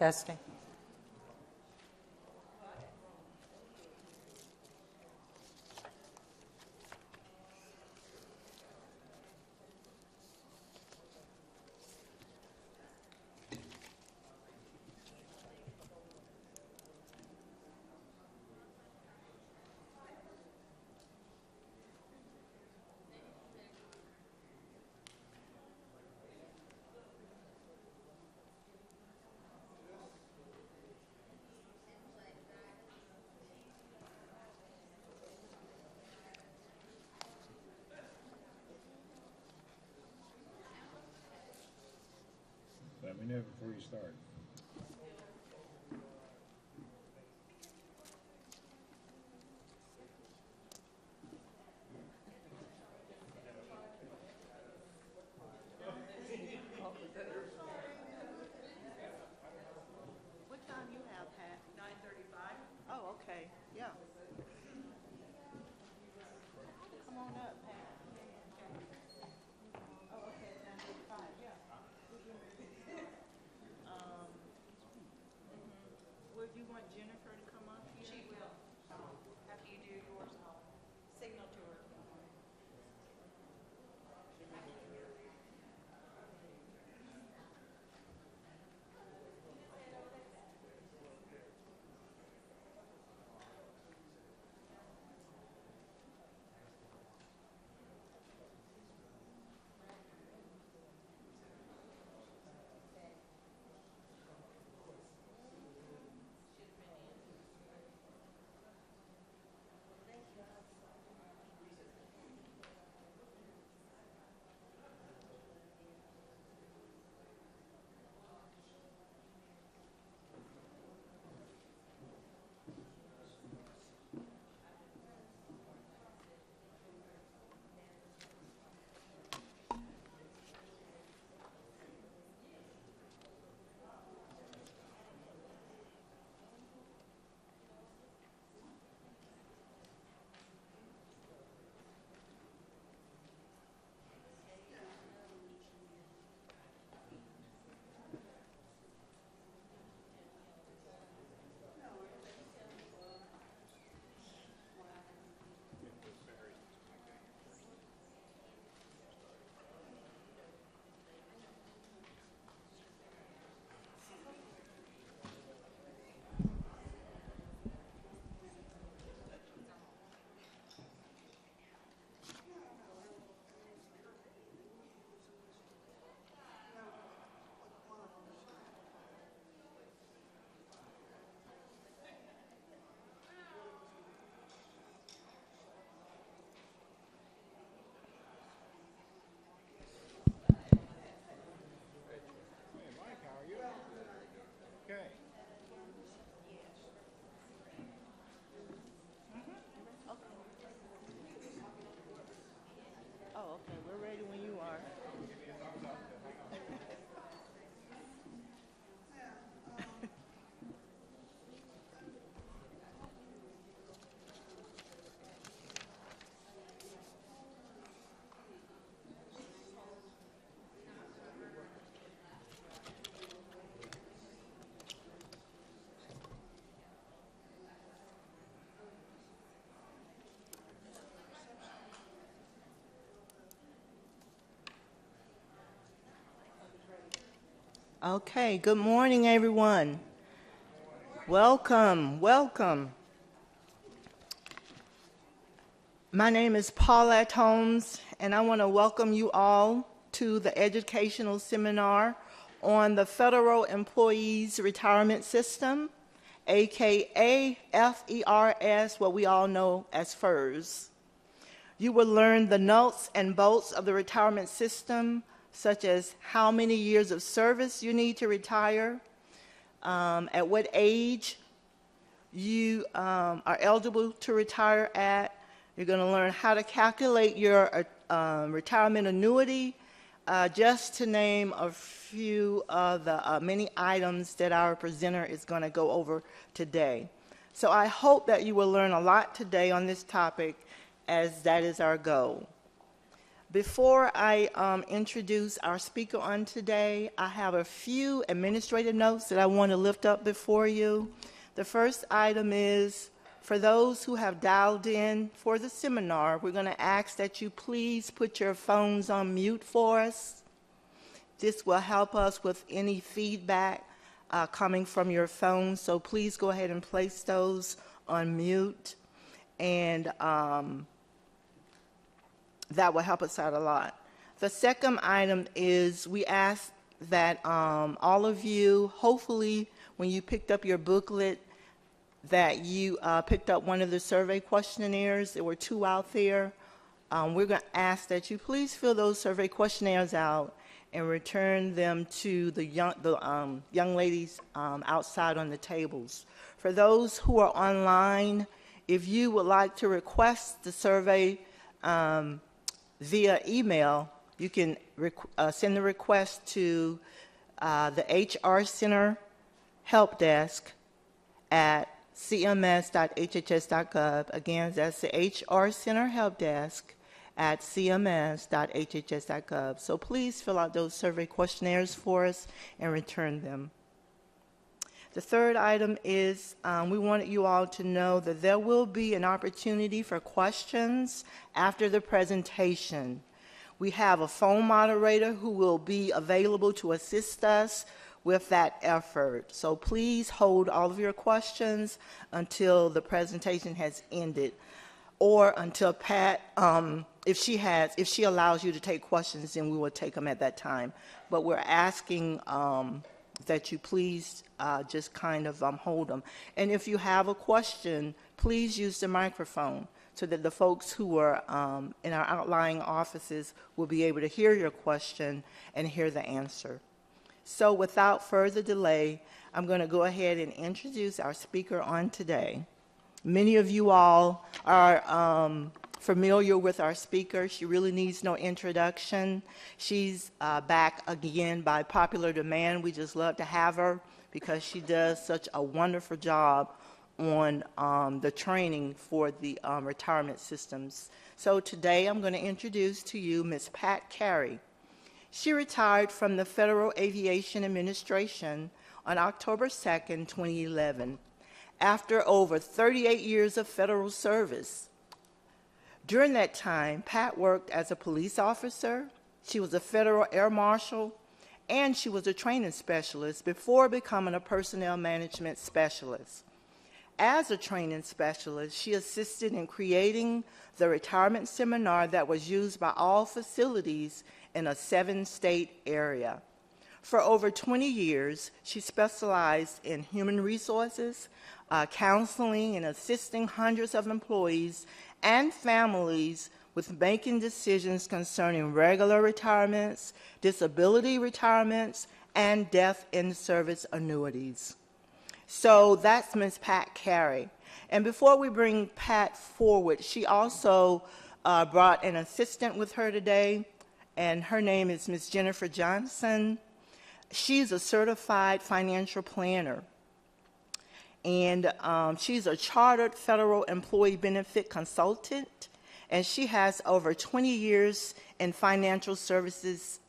Testing. Let me know before you start. What time you have, Pat? 9:35. Oh, okay, yeah. Come on up, Pat. Oh, okay, 9:35, yeah. Would you want Jennifer to come up here? She will. After you do yours, I'll signal to her. Hey, Mike, how are you? Okay. Oh, okay, we're ready when you are. Okay, good morning, everyone. Welcome, welcome. My name is Paulette Holmes, and I want to welcome you all to the educational seminar on the Federal Employees Retirement System, aka FERS, what we all know as FERS. You will learn the nuts and bolts of the retirement system, such as how many years of service you need to retire, at what age you are eligible to retire at. You're going to learn how to calculate your retirement annuity, just to name a few of the many items that our presenter is going to go over today. So I hope that you will learn a lot today on this topic, as that is our goal. Before I introduce our speaker on today, I have a few administrative notes that I want to lift up before you. The first item is, for those who have dialed in for the seminar, we're going to ask that you please put your phones on mute for us. This will help us with any feedback coming from your phone, so please go ahead and place those on mute, and that will help us out a lot. The second item is we ask that all of you, hopefully when you picked up your booklet, that you picked up one of the survey questionnaires. There were 2 out there. We're going to ask that you please fill those survey questionnaires out and return them to the young ladies outside on the tables. For those who are online, if you would like to request the survey via email, you can send the request to the HR Center Help Desk at cms.hhs.gov. Again, that's the HR Center Help Desk at cms.hhs.gov. So please fill out those survey questionnaires for us and return them. The third item is we wanted you all to know that there will be an opportunity for questions after the presentation. We have a phone moderator who will be available to assist us with that effort. So please hold all of your questions until the presentation has ended, or until Pat, if she allows you to take questions, then we will take them at that time. But we're asking that you please just kind of hold them. And if you have a question, please use the microphone so that the folks who are in our outlying offices will be able to hear your question and hear the answer. So without further delay, I'm going to go ahead and introduce our speaker on today. Many of you all are familiar with our speaker. She really needs no introduction. She's back again by popular demand. We just love to have her because she does such a wonderful job on the training for the retirement systems. So today I'm going to introduce to you Ms. Pat Carey. She retired from the Federal Aviation Administration on October 2nd, 2011, after over 38 years of federal service. During that time, Pat worked as a police officer, she was a federal air marshal, and she was a training specialist before becoming a personnel management specialist. As a training specialist, she assisted in creating the retirement seminar that was used by all facilities in a 7-state area. For over 20 years, she specialized in human resources, counseling, and assisting hundreds of employees and families with making decisions concerning regular retirements, disability retirements, and death in service annuities. So that's Ms. Pat Carey. And before we bring Pat forward, she also brought an assistant with her today, and her name is Ms. Jennifer Johnson. She's a certified financial planner, and she's a chartered federal employee benefit consultant, and she has over 20 years in financial services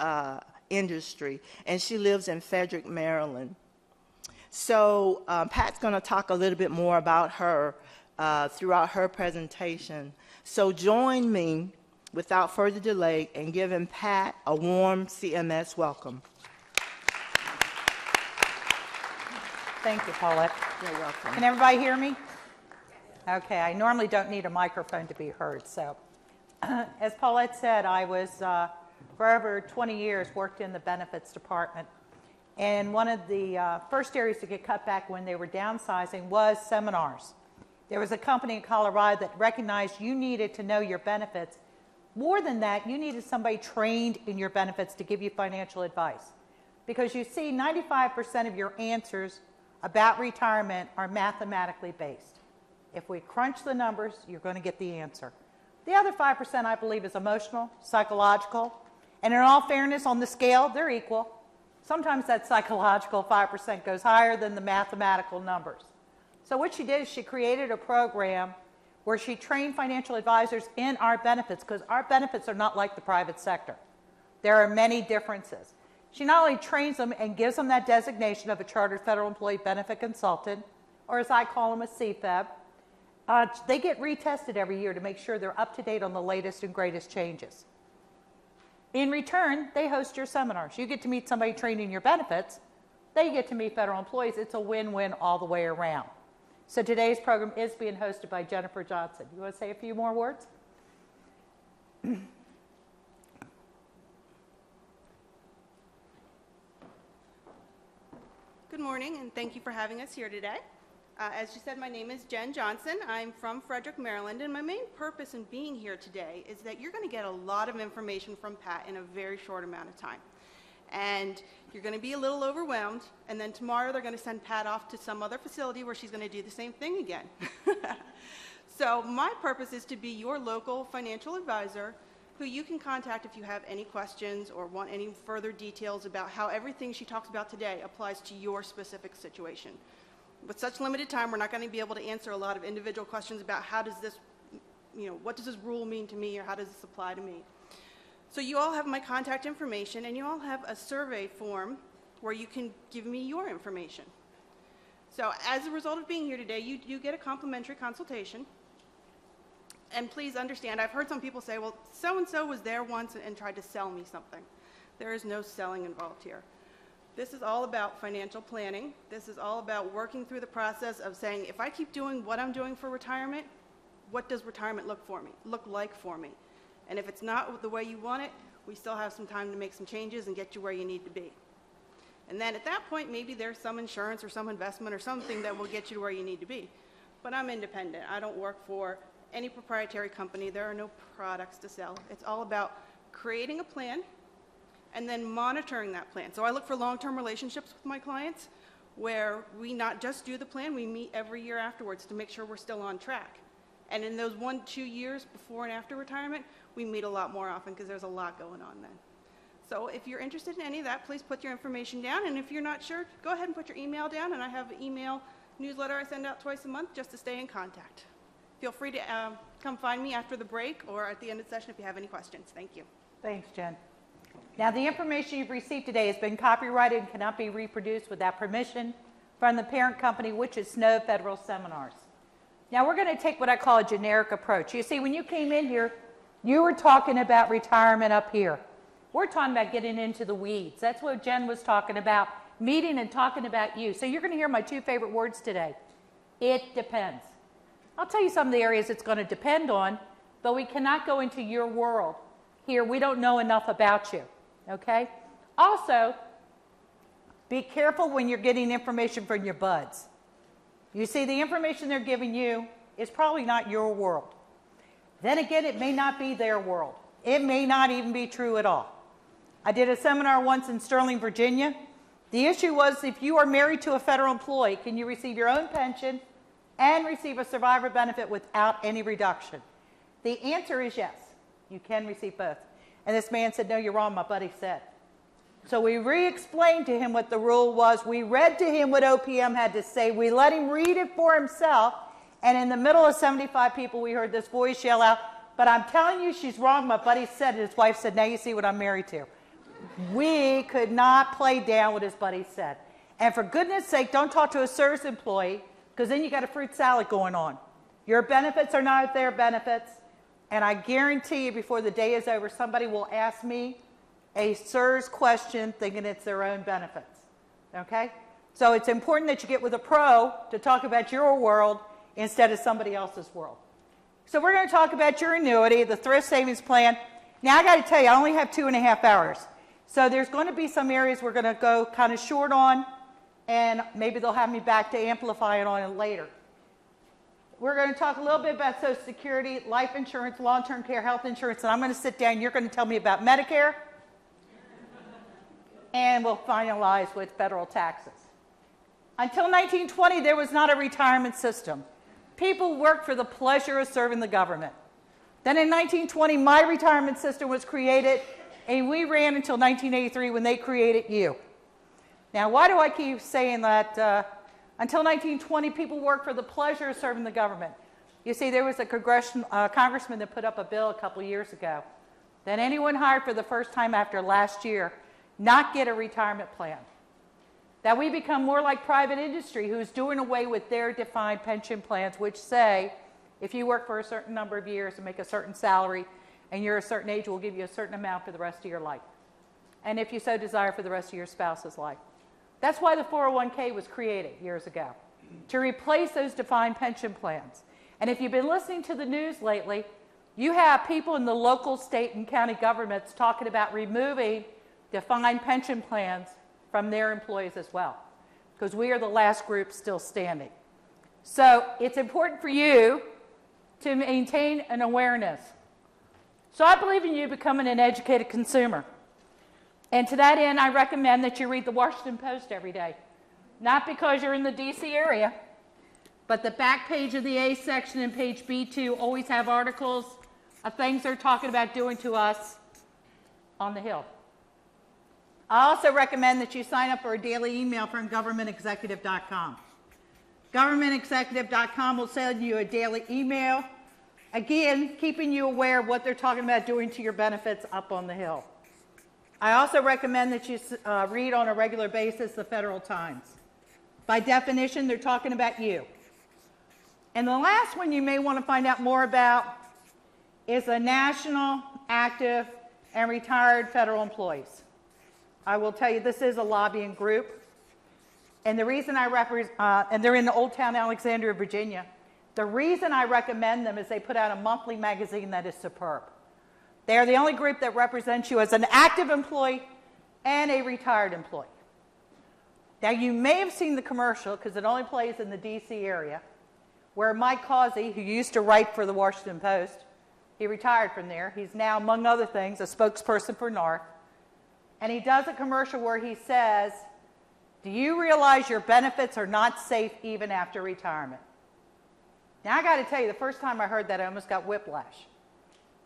industry, and she lives in Frederick, Maryland. So Pat's going to talk a little bit more about her throughout her presentation. So join me without further delay in giving Pat a warm CMS welcome. Thank you, Paulette. You're welcome. Can everybody hear me? Okay, I normally don't need a microphone to be heard. So as Paulette said, I was for over 20 years worked in the benefits department. And one of the first areas to get cut back when they were downsizing was seminars. There was a company in Colorado that recognized you needed to know your benefits. More than that, you needed somebody trained in your benefits to give you financial advice. Because you see, 95% of your answers about retirement are mathematically based. If we crunch the numbers, you're going to get the answer. The other 5%, I believe, is emotional, psychological, and in all fairness, on the scale, they're equal. Sometimes that psychological 5% goes higher than the mathematical numbers. So what she did is she created a program where she trained financial advisors in our benefits, because our benefits are not like the private sector. There are many differences. She not only trains them and gives them that designation of a Chartered Federal Employee Benefit Consultant, or as I call them, a CFEB. They get retested every year to make sure they're up to date on the latest and greatest changes. In return, they host your seminars. You get to meet somebody training your benefits. They get to meet federal employees. It's a win-win all the way around. So today's program is being hosted by Jennifer Johnson. You want to say a few more words? Good morning, and thank you for having us here today. As you said, my name is Jen Johnson. I'm from Frederick, Maryland, and my main purpose in being here today is that you're going to get a lot of information from Pat in a very short amount of time. And you're going to be a little overwhelmed, and then tomorrow they're going to send Pat off to some other facility where she's going to do the same thing again. So my purpose is to be your local financial advisor who you can contact if you have any questions or want any further details about how everything she talks about today applies to your specific situation. With such limited time, we're not going to be able to answer a lot of individual questions about how does this, what does this rule mean to me, or how does this apply to me. So you all have my contact information, and you all have a survey form where you can give me your information. So as a result of being here today, you do get a complimentary consultation. And please understand, I've heard some people say, well, so-and-so was there once and tried to sell me something. There is no selling involved here. This is all about financial planning. This is all about working through the process of saying, if I keep doing what I'm doing for retirement, what does retirement look like for me? And if it's not the way you want it, we still have some time to make some changes and get you where you need to be. And then at that point, maybe there's some insurance or some investment or something that will get you to where you need to be. But I'm independent. I don't work for any proprietary company. There are no products to sell. It's all about creating a plan and then monitoring that plan. So I look for long-term relationships with my clients where we not just do the plan, we meet every year afterwards to make sure we're still on track. And in those 1-2 years before and after retirement, we meet a lot more often because there's a lot going on then. So if you're interested in any of that, please put your information down. And if you're not sure, go ahead and put your email down. And I have an email newsletter I send out twice a month just to stay in contact. Feel free to come find me after the break or at the end of the session if you have any questions. Thank you. Thanks, Jen. Now, the information you've received today has been copyrighted and cannot be reproduced without permission from the parent company, which is Snow Federal Seminars. Now, we're going to take what I call a generic approach. You see, when you came in here, you were talking about retirement up here. We're talking about getting into the weeds. That's what Jen was talking about, meeting and talking about you. So you're going to hear my two favorite words today. It depends. I'll tell you some of the areas it's going to depend on, but we cannot go into your world. Here, we don't know enough about you, okay? Also, be careful when you're getting information from your buds. You see, the information they're giving you is probably not your world. Then again, it may not be their world. It may not even be true at all. I did a seminar once in Sterling, Virginia. The issue was, if you are married to a federal employee, can you receive your own pension and receive a survivor benefit without any reduction? The answer is yes. You can receive both. And this man said, no, you're wrong, my buddy said. So we re-explained to him what the rule was. We read to him what OPM had to say. We let him read it for himself. And in the middle of 75 people, we heard this voice yell out, but I'm telling you she's wrong, my buddy said. And his wife said, now you see what I'm married to. We could not play down what his buddy said. And for goodness sake, don't talk to a FERS employee, because then you got a fruit salad going on. Your benefits are not their benefits. And I guarantee you, before the day is over, somebody will ask me a FERS question thinking it's their own benefits. Okay? So it's important that you get with a pro to talk about your world instead of somebody else's world. So we're going to talk about your annuity, the thrift savings plan. Now, I got to tell you, I only have 2.5 hours. So there's going to be some areas we're going to go kind of short on, and maybe they'll have me back to amplify it on it later. We're going to talk a little bit about Social Security, life insurance, long-term care, health insurance, and I'm going to sit down. You're going to tell me about Medicare, and we'll finalize with federal taxes. Until 1920, there was not a retirement system. People worked for the pleasure of serving the government. Then in 1920, my retirement system was created, and we ran until 1983 when they created you. Now, why do I keep saying that? Until 1920, people worked for the pleasure of serving the government. You see, there was a congressman that put up a bill a couple years ago that anyone hired for the first time after last year not get a retirement plan. That we become more like private industry, who's doing away with their defined pension plans, which say if you work for a certain number of years and make a certain salary and you're a certain age, we'll give you a certain amount for the rest of your life. And if you so desire, for the rest of your spouse's life. That's why the 401k was created years ago, to replace those defined pension plans. And if you've been listening to the news lately, you have people in the local, state, and county governments talking about removing defined pension plans from their employees as well, because we are the last group still standing. So it's important for you to maintain an awareness. So I believe in you becoming an educated consumer. And to that end, I recommend that you read the Washington Post every day. Not because you're in the D.C. area, but the back page of the A section and page B2 always have articles of things they're talking about doing to us on the Hill. I also recommend that you sign up for a daily email from governmentexecutive.com. Governmentexecutive.com will send you a daily email, again, keeping you aware of what they're talking about doing to your benefits up on the Hill. I also recommend that you read on a regular basis the Federal Times. By definition, they're talking about you. And the last one you may want to find out more about is the National Active and Retired Federal Employees. I will tell you, this is a lobbying group. And the reason and they're in the Old Town, Alexandria, Virginia. The reason I recommend them is they put out a monthly magazine that is superb. They are the only group that represents you as an active employee and a retired employee. Now, you may have seen the commercial, because it only plays in the D.C. area, where Mike Causey, who used to write for the Washington Post, he retired from there. He's now, among other things, a spokesperson for NARF. And he does a commercial where he says, do you realize your benefits are not safe even after retirement? Now, I got to tell you, the first time I heard that, I almost got whiplash.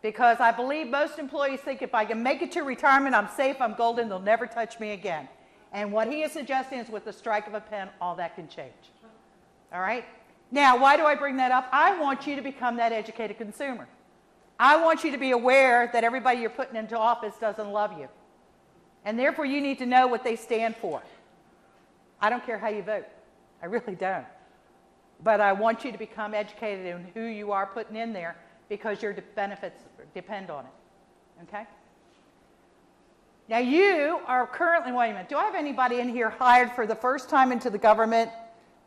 Because I believe most employees think if I can make it to retirement, I'm safe, I'm golden, they'll never touch me again. And what he is suggesting is with the strike of a pen, all that can change. All right? Now, why do I bring that up? I want you to become that educated consumer. I want you to be aware that everybody you're putting into office doesn't love you. And therefore, you need to know what they stand for. I don't care how you vote. I really don't. But I want you to become educated in who you are putting in there, because your benefits depend on it, okay? Now you are currently, wait a minute, do I have anybody in here hired for the first time into the government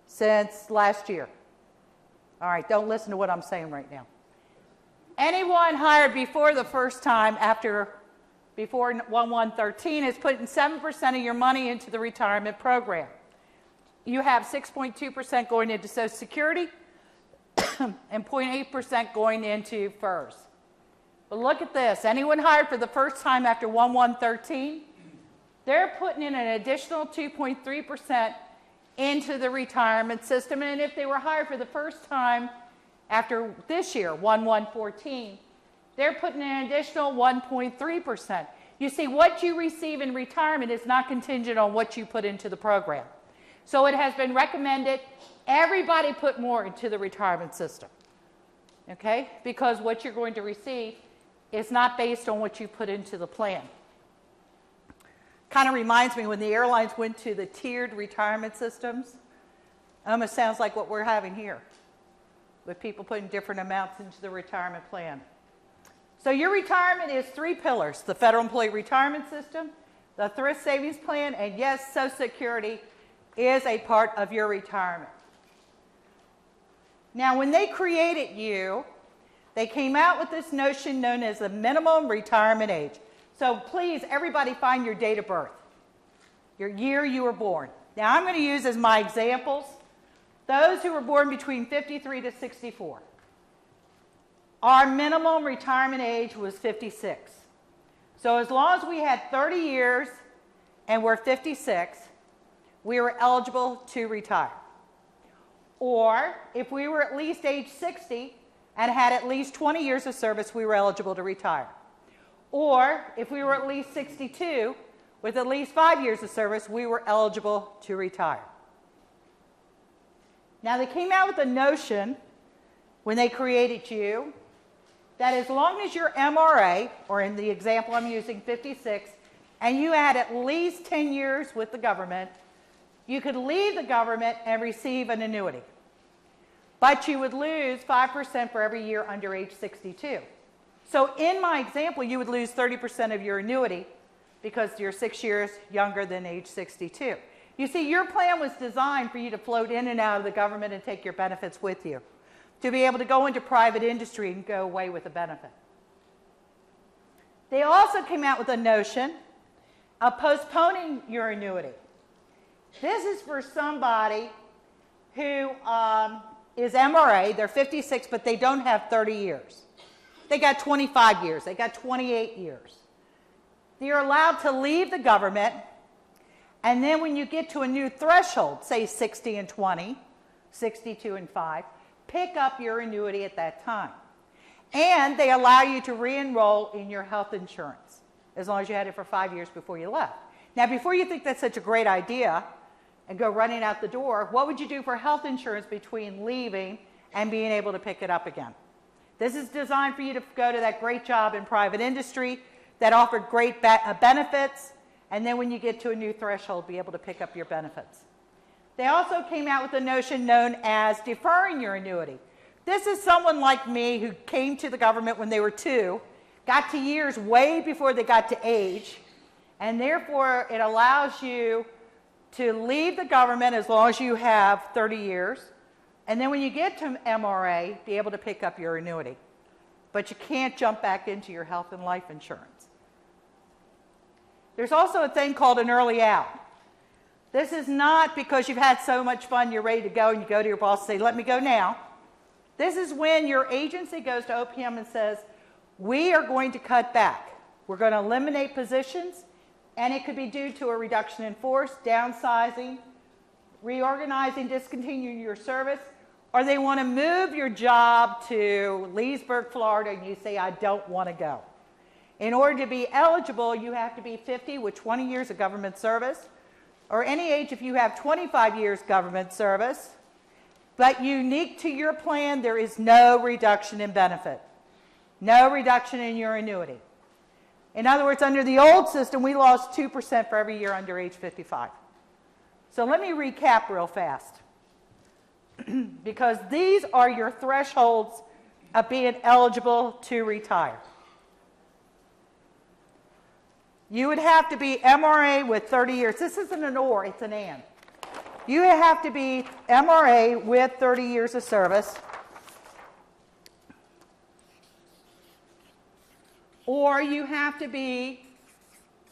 since last year? All right, don't listen to what I'm saying right now. Anyone hired before the first time before 1/1/13 is putting 7% of your money into the retirement program. You have 6.2% going into Social Security, and 0.8% going into FERS. But look at this. Anyone hired for the first time after 1/1/13, they're putting in an additional 2.3% into the retirement system. And if they were hired for the first time after this year, 1/1/14, they're putting in an additional 1.3%. You see, what you receive in retirement is not contingent on what you put into the program. So it has been recommended everybody put more into the retirement system, okay? Because what you're going to receive is not based on what you put into the plan. Kind of reminds me when the airlines went to the tiered retirement systems. Almost sounds like what we're having here, with people putting different amounts into the retirement plan. So your retirement is 3 pillars: the Federal Employee Retirement System, the Thrift Savings Plan, and yes, Social Security is a part of your retirement. Now, when they created you, they came out with this notion known as the minimum retirement age. So please, everybody find your date of birth, your year you were born. Now, I'm going to use as my examples those who were born between 53 to 64. Our minimum retirement age was 56. So as long as we had 30 years and we're 56, we were eligible to retire. Or if we were at least age 60 and had at least 20 years of service, we were eligible to retire. Or if we were at least 62 with at least 5 years of service, we were eligible to retire. Now, they came out with a notion when they created you, that as long as you're MRA, or in the example I'm using, 56, and you had at least 10 years with the government, you could leave the government and receive an annuity. But you would lose 5% for every year under age 62. So in my example, you would lose 30% of your annuity because you're 6 years younger than age 62. You see, your plan was designed for you to float in and out of the government and take your benefits with you, to be able to go into private industry and go away with a benefit. They also came out with a notion of postponing your annuity. This is for somebody who is MRA, they're 56, but they don't have 30 years. They got 25 years, they got 28 years. You're allowed to leave the government, and then when you get to a new threshold, say 60 and 20, 62 and 5, pick up your annuity at that time. And they allow you to re-enroll in your health insurance, as long as you had it for 5 years before you left. Now, before you think that's such a great idea and go running out the door, what would you do for health insurance between leaving and being able to pick it up again? This is designed for you to go to that great job in private industry that offered great benefits, and then when you get to a new threshold, be able to pick up your benefits. They also came out with a notion known as deferring your annuity. This is someone like me who came to the government when they were 2, got to years way before they got to age, and therefore it allows you to leave the government as long as you have 30 years, and then when you get to MRA, be able to pick up your annuity. But you can't jump back into your health and life insurance. There's also a thing called an early out. This is not because you've had so much fun, you're ready to go, and you go to your boss and say, let me go now. This is when your agency goes to OPM and says, we are going to cut back. We're going to eliminate positions, and it could be due to a reduction in force, downsizing, reorganizing, discontinuing your service, or they want to move your job to Leesburg, Florida, and you say, I don't want to go. In order to be eligible, you have to be 50 with 20 years of government service, or any age if you have 25 years government service. But unique to your plan, there is no reduction in benefit, no reduction in your annuity. In other words, under the old system, we lost 2% for every year under age 55. So let me recap real fast, because these are your thresholds of being eligible to retire. You would have to be MRA with 30 years. This isn't an or, it's an and. You have to be MRA with 30 years of service, or you have to be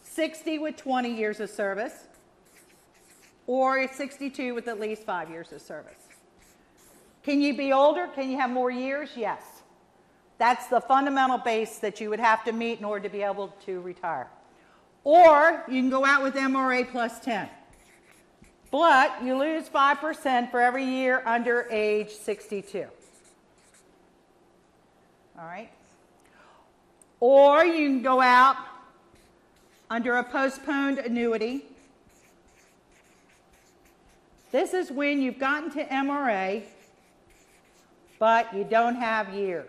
60 with 20 years of service, or 62 with at least 5 years of service. Can you be older? Can you have more years? Yes. That's the fundamental base that you would have to meet in order to be able to retire. Or you can go out with MRA plus 10. But you lose 5% for every year under age 62. All right? Or you can go out under a postponed annuity. This is when you've gotten to MRA, but you don't have years.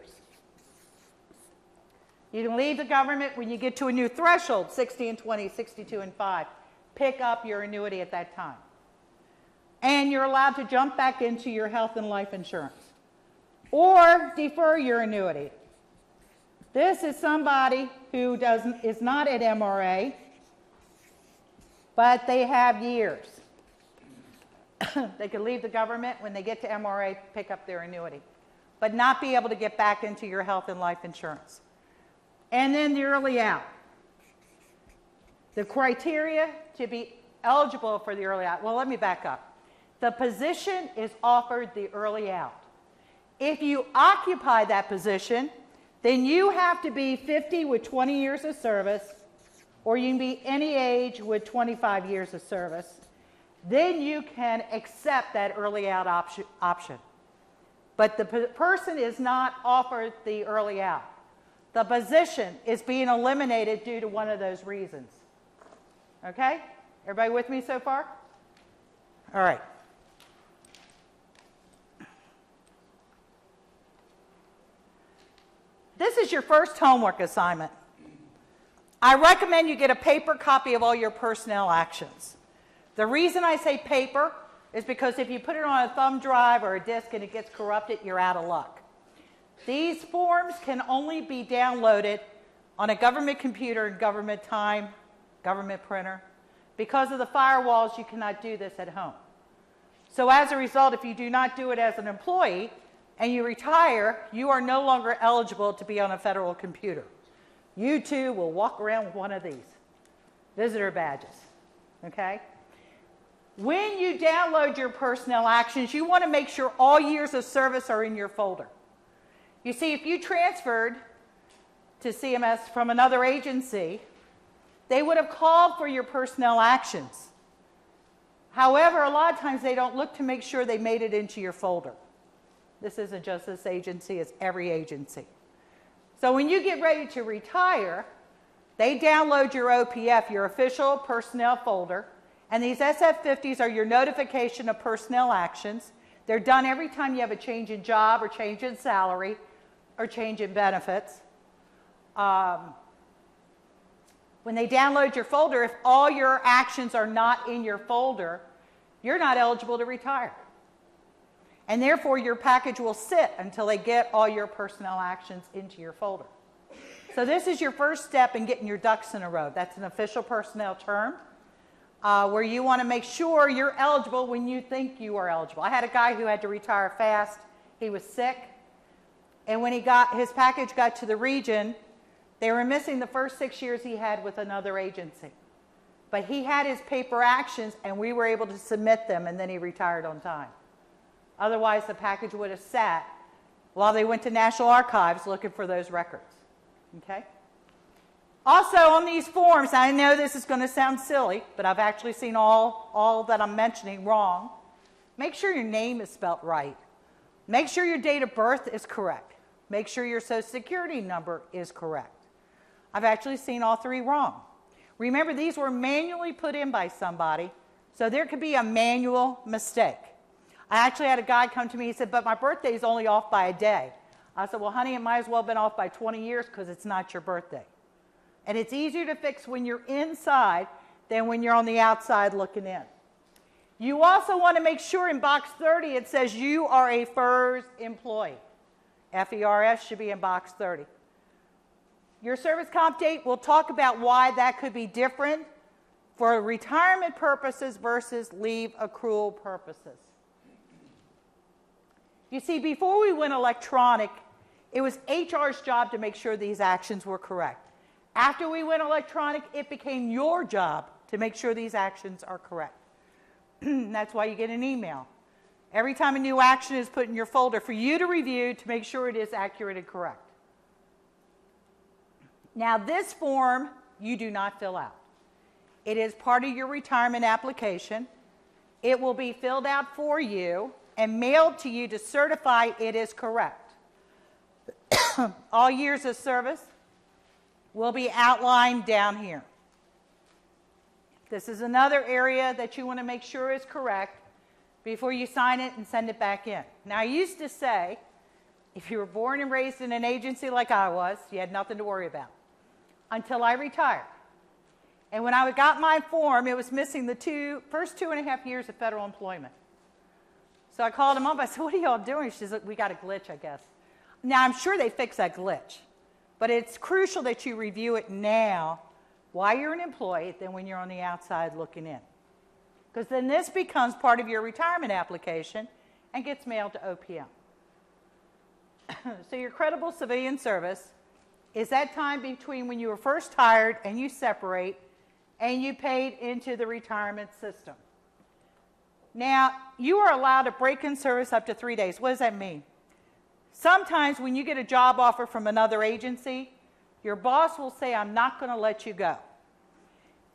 You can leave the government when you get to a new threshold, 60 and 20, 62 and 5. Pick up your annuity at that time. And you're allowed to jump back into your health and life insurance. Or defer your annuity. This is somebody who is not at MRA, but they have years. They could leave the government when they get to MRA, pick up their annuity, but not be able to get back into your health and life insurance. And then the early out. The criteria to be eligible for the early out. Well, let me back up. The position is offered the early out. If you occupy that position, then you have to be 50 with 20 years of service, or you can be any age with 25 years of service. Then you can accept that early out option. But the person is not offered the early out. The position is being eliminated due to one of those reasons. Okay? Everybody with me so far? All right. This is your first homework assignment. I recommend you get a paper copy of all your personnel actions. The reason I say paper is because if you put it on a thumb drive or a disk and it gets corrupted, you're out of luck. These forms can only be downloaded on a government computer in government time, government printer. Because of the firewalls, you cannot do this at home. So as a result, if you do not do it as an employee and you retire, you are no longer eligible to be on a federal computer. You too will walk around with one of these visitor badges, okay? When you download your personnel actions, you want to make sure all years of service are in your folder. You see, if you transferred to CMS from another agency, they would have called for your personnel actions. However, a lot of times they don't look to make sure they made it into your folder. This isn't just this agency, it's every agency. So when you get ready to retire, they download your OPF, your official personnel folder, and these SF50s are your notification of personnel actions. They're done every time you have a change in job or change in salary or change in benefits. When they download your folder, if all your actions are not in your folder, you're not eligible to retire. And therefore, your package will sit until they get all your personnel actions into your folder. So this is your first step in getting your ducks in a row. That's an official personnel term where you want to make sure you're eligible when you think you are eligible. I had a guy who had to retire fast. He was sick. And when his package got to the region, they were missing the first 6 years he had with another agency. But he had his paper actions, and we were able to submit them, and then he retired on time. Otherwise, the package would have sat while they went to National Archives looking for those records. Okay? Also, on these forms, I know this is going to sound silly, but I've actually seen all that I'm mentioning wrong. Make sure your name is spelt right. Make sure your date of birth is correct. Make sure your Social Security number is correct. I've actually seen all three wrong. Remember, these were manually put in by somebody, so there could be a manual mistake. I actually had a guy come to me, he said, but my birthday is only off by a day. I said, well, honey, it might as well have been off by 20 years because it's not your birthday. And it's easier to fix when you're inside than when you're on the outside looking in. You also want to make sure in box 30 it says you are a FERS employee. FERS should be in box 30. Your service comp date, we'll talk about why that could be different for retirement purposes versus leave accrual purposes. You see, before we went electronic, it was HR's job to make sure these actions were correct. After we went electronic, it became your job to make sure these actions are correct. That's why you get an email. Every time a new action is put in your folder for you to review to make sure it is accurate and correct. Now, this form you do not fill out. It is part of your retirement application. It will be filled out for you and mailed to you to certify it is correct. All years of service will be outlined down here. This is another area that you want to make sure is correct before you sign it and send it back in. Now, I used to say, if you were born and raised in an agency like I was, you had nothing to worry about until I retired. And when I got my form, it was missing the first 2.5 years of federal employment. So I called him up. I said, what are y'all doing? She said, we got a glitch, I guess. Now, I'm sure they fixed that glitch. But it's crucial that you review it now while you're an employee than when you're on the outside looking in. Because then this becomes part of your retirement application and gets mailed to OPM. So your credible civilian service is that time between when you were first hired and you separate and you paid into the retirement system. Now, you are allowed to break in service up to 3 days. What does that mean? Sometimes when you get a job offer from another agency, your boss will say, I'm not going to let you go.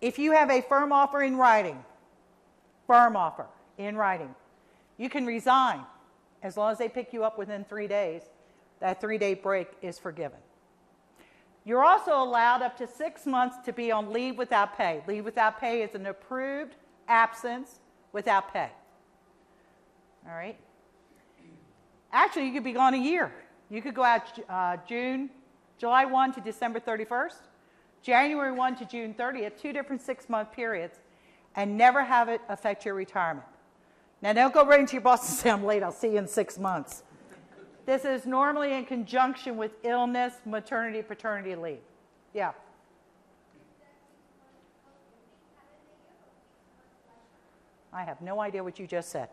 If you have a firm offer in writing, you can resign as long as they pick you up within 3 days. That 3-day break is forgiven. You're also allowed up to 6 months to be on leave without pay. Leave without pay is an approved absence without pay. All right? Actually, you could be gone a year. You could go out June July 1 to December 31st, January 1 to June 30th, 2 different 6-month periods, and never have it affect your retirement. Now, don't go right into your boss and say, I'm late, I'll see you in 6 months. This is normally in conjunction with illness, maternity, paternity leave. Yeah. I have no idea what you just said.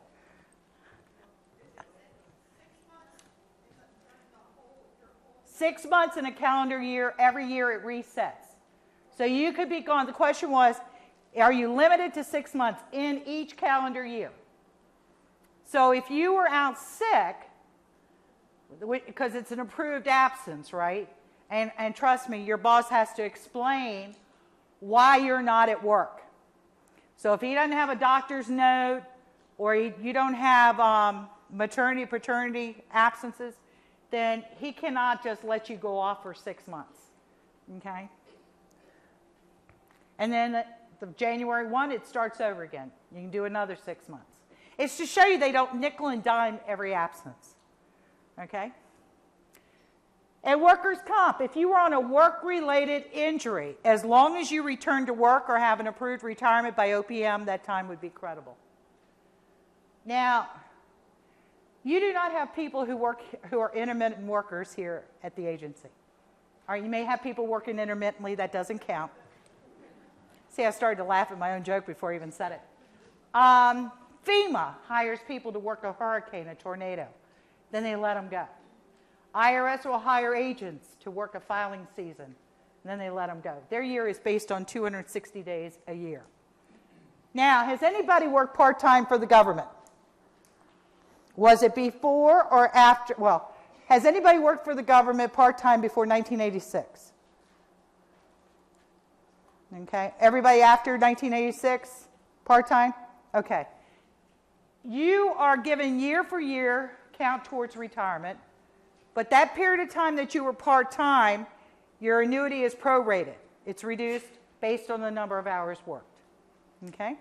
Six months in a calendar year, every year it resets. So you could be gone. The question was, are you limited to 6 months in each calendar year? So if you were out sick, because it's an approved absence, right? And trust me, your boss has to explain why you're not at work. So if he doesn't have a doctor's note, or you don't have maternity, paternity absences, then he cannot just let you go off for 6 months, okay? And then the January 1, it starts over again. You can do another 6 months. It's to show you they don't nickel and dime every absence, okay? And workers' comp, if you were on a work-related injury, as long as you return to work or have an approved retirement by OPM, that time would be credible. Now, you do not have people who are intermittent workers here at the agency. All right, you may have people working intermittently, that doesn't count. See, I started to laugh at my own joke before I even said it. FEMA hires people to work a hurricane, a tornado. Then they let them go. IRS will hire agents to work a filing season. And then they let them go. Their year is based on 260 days a year. Now, has anybody worked part-time for the government? Was it before or after? Well, has anybody worked for the government part-time before 1986? Okay. Everybody after 1986, part-time? Okay. You are given year for year count towards retirement, but that period of time that you were part-time, your annuity is prorated. It's reduced based on the number of hours worked. Okay?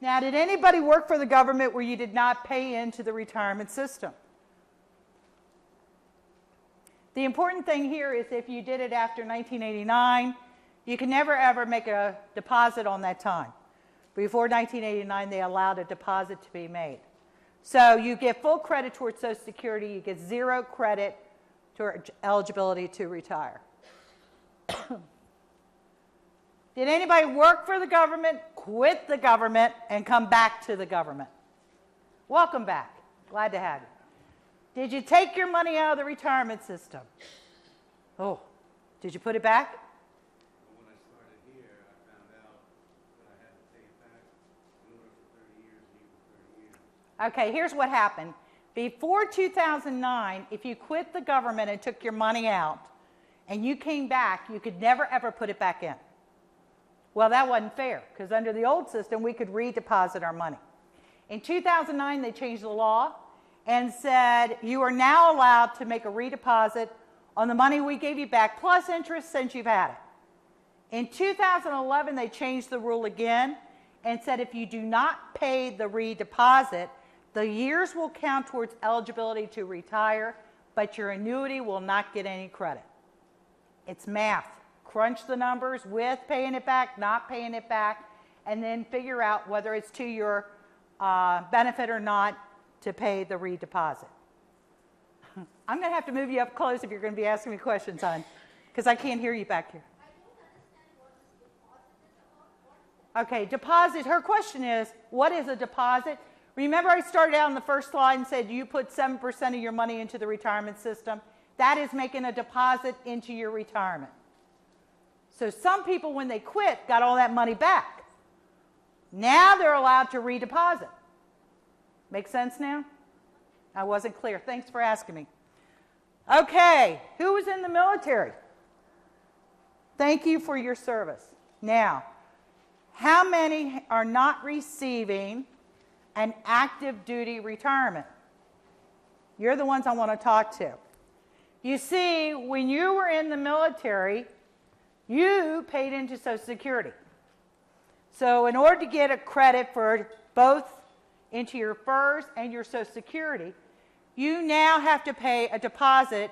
Now, did anybody work for the government where you did not pay into the retirement system? The important thing here is if you did it after 1989, you can never ever make a deposit on that time. Before 1989, they allowed a deposit to be made. So you get full credit towards Social Security, you get 0 credit towards eligibility to retire. Did anybody work for the government, quit the government, and come back to the government? Welcome back. Glad to have you. Did you take your money out of the retirement system? Oh, did you put it back? When I started here, I found out that I had to pay it back in order for 30 years, and even 30 years. Okay, here's what happened. Before 2009, if you quit the government and took your money out, and you came back, you could never ever put it back in. Well, that wasn't fair, because under the old system, we could redeposit our money. In 2009, they changed the law and said you are now allowed to make a redeposit on the money we gave you back, plus interest since you've had it. In 2011, they changed the rule again and said if you do not pay the redeposit, the years will count towards eligibility to retire, but your annuity will not get any credit. It's math. Crunch the numbers with paying it back, not paying it back, and then figure out whether it's to your benefit or not to pay the redeposit. I'm going to have to move you up close if you're going to be asking me questions, hon, because I can't hear you back here. Okay, deposit. Her question is, what is a deposit? Remember I started out on the first slide and said you put 7% of your money into the retirement system? That is making a deposit into your retirement. So some people, when they quit, got all that money back. Now they're allowed to redeposit. Make sense now? I wasn't clear. Thanks for asking me. Okay, who was in the military? Thank you for your service. Now, how many are not receiving an active duty retirement? You're the ones I want to talk to. You see, when you were in the military, you paid into Social Security. So in order to get a credit for both into your FERS and your Social Security, you now have to pay a deposit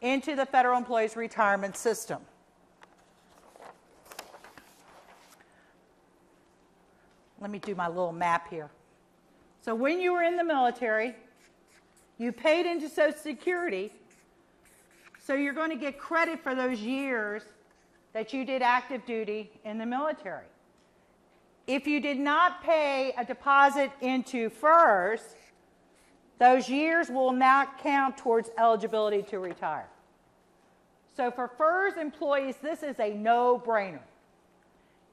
into the federal employees retirement system. Let me do my little map here. So when you were in the military, you paid into Social Security, so you're going to get credit for those years that you did active duty in the military. If you did not pay a deposit into FERS, those years will not count towards eligibility to retire. So for FERS employees, this is a no-brainer.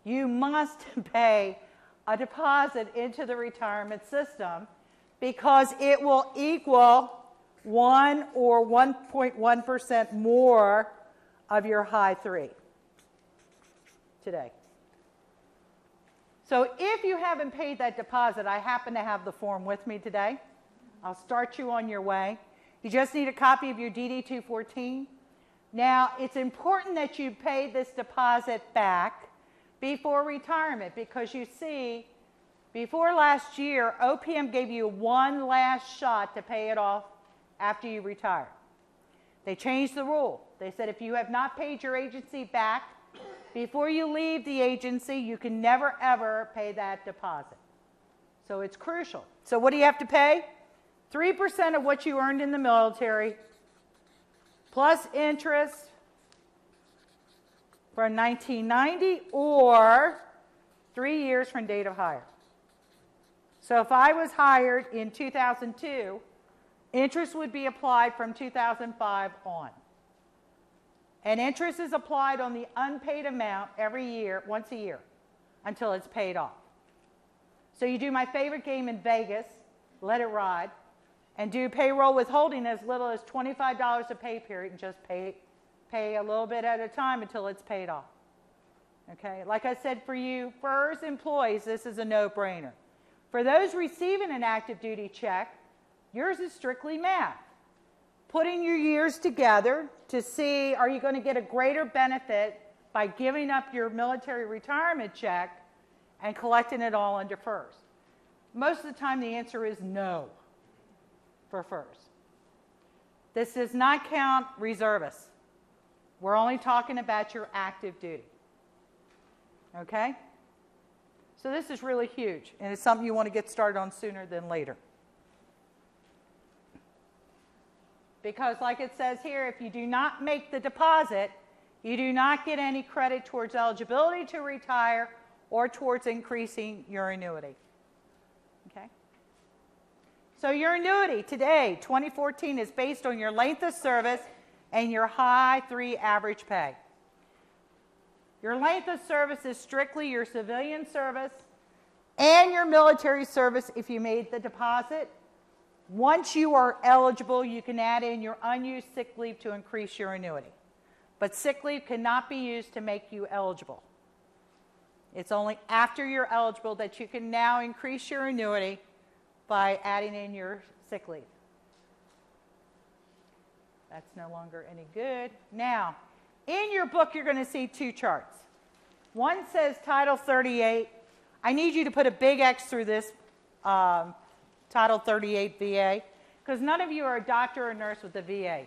You must pay a deposit into the retirement system because it will equal 1 or 1.1% more of your high 3 today. So if you haven't paid that deposit, I happen to have the form with me today. I'll start you on your way. You just need a copy of your DD-214. Now, it's important that you pay this deposit back before retirement because you see, before last year, OPM gave you one last shot to pay it off after you retire. They changed the rule. They said if you have not paid your agency back before you leave the agency, you can never, ever pay that deposit. So it's crucial. So what do you have to pay? 3% of what you earned in the military plus interest from 1990 or 3 years from date of hire. So if I was hired in 2002, interest would be applied from 2005 on. And interest is applied on the unpaid amount every year, once a year, until it's paid off. So you do my favorite game in Vegas, let it ride, and do payroll withholding as little as $25 a pay period and just pay a little bit at a time until it's paid off. Okay? Like I said, for you FERS employees, this is a no-brainer. For those receiving an active duty check, yours is strictly math. Putting your years together to see, are you going to get a greater benefit by giving up your military retirement check and collecting it all under FERS? Most of the time the answer is no for FERS. This does not count reservists. We're only talking about your active duty. Okay? So this is really huge, and it's something you want to get started on sooner than later. Because like it says here, if you do not make the deposit, you do not get any credit towards eligibility to retire or towards increasing your annuity. Okay? So your annuity today, 2014, is based on your length of service and your high 3 average pay. Your length of service is strictly your civilian service and your military service if you made the deposit. Once you are eligible, you can add in your unused sick leave to increase your annuity. But sick leave cannot be used to make you eligible. It's only after you're eligible that you can now increase your annuity by adding in your sick leave. That's no longer any good. Now, in your book, you're going to see 2 charts. One says Title 38. I need you to put a big X through this Title 38 VA, because none of you are a doctor or nurse with the VA.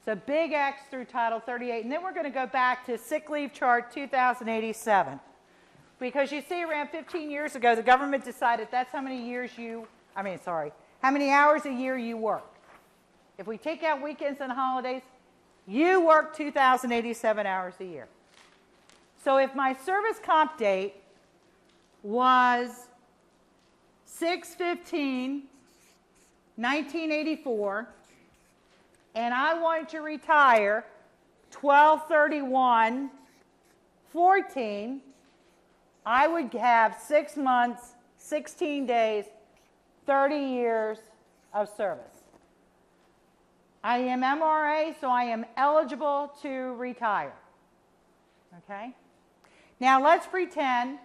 So big X through Title 38. And then we're going to go back to sick leave chart 2087. Because you see, around 15 years ago, the government decided that's how many how many hours a year you work. If we take out weekends and holidays, you work 2,087 hours a year. So if my service comp date was 6/15/1984, and I wanted to retire 12/31/14, I would have 6 months, 16 days, 30 years of service. I am MRA, so I am eligible to retire. Okay? Now let's pretend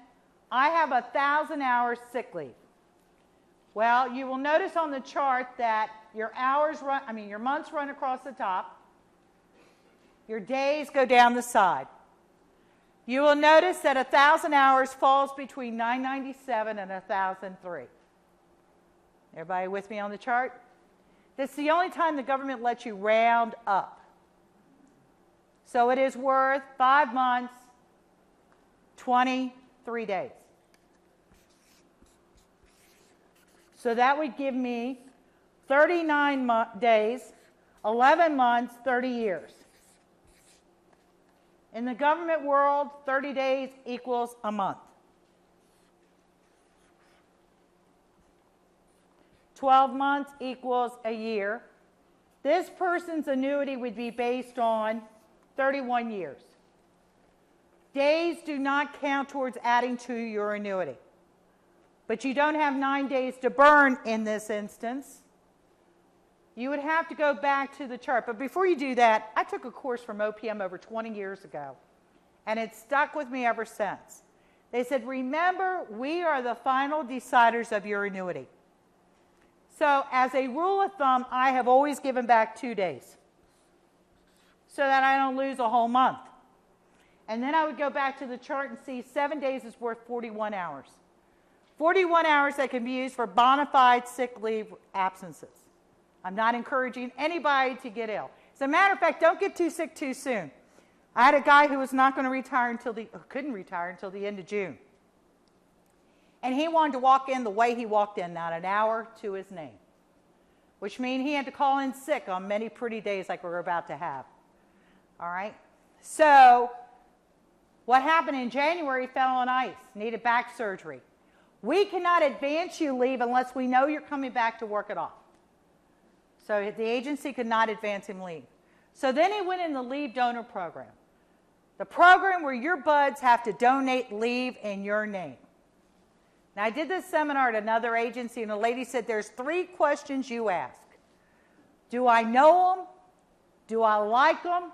I have 1,000 hours sick leave. Well, you will notice on the chart that your your months run across the top. Your days go down the side. You will notice that 1,000 hours falls between 997 and 1,003. Everybody with me on the chart? This is the only time the government lets you round up. So it is worth 5 months, 23 days. So that would give me 39 days, 11 months, 30 years. In the government world, 30 days equals a month. 12 months equals a year. This person's annuity would be based on 31 years. Days do not count towards adding to your annuity. But you don't have 9 days to burn in this instance. You would have to go back to the chart. But before you do that, I took a course from OPM over 20 years ago, and it's stuck with me ever since. They said, remember, we are the final deciders of your annuity. So as a rule of thumb, I have always given back 2 days so that I don't lose a whole month. And then I would go back to the chart and see 7 days is worth 41 hours. 41 hours that can be used for bona fide sick leave absences. I'm not encouraging anybody to get ill. As a matter of fact, don't get too sick too soon. I had a guy who was not going to retire couldn't retire until the end of June. And he wanted to walk in the way he walked in, not an hour to his name. Which means he had to call in sick on many pretty days like we're about to have. All right? So, what happened in January, he fell on ice, needed back surgery. We cannot advance you leave unless we know you're coming back to work it off. So the agency could not advance him leave. So then he went in the leave donor program. The program where your buds have to donate leave in your name. Now I did this seminar at another agency and a lady said there's 3 questions you ask. Do I know them? Do I like them?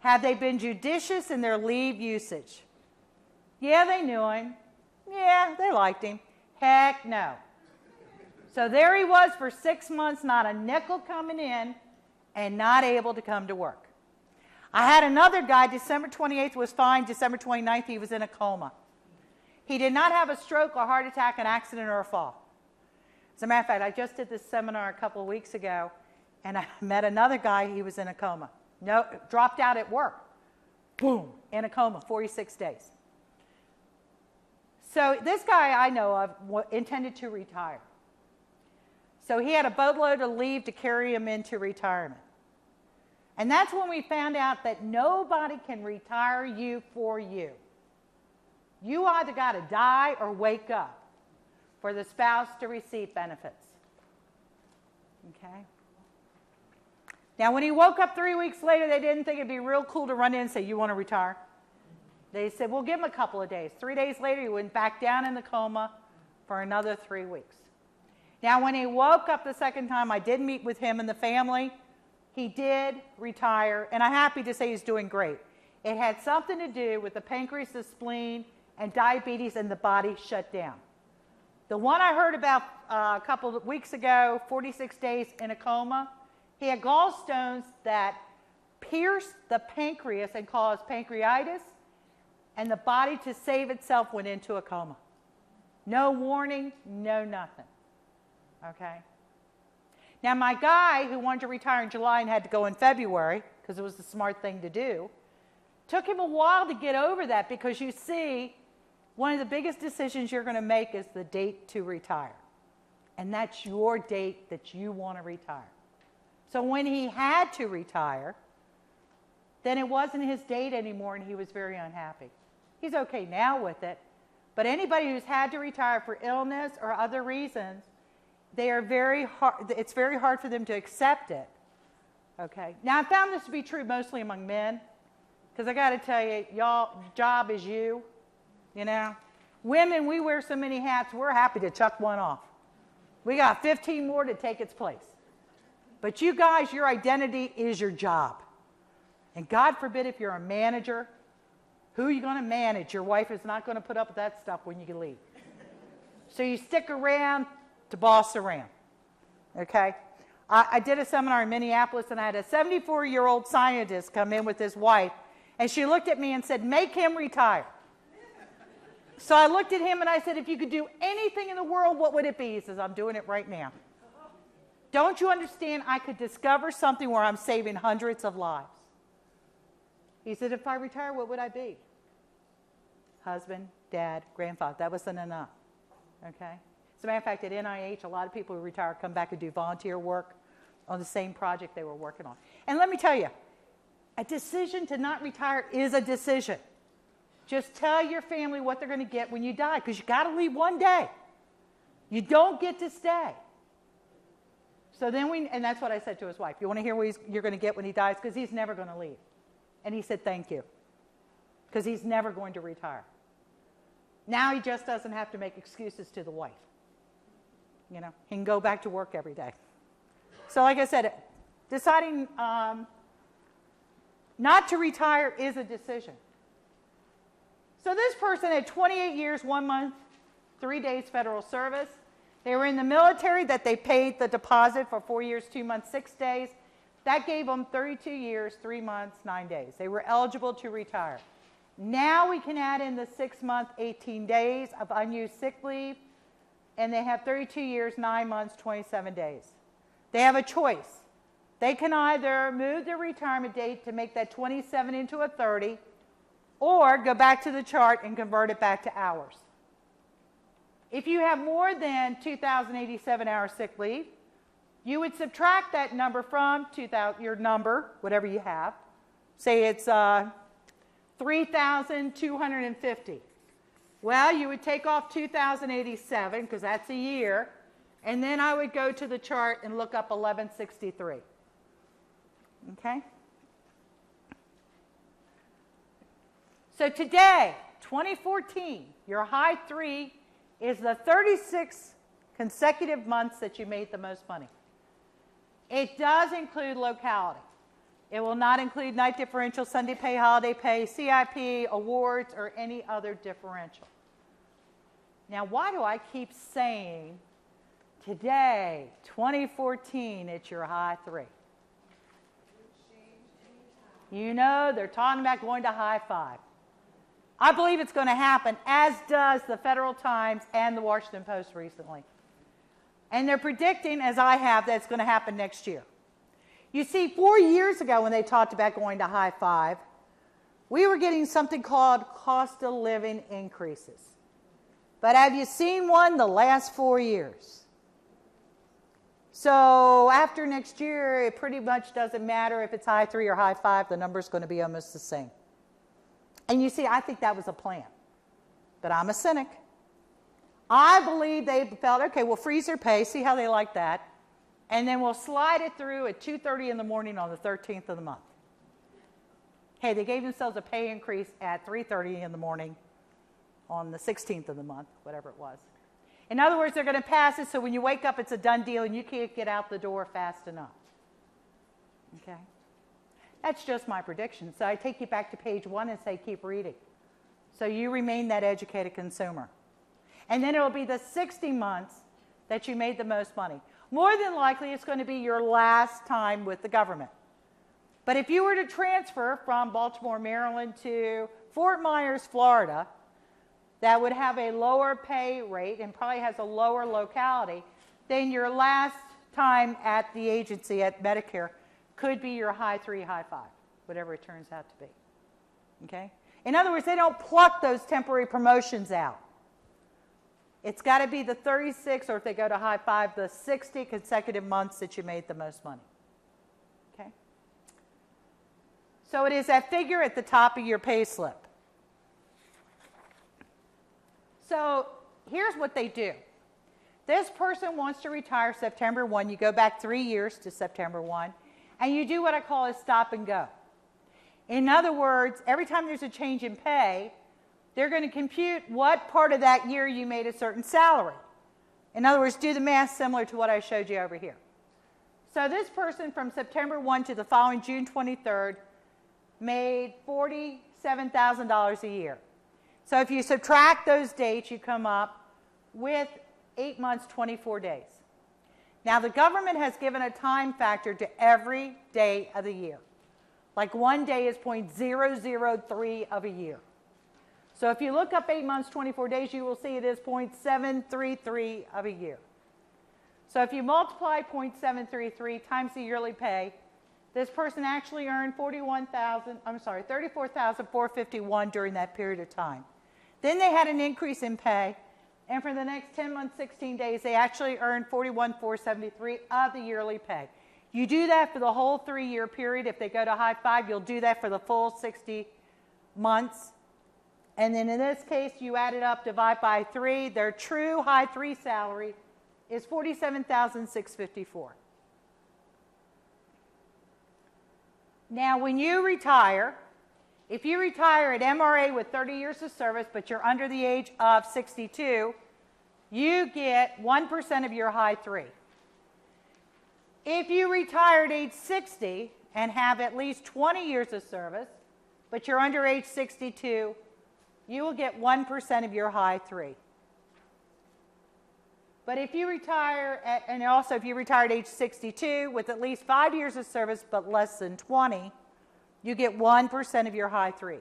Have they been judicious in their leave usage? Yeah, they knew him. Yeah, they liked him. Heck no. So there he was for 6 months, not a nickel coming in, and not able to come to work. I had another guy, December 28th was fine, December 29th he was in a coma. He did not have a stroke, a heart attack, an accident, or a fall. As a matter of fact, I just did this seminar a couple of weeks ago, and I met another guy, he was in a coma. No, dropped out at work. Boom, in a coma, 46 days. So this guy I know of intended to retire. So he had a boatload of leave to carry him into retirement. And that's when we found out that nobody can retire you for you. You either got to die or wake up for the spouse to receive benefits. Okay? Now, when he woke up 3 weeks later, they didn't think it'd be real cool to run in and say, you want to retire? They said, we'll give him a couple of days. 3 days later, he went back down in the coma for another 3 weeks. Now, when he woke up the second time, I did meet with him and the family. He did retire, and I'm happy to say he's doing great. It had something to do with the pancreas, the spleen, and diabetes, and the body shut down. The one I heard about a couple of weeks ago, 46 days in a coma, he had gallstones that pierced the pancreas and caused pancreatitis, and the body, to save itself, went into a coma. No warning, no nothing. Okay? Now, my guy who wanted to retire in July and had to go in February, because it was the smart thing to do, took him a while to get over that, because you see, one of the biggest decisions you're going to make is the date to retire. And that's your date that you want to retire. So when he had to retire, then it wasn't his date anymore, and he was very unhappy. He's okay now with it, but anybody who's had to retire for illness or other reasons, they are very hard, it's very hard for them to accept it. Okay? Now, I found this to be true mostly among men, because I got to tell you, y'all, job is you, you know. Women, we wear so many hats, we're happy to chuck one off. We got 15 more to take its place. But you guys, your identity is your job. And God forbid if you're a manager, who are you going to manage? Your wife is not going to put up with that stuff when you leave. So you stick around to boss around. Okay? I did a seminar in Minneapolis, and I had a 74-year-old scientist come in with his wife, and she looked at me and said, make him retire. So I looked at him and I said, if you could do anything in the world, what would it be? He says, I'm doing it right now. Don't you understand? I could discover something where I'm saving hundreds of lives. He said, if I retire, what would I be? Husband, dad, grandfather. That wasn't enough. Okay? As a matter of fact, at NIH, a lot of people who retire come back and do volunteer work on the same project they were working on. And let me tell you, a decision to not retire is a decision. Just tell your family what they're going to get when you die, because you got to leave one day. You don't get to stay. So then and that's what I said to his wife. You want to hear what you're going to get when he dies? Because he's never going to leave. And he said, thank you. Because he's never going to retire. Now he just doesn't have to make excuses to the wife. You know, he can go back to work every day. So like I said, deciding not to retire is a decision. So this person had 28 years, 1 month, 3 days federal service. They were in the military that they paid the deposit for 4 years, 2 months, 6 days. That gave them 32 years, 3 months, 9 days. They were eligible to retire. Now we can add in the 6 month, 18 days of unused sick leave, and they have 32 years, 9 months, 27 days. They have a choice. They can either move their retirement date to make that 27 into a 30, or go back to the chart and convert it back to hours. If you have more than 2,087 hours sick leave, you would subtract that number from your number, whatever you have. Say it's 3,250. Well, you would take off 2,087, because that's a year, and then I would go to the chart and look up 1163. Okay? So today, 2014, your high 3 is the 36 consecutive months that you made the most money. It does include locality. It will not include night differential, Sunday pay, holiday pay, CIP, awards, or any other differential. Now, why do I keep saying today, 2014, it's your high 3? You know, they're talking about going to high 5. I believe it's going to happen, as does the Federal Times and the Washington Post recently. And they're predicting, as I have, that it's going to happen next year. You see, 4 years ago when they talked about going to high 5, we were getting something called cost of living increases. But have you seen one the last 4 years? So after next year, it pretty much doesn't matter if it's high 3 or high 5, the number's going to be almost the same. And you see, I think that was a plan. But I'm a cynic. I believe they felt, okay, we'll freeze their pay, see how they like that, and then we'll slide it through at 2:30 in the morning on the 13th of the month. Hey, they gave themselves a pay increase at 3:30 in the morning on the 16th of the month, whatever it was. In other words, they're going to pass it so when you wake up, it's a done deal and you can't get out the door fast enough. Okay? That's just my prediction. So I take you back to page 1 and say, keep reading. So you remain that educated consumer. And then it will be the 60 months that you made the most money. More than likely, it's going to be your last time with the government. But if you were to transfer from Baltimore, Maryland to Fort Myers, Florida, that would have a lower pay rate and probably has a lower locality, then your last time at the agency at Medicare could be your high 3, high 5, whatever it turns out to be. Okay? In other words, they don't pluck those temporary promotions out. It's got to be the 36, or if they go to high 5, the 60 consecutive months that you made the most money. Okay? So it is that figure at the top of your pay slip. So here's what they do. This person wants to retire September 1. You go back 3 years to September 1, and you do what I call a stop and go. In other words, every time there's a change in pay, they're going to compute what part of that year you made a certain salary. In other words, do the math similar to what I showed you over here. So this person from September 1 to the following June 23rd made $47,000 a year. So if you subtract those dates, you come up with 8 months, 24 days. Now, the government has given a time factor to every day of the year. Like 1 day is 0.003 of a year. So if you look up 8 months, 24 days, you will see it is 0.733 of a year. So if you multiply 0.733 times the yearly pay, this person actually earned $34,451 during that period of time. Then they had an increase in pay, and for the next 10 months, 16 days, they actually earned $41,473 of the yearly pay. You do that for the whole 3-year period. If they go to high 5, you'll do that for the full 60 months. And then in this case, you add it up, divide by 3. Their true high 3 salary is $47,654. Now, when you retire, if you retire at MRA with 30 years of service, but you're under the age of 62, you get 1% of your high 3. If you retire at age 60 and have at least 20 years of service, but you're under age 62, you will get 1% of your high 3. But if you retire, and also if you retire at age 62 with at least 5 years of service but less than 20, you get 1% of your high 3.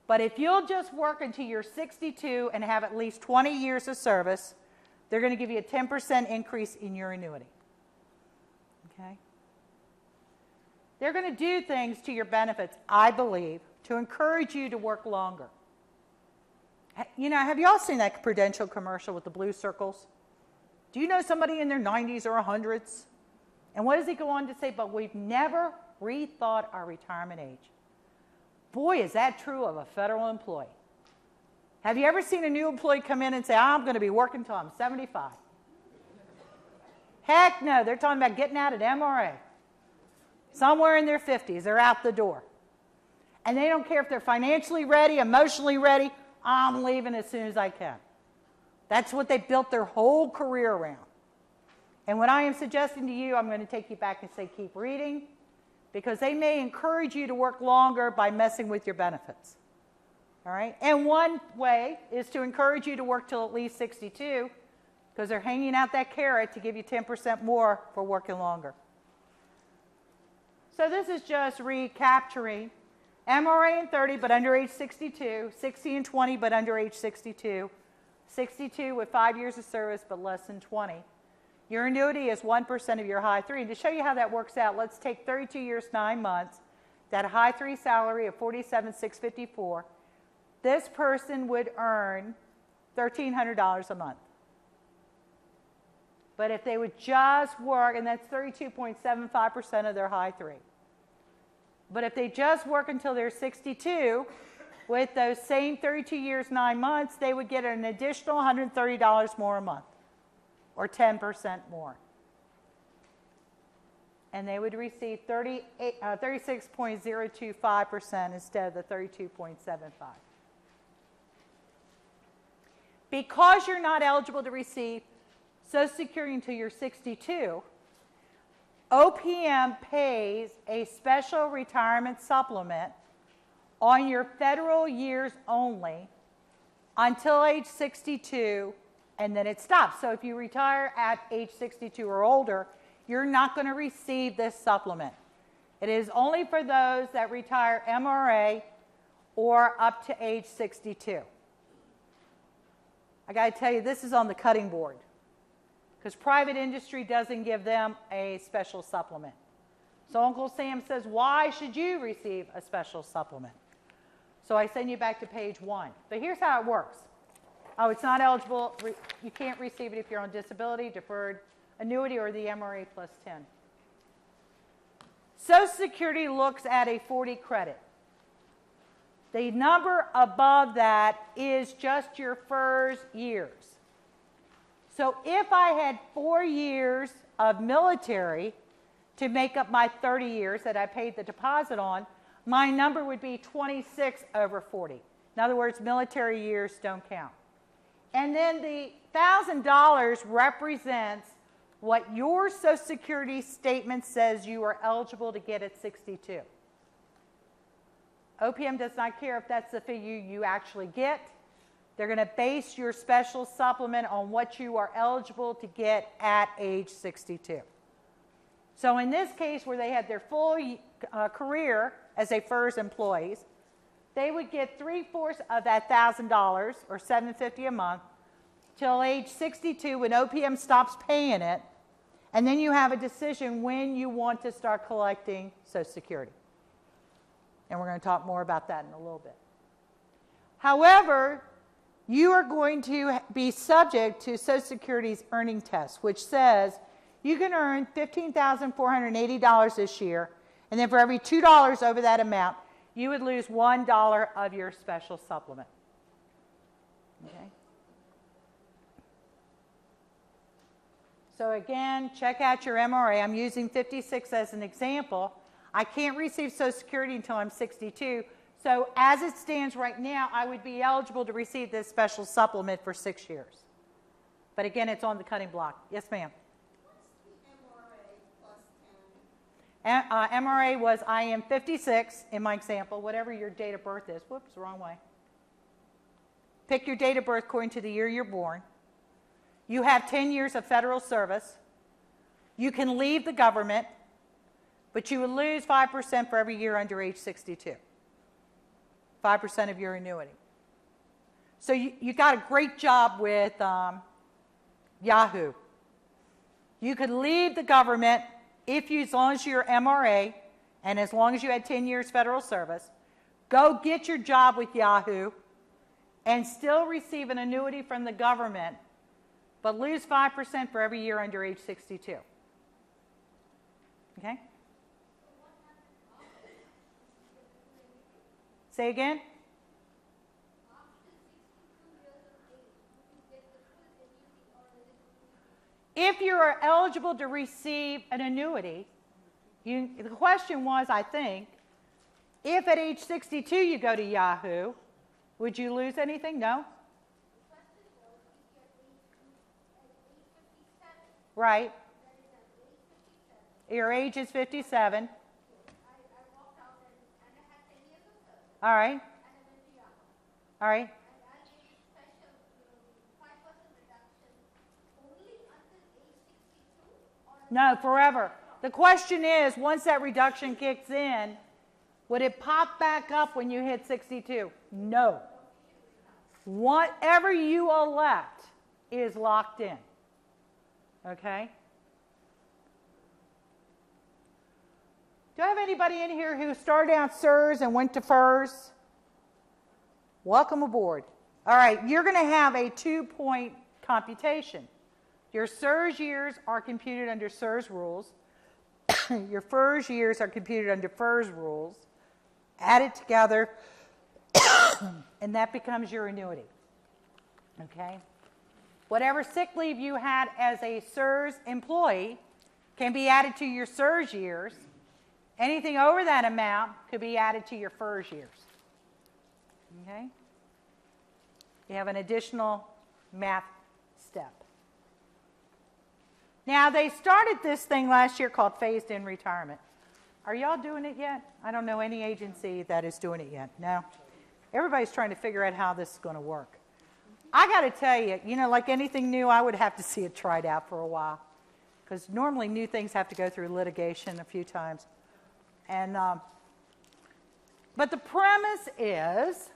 But if you'll just work until you're 62 and have at least 20 years of service, they're going to give you a 10% increase in your annuity. Okay? They're going to do things to your benefits, I believe, to encourage you to work longer. You know, have you all seen that Prudential commercial with the blue circles? Do you know somebody in their 90s or 100s? And what does he go on to say? But we've never rethought our retirement age. Boy, is that true of a federal employee. Have you ever seen a new employee come in and say, I'm going to be working until I'm 75? Heck no, they're talking about getting out at MRA. Somewhere in their 50s, they're out the door. And they don't care if they're financially ready, emotionally ready. I'm leaving as soon as I can. That's what they built their whole career around. And what I am suggesting to you, I'm going to take you back and say keep reading, because they may encourage you to work longer by messing with your benefits. All right? And one way is to encourage you to work till at least 62, because they're hanging out that carrot to give you 10% more for working longer. So this is just recapturing MRA and 30 but under age 62, 60 and 20 but under age 62, 62 with 5 years of service but less than 20. Your annuity is 1% of your high 3. And to show you how that works out, let's take 32 years, 9 months, that high 3 salary of $47,654. This person would earn $1,300 a month. But if they would just work, and that's 32.75% of their high 3. But if they just work until they're 62, with those same 32 years, 9 months, they would get an additional $130 more a month, or 10% more. And they would receive 36.025% instead of the 32.75. Because you're not eligible to receive Social Security until you're 62, OPM pays a special retirement supplement on your federal years only until age 62, and then it stops. So if you retire at age 62 or older, you're not going to receive this supplement. It is only for those that retire MRA or up to age 62. I got to tell you, this is on the cutting board, because private industry doesn't give them a special supplement. So Uncle Sam says, why should you receive a special supplement? So I send you back to page 1. But here's how it works. Oh, it's not eligible. You can't receive it if you're on disability, deferred annuity, or the MRA plus 10. Social Security looks at a 40 credit. The number above that is just your FERS years. So if I had 4 years of military to make up my 30 years that I paid the deposit on, my number would be 26 over 40. In other words, military years don't count. And then the $1,000 represents what your Social Security statement says you are eligible to get at 62. OPM does not care if that's the figure you actually get. They're going to base your special supplement on what you are eligible to get at age 62. So in this case, where they had their full career as a FERS employees, they would get 3/4 of that $1,000, or $750 a month, till age 62 when OPM stops paying it, And then you have a decision when you want to start collecting Social Security. And we're going to talk more about that in a little bit. However, you are going to be subject to Social Security's earning test, which says you can earn $15,480 this year, and then for every $2 over that amount, you would lose $1 of your special supplement. Okay? So again, check out your MRA. I'm using 56 as an example. I can't receive Social Security until I'm 62. So as it stands right now, I would be eligible to receive this special supplement for 6 years. But again, it's on the cutting block. Yes, ma'am. MRA was I am 56 in my example, whatever your date of birth is. Whoops, wrong way. Pick your date of birth according to the year you're born. You have 10 years of federal service. You can leave the government, but you would lose 5% for every year under age 62. 5% of your annuity. So you got a great job with Yahoo. You could leave the government as long as you're MRA and as long as you had 10 years federal service, go get your job with Yahoo and still receive an annuity from the government, but lose 5% for every year under age 62. Okay? Say again? If you are eligible to receive an annuity, the question was, I think, if at age 62 you go to Yahoo, would you lose anything? No? Right. Your age is 57. All right. All right. No, forever. The question is, once that reduction kicks in, would it pop back up when you hit 62? No. Whatever you elect is locked in. Okay? Do I have anybody in here who started out FERS and went to FERS? Welcome aboard. All right, you're going to have a 2-point computation. Your FERS years are computed under FERS rules. Your FERS years are computed under FERS rules. Added together, and that becomes your annuity. Okay? Whatever sick leave you had as a FERS employee can be added to your FERS years. Anything over that amount could be added to your FERS years. Okay? You have an additional math step. Now, they started this thing last year called phased-in retirement. Are y'all doing it yet? I don't know any agency that is doing it yet. No? Everybody's trying to figure out how this is going to work. I got to tell you, like anything new, I would have to see it tried out for a while. Because normally new things have to go through litigation a few times. And, but the premise is,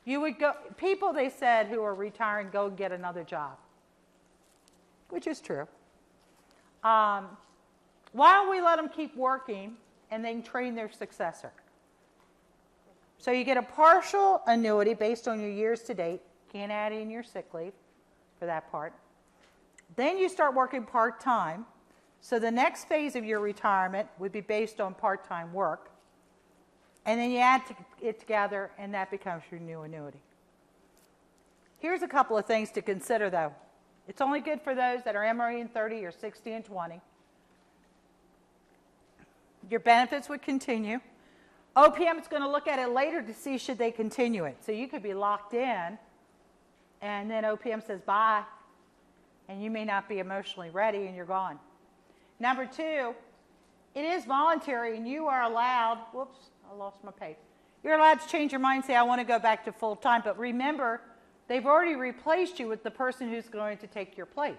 you would go, people, they said, who are retiring, go and get another job. Which is true. While we let them keep working and then train their successor. So you get a partial annuity based on your years to date. Can't add in your sick leave for that part. Then you start working part-time. So the next phase of your retirement would be based on part-time work. And then you add it together, and that becomes your new annuity. Here's a couple of things to consider, though. It's only good for those that are MRE in 30 or 60 and 20. Your benefits would continue. OPM is going to look at it later to see should they continue it. So you could be locked in, and then OPM says bye, and you may not be emotionally ready, and you're gone. Number two, it is voluntary, and you are allowed, whoops, I lost my page. You're allowed to change your mind and say, I want to go back to full time, but remember, they've already replaced you with the person who's going to take your place.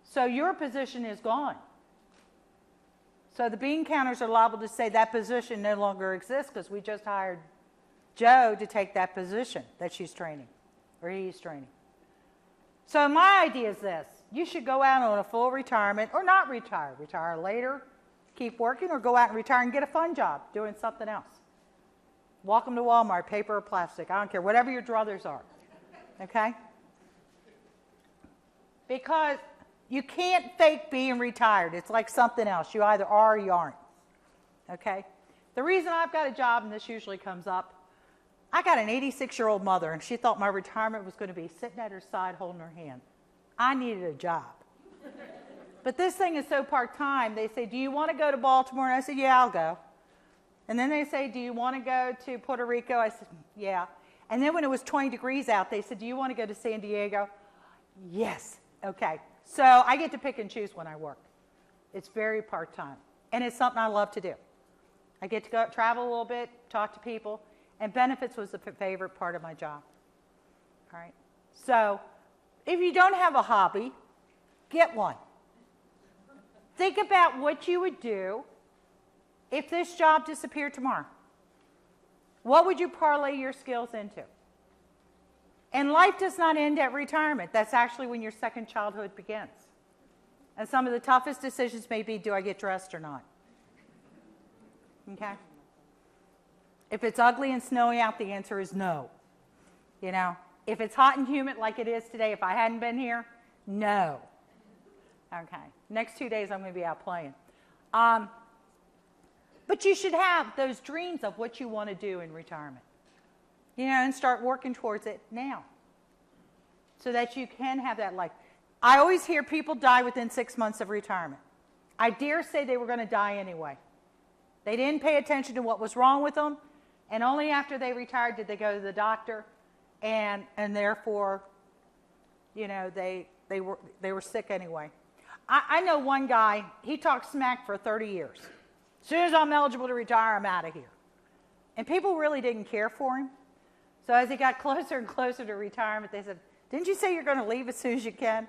So your position is gone. So the bean counters are liable to say that position no longer exists because we just hired Joe to take that position that she's training, or he's training. So my idea is this. you should go out on a full retirement or not retire. Retire later, keep working, or go out and retire and get a fun job doing something else. Welcome to Walmart, paper or plastic. I don't care, whatever your druthers are. Okay? Because you can't fake being retired. It's like something else. You either are or you aren't. Okay? The reason I've got a job, and this usually comes up, I got an 86-year-old mother, and she thought my retirement was going to be sitting at her side holding her hand. I needed a job. But this thing is so part-time, they say, do you want to go to Baltimore? And I said, yeah, I'll go. And then they say, do you want to go to Puerto Rico? I said, yeah. And then when it was 20 degrees out, they said, do you want to go to San Diego? Yes. Okay. So I get to pick and choose when I work. It's very part-time. And it's something I love to do. I get to go travel a little bit, talk to people, and benefits was the favorite part of my job. All right. So if you don't have a hobby, get one. Think about what you would do if this job disappeared tomorrow. What would you parlay your skills into? And life does not end at retirement. That's actually when your second childhood begins. And some of the toughest decisions may be, do I get dressed or not? Okay? If it's ugly and snowy out, the answer is no. You know, if it's hot and humid like it is today, if I hadn't been here, no. Okay. Next 2 days, I'm going to be out playing. But you should have those dreams of what you want to do in retirement. You know, and start working towards it now. So that you can have that life. I always hear people die within 6 months of retirement. I dare say they were going to die anyway. They didn't pay attention to what was wrong with them, and only after they retired did they go to the doctor, and therefore, you know, they were sick anyway. I know one guy, he talked smack for 30 years. As soon as I'm eligible to retire, I'm out of here. And people really didn't care for him. So as he got closer and closer to retirement, they said, didn't you say you're going to leave as soon as you can?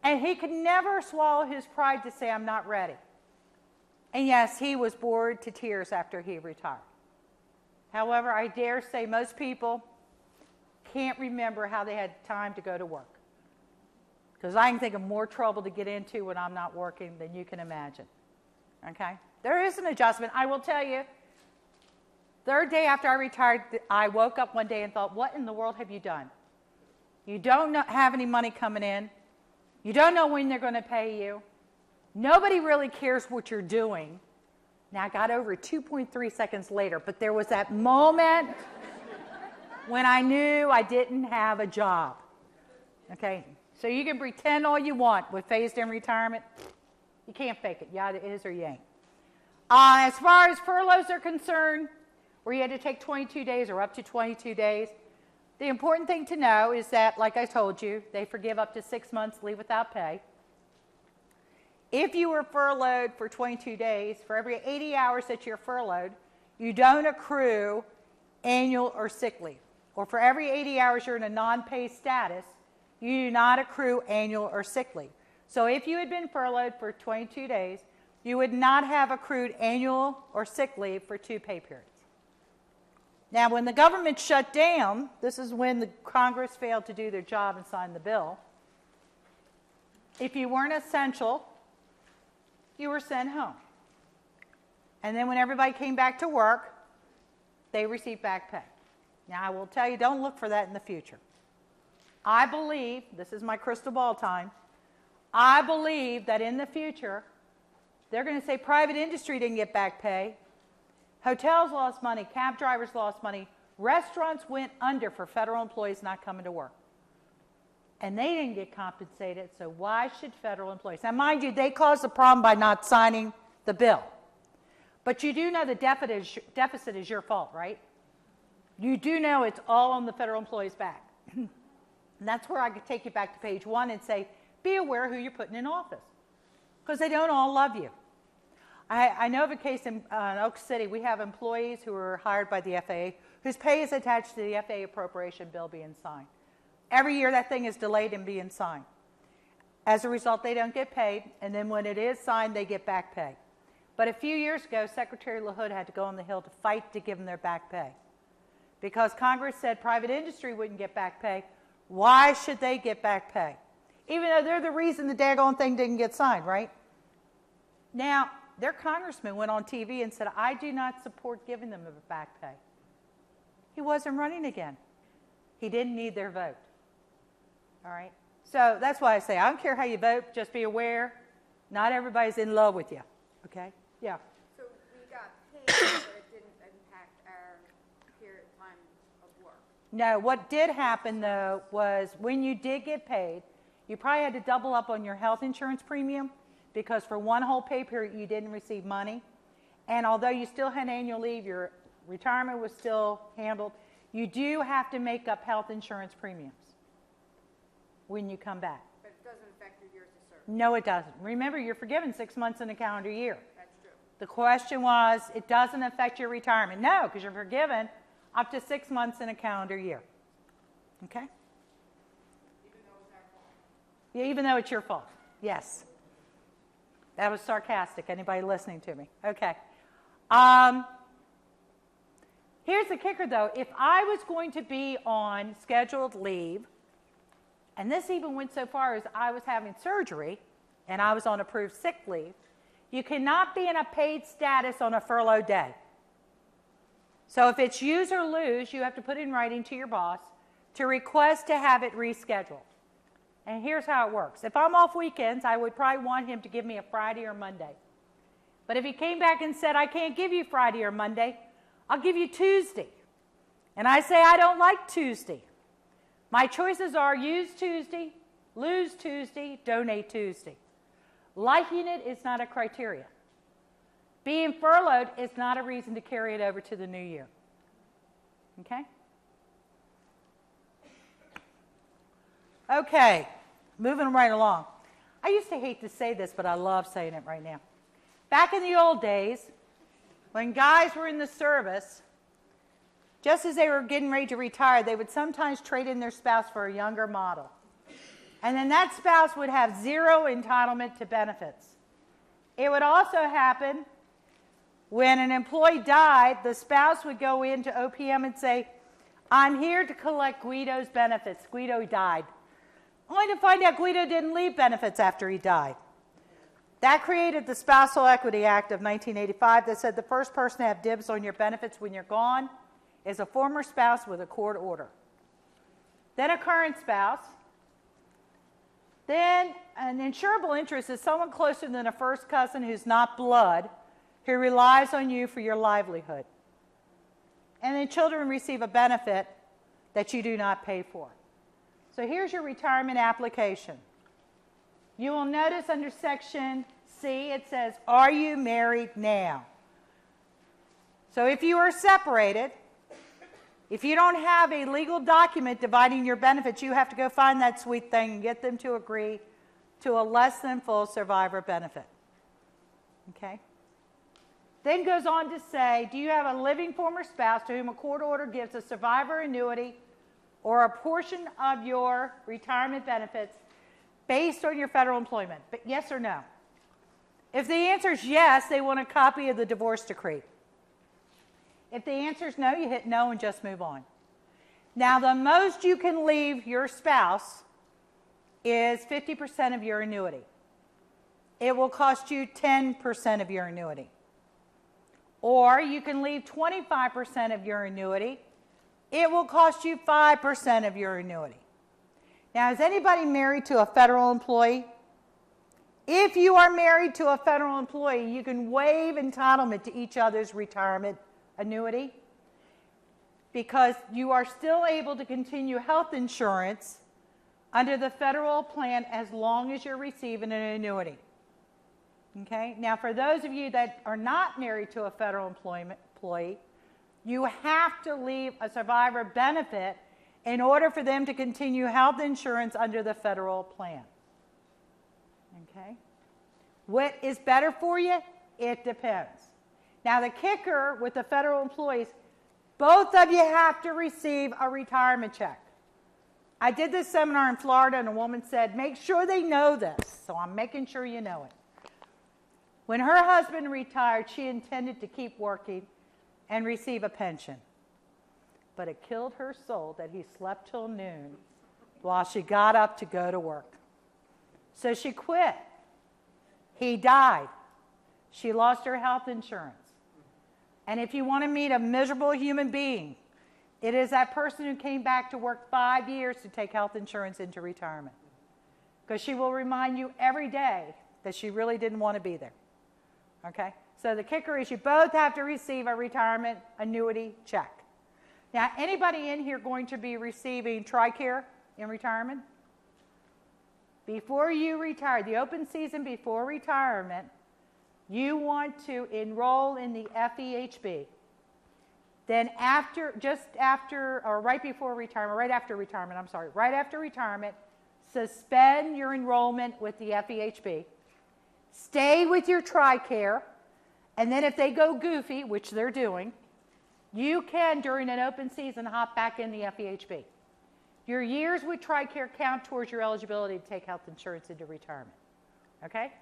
And he could never swallow his pride to say, I'm not ready. And yes, he was bored to tears after he retired. However, I dare say most people can't remember how they had time to go to work. Because I can think of more trouble to get into when I'm not working than you can imagine. Okay? There is an adjustment. I will tell you, third day after I retired, I woke up one day and thought, what in the world have you done? You don't have any money coming in. You don't know when they're going to pay you. Nobody really cares what you're doing. Now, I got over it 2.3 seconds later, but there was that moment when I knew I didn't have a job. Okay? So you can pretend all you want with phased-in retirement. You can't fake it. You either is or you ain't. As far as furloughs are concerned, where you had to take 22 days or up to 22 days, the important thing to know is that, like I told you, they forgive up to 6 months leave without pay. If you were furloughed for 22 days, for every 80 hours that you're furloughed, you don't accrue annual or sick leave. Or for every 80 hours you're in a non-pay status, you do not accrue annual or sick leave. So if you had been furloughed for 22 days, you would not have accrued annual or sick leave for 2 pay periods. Now, when the government shut down, this is when the Congress failed to do their job and sign the bill. If you weren't essential, you were sent home. And then when everybody came back to work, they received back pay. Now, I will tell you, don't look for that in the future. I believe, this is my crystal ball time, I believe that in the future, they're going to say private industry didn't get back pay, hotels lost money, cab drivers lost money, restaurants went under for federal employees not coming to work. And they didn't get compensated, so why should federal employees? Now, mind you, they caused the problem by not signing the bill. But you do know the deficit is your fault, right? You do know it's all on the federal employees' back. And that's where I could take you back to page 1 and say, be aware who you're putting in office. Because they don't all love you. I know of a case in Oak City. We have employees who were hired by the FAA whose pay is attached to the FAA appropriation bill being signed. Every year that thing is delayed in being signed. As a result, they don't get paid, and then when it is signed, they get back pay. But a few years ago, Secretary LaHood had to go on the Hill to fight to give them their back pay. Because Congress said private industry wouldn't get back pay, why should they get back pay? even though they're the reason the daggone thing didn't get signed, right? Now, their congressman went on TV and said, I do not support giving them a back pay. He wasn't running again. He didn't need their vote. All right? So that's why I say, I don't care how you vote, just be aware, not everybody's in love with you. Okay? Yeah. So we got paid, but it didn't impact our period time of work. No, what did happen, though, was when you did get paid, you probably had to double up on your health insurance premium because for one whole pay period, you didn't receive money. And although you still had annual leave, your retirement was still handled, you do have to make up health insurance premiums when you come back. But it doesn't affect your years of service. No, it doesn't. Remember, you're forgiven 6 months in a calendar year. That's true. The question was, it doesn't affect your retirement. No, because you're forgiven up to 6 months in a calendar year. Okay? Even though it's our fault. Yeah, even though it's your fault. Yes. That was sarcastic. Anybody listening to me? Okay. Here's the kicker, though. If I was going to be on scheduled leave, and this even went so far as I was having surgery, and I was on approved sick leave, you cannot be in a paid status on a furlough day. So if it's use or lose, you have to put in writing to your boss to request to have it rescheduled. And here's how it works. If I'm off weekends, I would probably want him to give me a Friday or Monday. But if he came back and said, I can't give you Friday or Monday, I'll give you Tuesday. And I say, I don't like Tuesday. My choices are use Tuesday, lose Tuesday, donate Tuesday. Liking it is not a criteria. Being furloughed is not a reason to carry it over to the new year. Okay? Okay, moving right along. I used to hate to say this, but I love saying it right now. Back in the old days, when guys were in the service, just as they were getting ready to retire, they would sometimes trade in their spouse for a younger model. And then that spouse would have zero entitlement to benefits. It would also happen when an employee died, the spouse would go into OPM and say, I'm here to collect Guido's benefits. Guido died. Only to find out Guido didn't leave benefits after he died. That created the Spousal Equity Act of 1985 that said the first person to have dibs on your benefits when you're gone is a former spouse with a court order. Then a current spouse. Then an insurable interest is someone closer than a first cousin who's not blood, who relies on you for your livelihood. And then children receive a benefit that you do not pay for. So here's your retirement application. You will notice under section C, it says, are you married now? So if you are separated, if you don't have a legal document dividing your benefits, you have to go find that sweet thing and get them to agree to a less than full survivor benefit. Okay? Then goes on to say, do you have a living former spouse to whom a court order gives a survivor annuity or a portion of your retirement benefits based on your federal employment? But yes or no? If the answer is yes, they want a copy of the divorce decree. If the answer is no, you hit no and just move on. Now, the most you can leave your spouse is 50% of your annuity. It will cost you 10% of your annuity. Or you can leave 25% of your annuity. It will cost you 5% of your annuity. Now, is anybody married to a federal employee? If you are married to a federal employee, you can waive entitlement to each other's retirement annuity because you are still able to continue health insurance under the federal plan as long as you're receiving an annuity. Okay? Now, for those of you that are not married to a federal employee, you have to leave a survivor benefit in order for them to continue health insurance under the federal plan. Okay? What is better for you? It depends. Now, the kicker with the federal employees, both of you have to receive a retirement check. I did this seminar in Florida, and a woman said, make sure they know this. So I'm making sure you know it. When her husband retired, she intended to keep working and receive a pension. But it killed her soul that he slept till noon while she got up to go to work. So she quit. He died. She lost her health insurance. And if you want to meet a miserable human being, it is that person who came back to work 5 years to take health insurance into retirement. Because she will remind you every day that she really didn't want to be there. Okay? So the kicker is you both have to receive a retirement annuity check. Now, anybody in here going to be receiving TRICARE in retirement? Before you retire, the open season before retirement, you want to enroll in the FEHB. Then right after retirement, suspend your enrollment with the FEHB. Stay with your TRICARE, and then if they go goofy, which they're doing, you can, during an open season, hop back in the FEHB. Your years with TRICARE count towards your eligibility to take health insurance into retirement. Okay?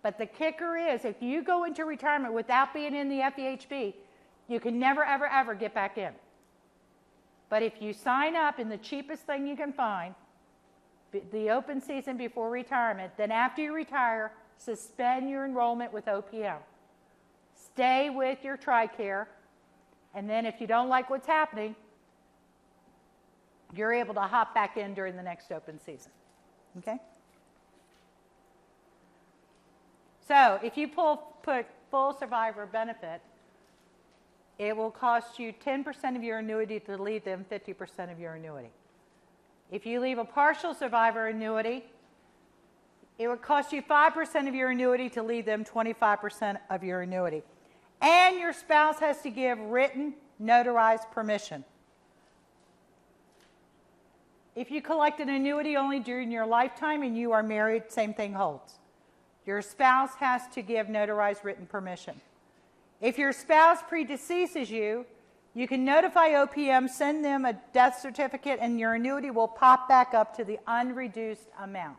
But the kicker is, if you go into retirement without being in the FEHB, you can never, ever, ever get back in. But if you sign up in the cheapest thing you can find, the open season before retirement, then after you retire, suspend your enrollment with OPM. Stay with your TRICARE, and then if you don't like what's happening, you're able to hop back in during the next open season. Okay? So if you put full survivor benefit, it will cost you 10% of your annuity to leave them 50% of your annuity. If you leave a partial survivor annuity, it would cost you 5% of your annuity to leave them 25% of your annuity. And your spouse has to give written, notarized permission. If you collect an annuity only during your lifetime and you are married, same thing holds. Your spouse has to give notarized written permission. If your spouse predeceases you, you can notify OPM, send them a death certificate, and your annuity will pop back up to the unreduced amount.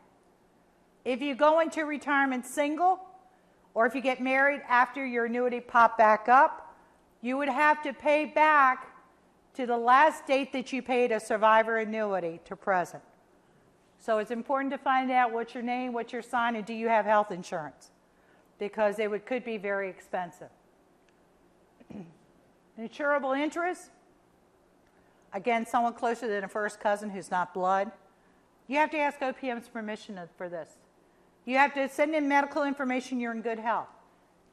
If you go into retirement single, or if you get married after your annuity popped back up, you would have to pay back to the last date that you paid a survivor annuity to present. So it's important to find out what's your name, what's your sign, and do you have health insurance? Because it could be very expensive. Insurable interest, again, someone closer than a first cousin who's not blood. You have to ask OPM's permission for this. You have to send in medical information you're in good health.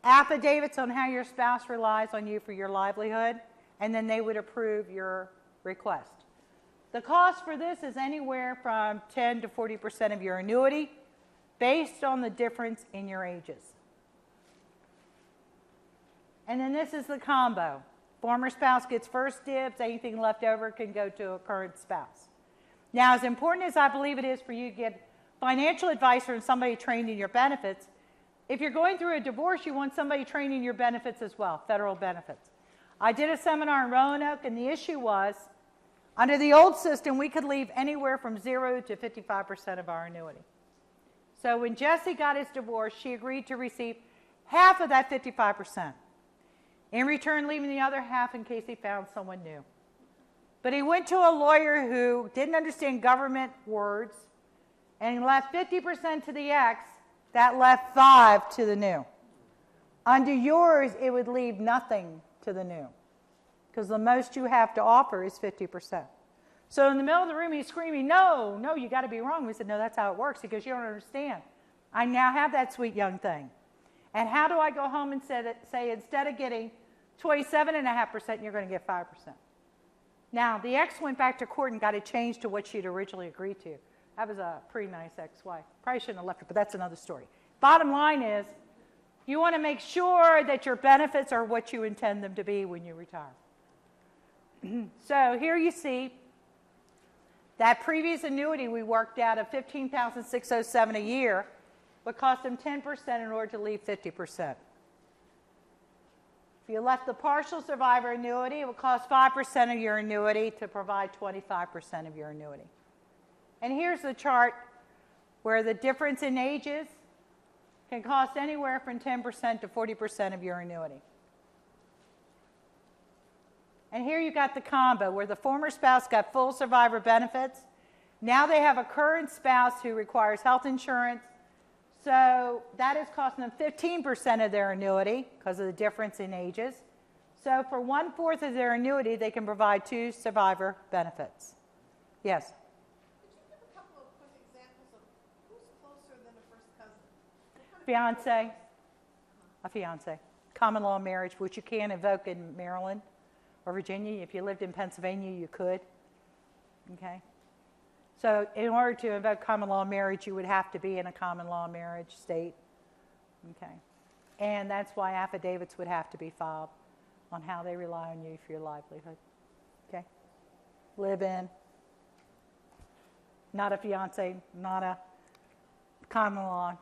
Affidavits on how your spouse relies on you for your livelihood, and then they would approve your request. The cost for this is anywhere from 10 to 40% of your annuity based on the difference in your ages. And then this is the combo. Former spouse gets first dibs, anything left over can go to a current spouse. Now, as important as I believe it is for you to get financial advice from somebody trained in your benefits, if you're going through a divorce, you want somebody trained in your benefits as well, federal benefits. I did a seminar in Roanoke, and the issue was, under the old system, we could leave anywhere from 0 to 55% of our annuity. So when Jesse got his divorce, she agreed to receive half of that 55%. In return, leaving the other half in case he found someone new. But he went to a lawyer who didn't understand government words, and he left 50% to the ex, that left 5 to the new. Under yours, it would leave nothing to the new, because the most you have to offer is 50%. So in the middle of the room, he's screaming, no, you got to be wrong. We said, no, that's how it works. He goes, you don't understand. I now have that sweet young thing. And how do I go home and say instead of getting 27.5%, you're going to get 5%? Now, the ex went back to court and got it changed to what she'd originally agreed to. That was a pretty nice ex-wife. Probably shouldn't have left her, but that's another story. Bottom line is, you want to make sure that your benefits are what you intend them to be when you retire. So here you see that previous annuity we worked out of $15,607 a year would cost them 10% in order to leave 50%. If you left the partial survivor annuity, it would cost 5% of your annuity to provide 25% of your annuity. And here's the chart where the difference in ages can cost anywhere from 10% to 40% of your annuity. And here you got the combo where the former spouse got full survivor benefits. Now they have a current spouse who requires health insurance, So that is costing them 15% of their annuity because of the difference in ages. So for 1/4 of their annuity, they can provide 2 survivor benefits. Yes? Could you give a couple of quick examples of who's closer than a first cousin? Fiance, a fiance. Common law marriage, which you can invoke in Maryland or Virginia. If you lived in Pennsylvania, you could. Okay? So in order to invoke common law marriage, you would have to be in a common law marriage state. Okay? And that's why affidavits would have to be filed on how they rely on you for your livelihood. Okay? Live in. Not a fiance, not a common law,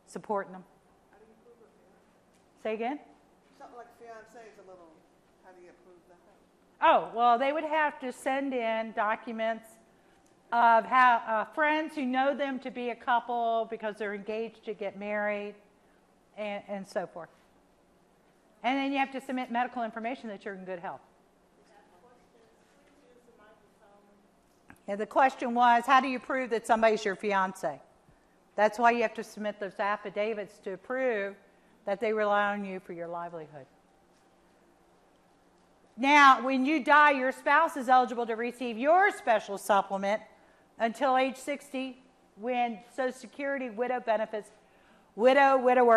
supporting them. How do you prove it? Say again? Something like fiancé is a little, how do you prove that? Oh, well, they would have to send in documents of how friends who know them to be a couple because they're engaged to get married and so forth. And then you have to submit medical information that you're in good health. Yeah, the question was, how do you prove that somebody's your fiance? That's why you have to submit those affidavits to prove that they rely on you for your livelihood. Now, when you die, your spouse is eligible to receive your special supplement until age 60, when Social Security widower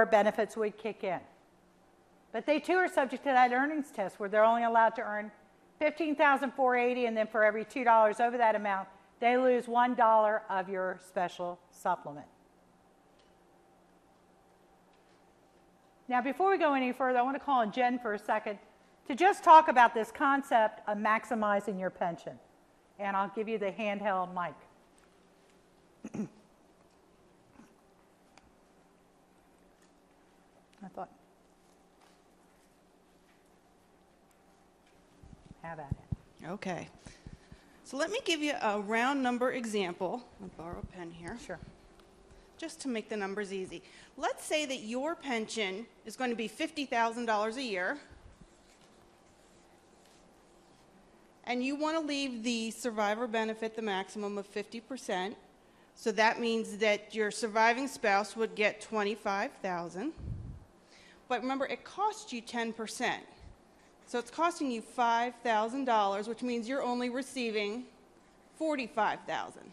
benefits would kick in. But they too are subject to that earnings test where they're only allowed to earn $15,480, and then for every $2 over that amount, they lose $1 of your special supplement. Now, before we go any further, I want to call on Jen for a second to just talk about this concept of maximizing your pension. And I'll give you the handheld mic. I thought, have at it. Okay. So let me give you a round number example. I'll borrow a pen here. Sure. Just to make the numbers easy. Let's say that your pension is going to be $50,000 a year, and you want to leave the survivor benefit the maximum of 50%. So that means that your surviving spouse would get $25,000. But remember, it costs you 10%. So it's costing you $5,000, which means you're only receiving $45,000.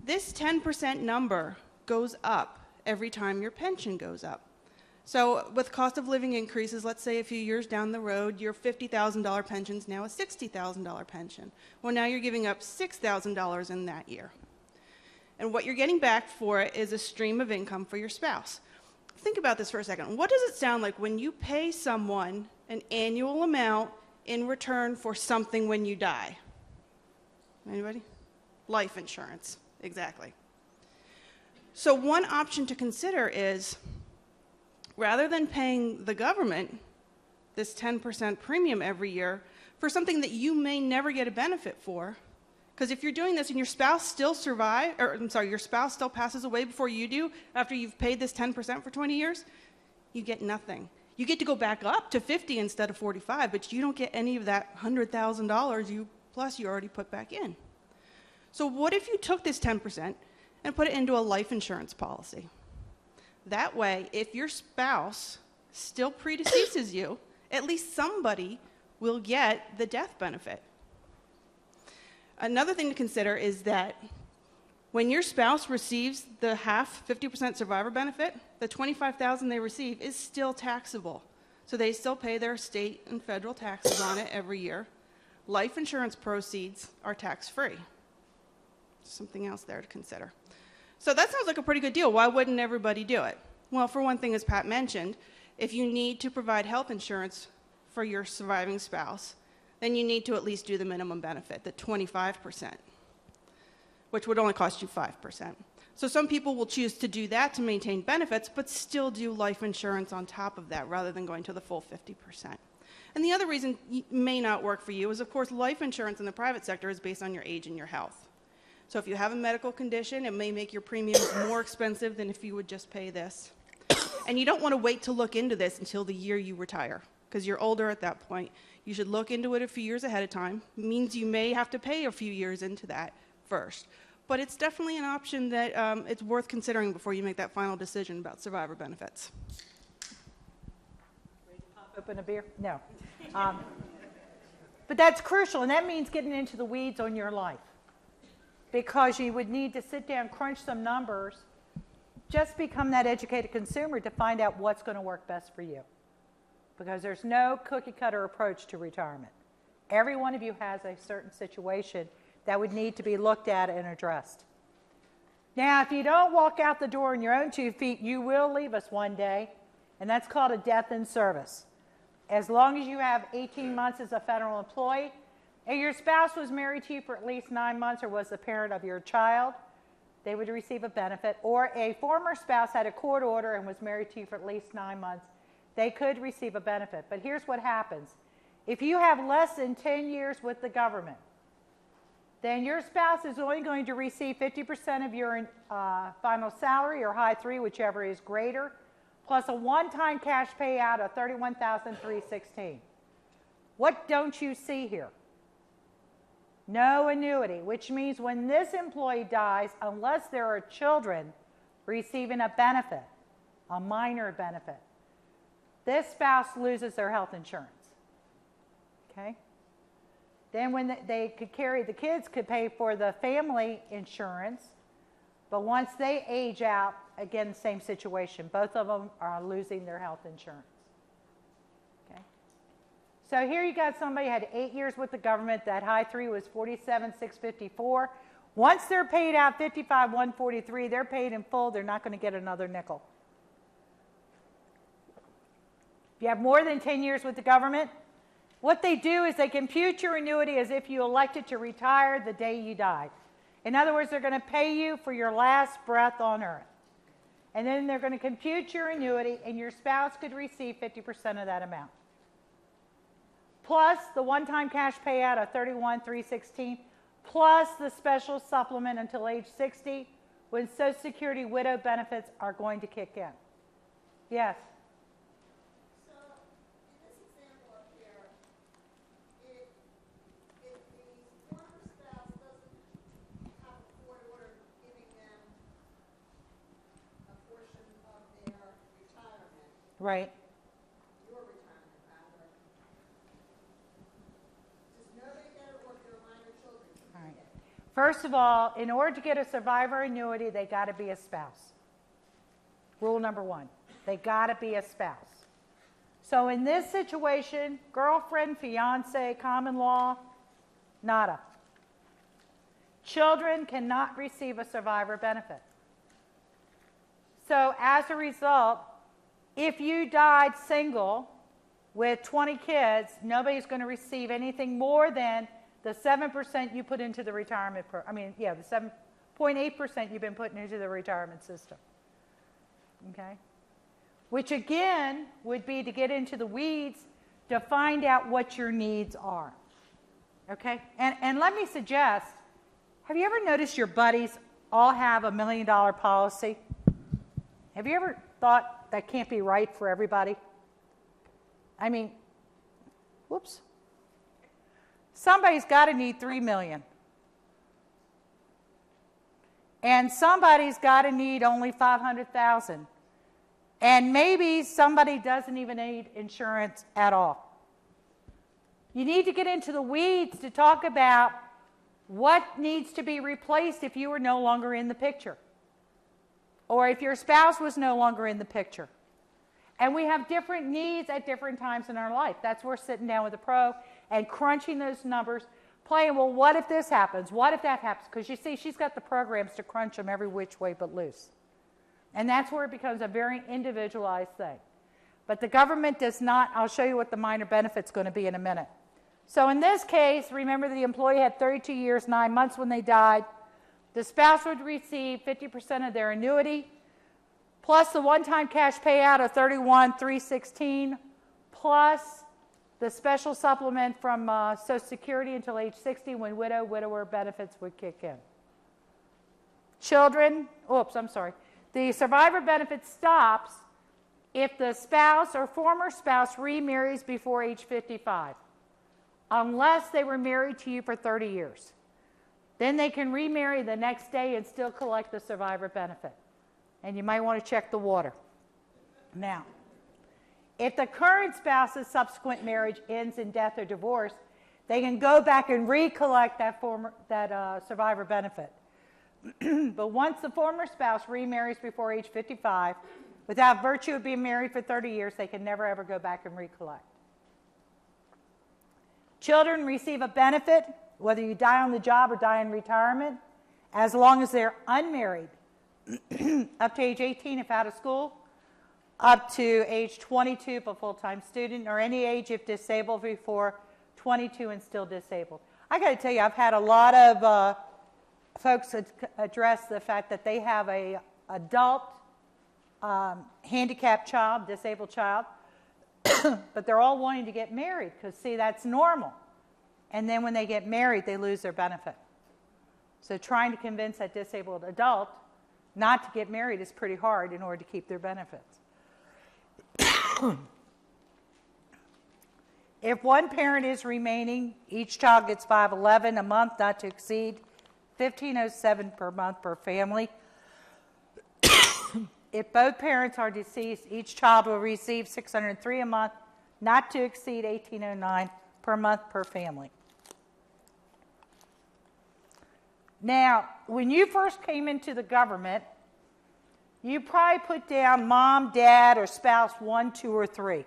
This 10% number goes up every time your pension goes up. So with cost of living increases, let's say a few years down the road, your $50,000 pension is now a $60,000 pension. Well, now you're giving up $6,000 in that year. And what you're getting back for it is a stream of income for your spouse. Think about this for a second. What does it sound like when you pay someone an annual amount in return for something when you die? Anybody? Life insurance, exactly. So one option to consider is, rather than paying the government this 10% premium every year for something that you may never get a benefit for, because if you're doing this and your spouse still your spouse still passes away before you do, after you've paid this 10% for 20 years, you get nothing. You get to go back up to 50 instead of 45, but you don't get any of that $100,000 plus you already put back in. So what if you took this 10% and put it into a life insurance policy? That way, if your spouse still predeceases you, at least somebody will get the death benefit. Another thing to consider is that when your spouse receives the 50% survivor benefit, the $25,000 they receive is still taxable. So they still pay their state and federal taxes on it every year. Life insurance proceeds are tax-free. Something else there to consider. So that sounds like a pretty good deal. Why wouldn't everybody do it? Well, for one thing, as Pat mentioned, if you need to provide health insurance for your surviving spouse, then you need to at least do the minimum benefit, the 25%, which would only cost you 5%. So some people will choose to do that to maintain benefits, but still do life insurance on top of that rather than going to the full 50%. And the other reason it may not work for you is, of course, life insurance in the private sector is based on your age and your health. So if you have a medical condition, it may make your premiums more expensive than if you would just pay this. And you don't want to wait to look into this until the year you retire, because you're older at that point. You should look into it a few years ahead of time. It means you may have to pay a few years into that first. but it's definitely an option that it's worth considering before you make that final decision about survivor benefits. Pop open a beer? No. But that's crucial, and that means getting into the weeds on your life, because you would need to sit down, crunch some numbers, just become that educated consumer to find out what's going to work best for you, because there's no cookie cutter approach to retirement. Every one of you has a certain situation that would need to be looked at and addressed. Now, if you don't walk out the door on your own 2 feet, you will leave us one day, and that's called a death in service. As long as you have 18 months as a federal employee, and your spouse was married to you for at least 9 months or was the parent of your child, they would receive a benefit. Or a former spouse had a court order and was married to you for at least 9 months, they could receive a benefit. But here's what happens. If you have less than 10 years with the government, then your spouse is only going to receive 50% of your final salary, or high 3, whichever is greater, plus a one-time cash payout of $31,316. What don't you see here? No annuity, which means when this employee dies, unless there are children receiving a benefit, a minor benefit, this spouse loses their health insurance. Okay? Then when they could carry, the kids could pay for the family insurance, but once they age out, again, same situation. Both of them are losing their health insurance. Okay? So here you got somebody who had 8 years with the government. That high 3 was $47,654. Once they're paid out $55,143, they're paid in full. They're not going to get another nickel. If you have more than 10 years with the government, what they do is they compute your annuity as if you elected to retire the day you died. In other words, they're going to pay you for your last breath on earth. And then they're going to compute your annuity, and your spouse could receive 50% of that amount. Plus the one-time cash payout of $31,316, plus the special supplement until age 60, when Social Security widow benefits are going to kick in. Yes? So, in this example up here, if the former spouse doesn't have a court order giving them a portion of their retirement, Right. your retirement rather, does nobody get it, or if there are minor children, can All they right. get it? First of all, in order to get a survivor annuity, they got to be a spouse. Rule number 1. They got to be a spouse. So in this situation, girlfriend, fiance, common law, nada. Children cannot receive a survivor benefit. So as a result, if you died single with 20 kids, nobody's going to receive anything more than the 7% you put into the retirement the 7.8% you've been putting into the retirement system. Okay? Which again would be to get into the weeds to find out what your needs are. Okay? And let me suggest, have you ever noticed your buddies all have $1 million policy? Have you ever thought that can't be right for everybody? I mean, whoops. Somebody's got to need $3 million. And somebody's got to need only $500,000. And maybe somebody doesn't even need insurance at all. You need to get into the weeds to talk about what needs to be replaced if you were no longer in the picture, or if your spouse was no longer in the picture. And we have different needs at different times in our life. That's where sitting down with a pro and crunching those numbers, playing, well, what if this happens? What if that happens? Because you see, she's got the programs to crunch them every which way but loose. And that's where it becomes a very individualized thing. But the government does not. I'll show you what the minor benefit's going to be in a minute. So in this case, remember the employee had 32 years, 9 months when they died. The spouse would receive 50% of their annuity, plus the one-time cash payout of $31,316, plus the special supplement from Social Security until age 60 when widower benefits would kick in. Children, the survivor benefit stops if the spouse or former spouse remarries before age 55, unless they were married to you for 30 years. Then they can remarry the next day and still collect the survivor benefit. And you might want to check the water. Now, if the current spouse's subsequent marriage ends in death or divorce, they can go back and recollect that survivor benefit. But once the former spouse remarries before age 55, without virtue of being married for 30 years, they can never ever go back and recollect. Children receive a benefit, whether you die on the job or die in retirement, as long as they're unmarried, up to age 18 if out of school, up to age 22 if a full-time student, or any age if disabled before 22 and still disabled. I got to tell you, I've had a lot of folks address the fact that they have a adult handicapped child, disabled child, but they're all wanting to get married because, see, that's normal. And then when they get married, they lose their benefit. So trying to convince that disabled adult not to get married is pretty hard in order to keep their benefits. If one parent is remaining, each child gets $511 a month, not to exceed $1,507 per month per family. If both parents are deceased, each child will receive $603 a month, not to exceed $1,809 per month per family. Now, when you first came into the government, you probably put down mom, dad, or spouse 1, 2, or 3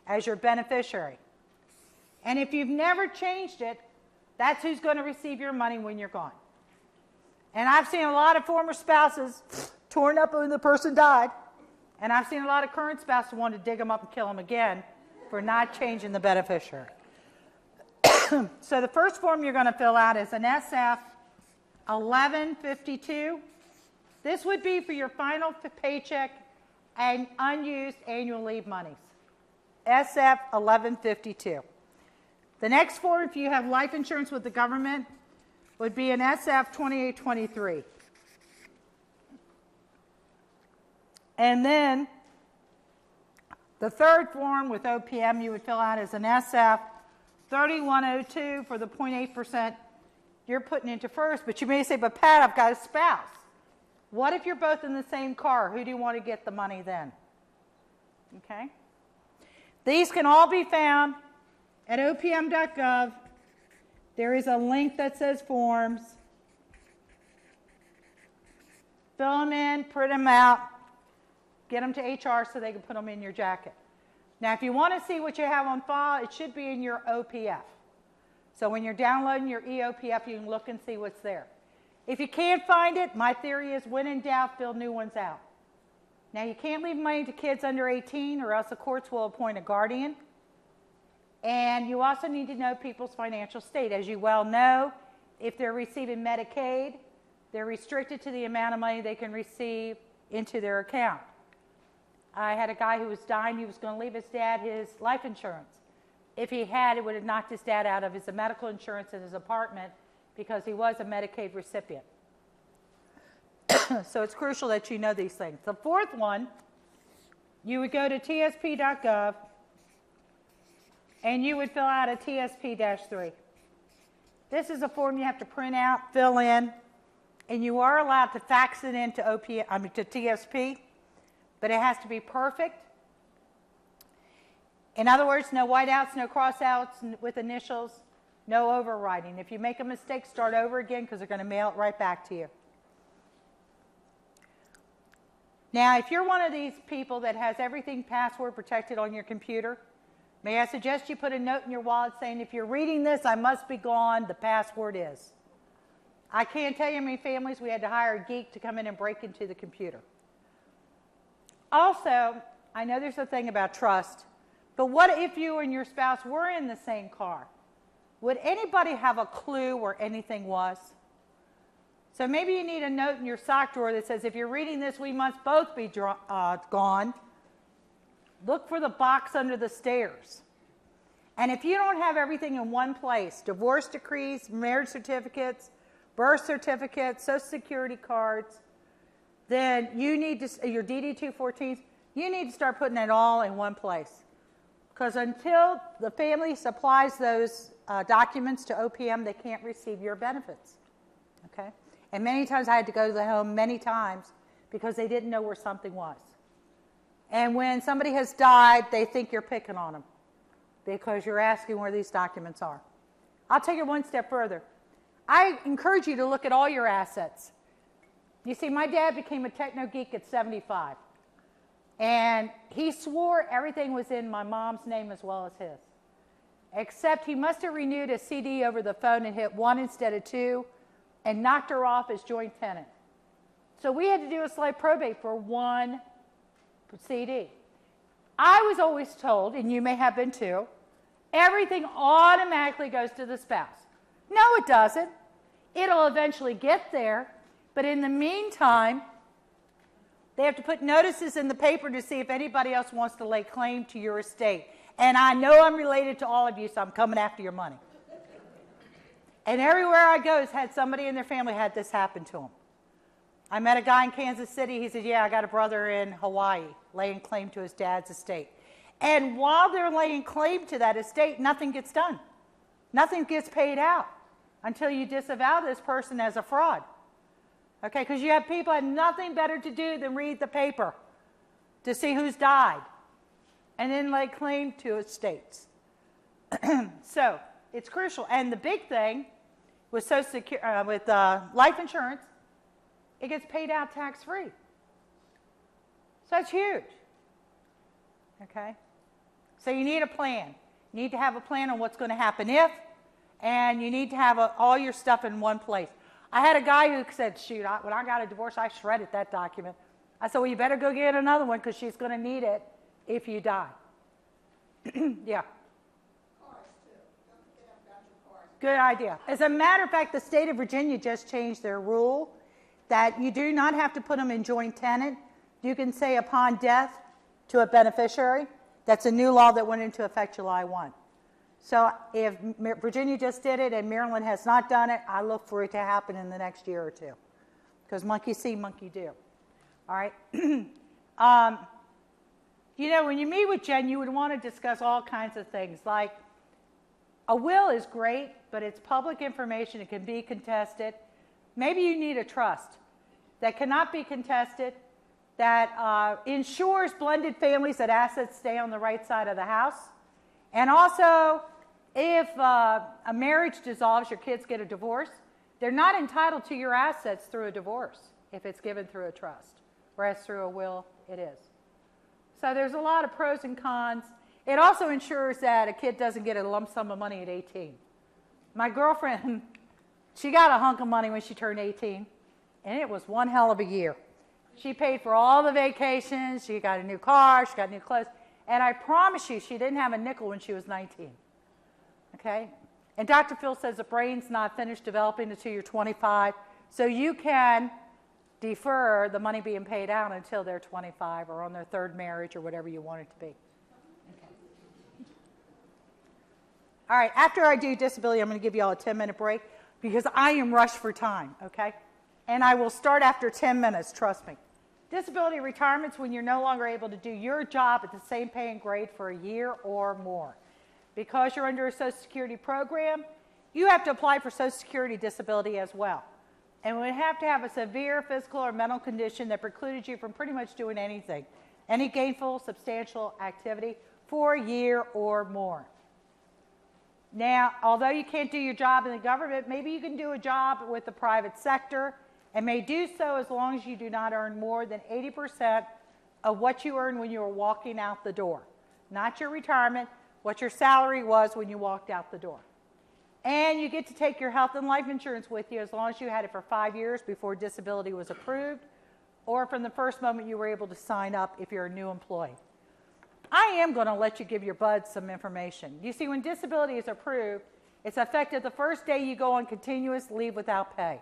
as your beneficiary. And if you've never changed it, that's who's going to receive your money when you're gone. And I've seen a lot of former spouses torn up when the person died. And I've seen a lot of current spouses want to dig them up and kill them again for not changing the beneficiary. So the first form you're going to fill out is an SF 1152. This would be for your final paycheck and unused annual leave monies. SF 1152. The next form, if you have life insurance with the government, would be an SF 2823. And then the third form with OPM you would fill out as an SF 3102 for the 0.8% you're putting into FERS. But you may say, but Pat, I've got a spouse. What if you're both in the same car? Who do you want to get the money then? Okay? These can all be found at opm.gov. There is a link that says forms. Fill them in, print them out, get them to HR so they can put them in your jacket. Now, if you want to see what you have on file, it should be in your OPF. So when you're downloading your eOPF, you can look and see what's there. If you can't find it, my theory is when in doubt, fill new ones out. Now, you can't leave money to kids under 18 or else the courts will appoint a guardian. And you also need to know people's financial state. As you well know, if they're receiving Medicaid, they're restricted to the amount of money they can receive into their account. I had a guy who was dying. He was going to leave his dad his life insurance. If he had, it would have knocked his dad out of his medical insurance in his apartment because he was a Medicaid recipient. So it's crucial that you know these things. The fourth one, you would go to tsp.gov and you would fill out a TSP-3. This is a form you have to print out, fill in, and you are allowed to fax it in to TSP, but it has to be perfect. In other words, no whiteouts, no crossouts with initials, no overwriting. If you make a mistake, start over again because they're going to mail it right back to you. Now, if you're one of these people that has everything password protected on your computer, may I suggest you put a note in your wallet saying, if you're reading this, I must be gone, the password is. I can't tell you how many families we had to hire a geek to come in and break into the computer. Also, I know there's a thing about trust, but what if you and your spouse were in the same car? Would anybody have a clue where anything was? So maybe you need a note in your sock drawer that says, if you're reading this, we must both be gone. Look for the box under the stairs. And if you don't have everything in one place, divorce decrees, marriage certificates, birth certificates, Social Security cards, then you need to, your DD-214s, you need to start putting it all in one place. Because until the family supplies those documents to OPM, they can't receive your benefits. okay? And many times I had to go to the home many times because they didn't know where something was. And when somebody has died, they think you're picking on them because you're asking where these documents are. I'll take it one step further. I encourage you to look at all your assets. You see, my dad became a techno geek at 75. And he swore everything was in my mom's name as well as his. Except he must have renewed a CD over the phone and hit 1 instead of 2 and knocked her off as joint tenant. So we had to do a slight probate for 1 CD. I was always told, and you may have been too, everything automatically goes to the spouse. No, it doesn't. It'll eventually get there, but in the meantime, they have to put notices in the paper to see if anybody else wants to lay claim to your estate. And I know I'm related to all of you, so I'm coming after your money. And everywhere I go has had somebody in their family had this happen to them. I met a guy in Kansas City. He said, yeah, I got a brother in Hawaii laying claim to his dad's estate. And while they're laying claim to that estate, nothing gets done. Nothing gets paid out until you disavow this person as a fraud. Okay, because you have people who have nothing better to do than read the paper to see who's died and then lay claim to estates. So it's crucial. And the big thing with life insurance, it gets paid out tax-free. So that's huge. Okay? So you need a plan. You need to have a plan on what's going to happen if, and you need to have all your stuff in one place. I had a guy who said, shoot, when I got a divorce, I shredded that document. I said, well, you better go get another one because she's going to need it if you die. Yeah. Cars, too. Don't forget about your cars. Good idea. As a matter of fact, the state of Virginia just changed their rule that you do not have to put them in joint tenant. You can say upon death to a beneficiary. That's a new law that went into effect July 1. So if Virginia just did it and Maryland has not done it, I look for it to happen in the next year or two. Because monkey see, monkey do. All right? You know, when you meet with Jen, you would want to discuss all kinds of things. Like, a will is great, but it's public information. It can be contested. Maybe you need a trust that cannot be contested, that ensures blended families, that assets stay on the right side of the house. And also, if a marriage dissolves, your kids get a divorce, they're not entitled to your assets through a divorce if it's given through a trust, whereas through a will, it is. So there's a lot of pros and cons. It also ensures that a kid doesn't get a lump sum of money at 18. My girlfriend, she got a hunk of money when she turned 18, and it was one hell of a year. She paid for all the vacations, she got a new car, she got new clothes, and I promise you, she didn't have a nickel when she was 19. Okay? And Dr. Phil says the brain's not finished developing until you're 25, so you can defer the money being paid out until they're 25 or on their third marriage or whatever you want it to be. Okay. All right, after I do disability, I'm going to give you all a 10-minute break because I am rushed for time, okay? And I will start after 10 minutes, trust me. Disability retirement's when you're no longer able to do your job at the same pay and grade for a year or more. Because you're under a Social Security program, you have to apply for Social Security disability as well. And would have to have a severe physical or mental condition that precluded you from pretty much doing anything, any gainful, substantial activity for a year or more. Now, although you can't do your job in the government, maybe you can do a job with the private sector and may do so as long as you do not earn more than 80% of what you earned when you were walking out the door. Not your retirement, what your salary was when you walked out the door. And you get to take your health and life insurance with you as long as you had it for 5 years before disability was approved, or from the first moment you were able to sign up if you're a new employee. I am going to let you give your buds some information. You see, when disability is approved, it's effective the first day you go on continuous leave without pay.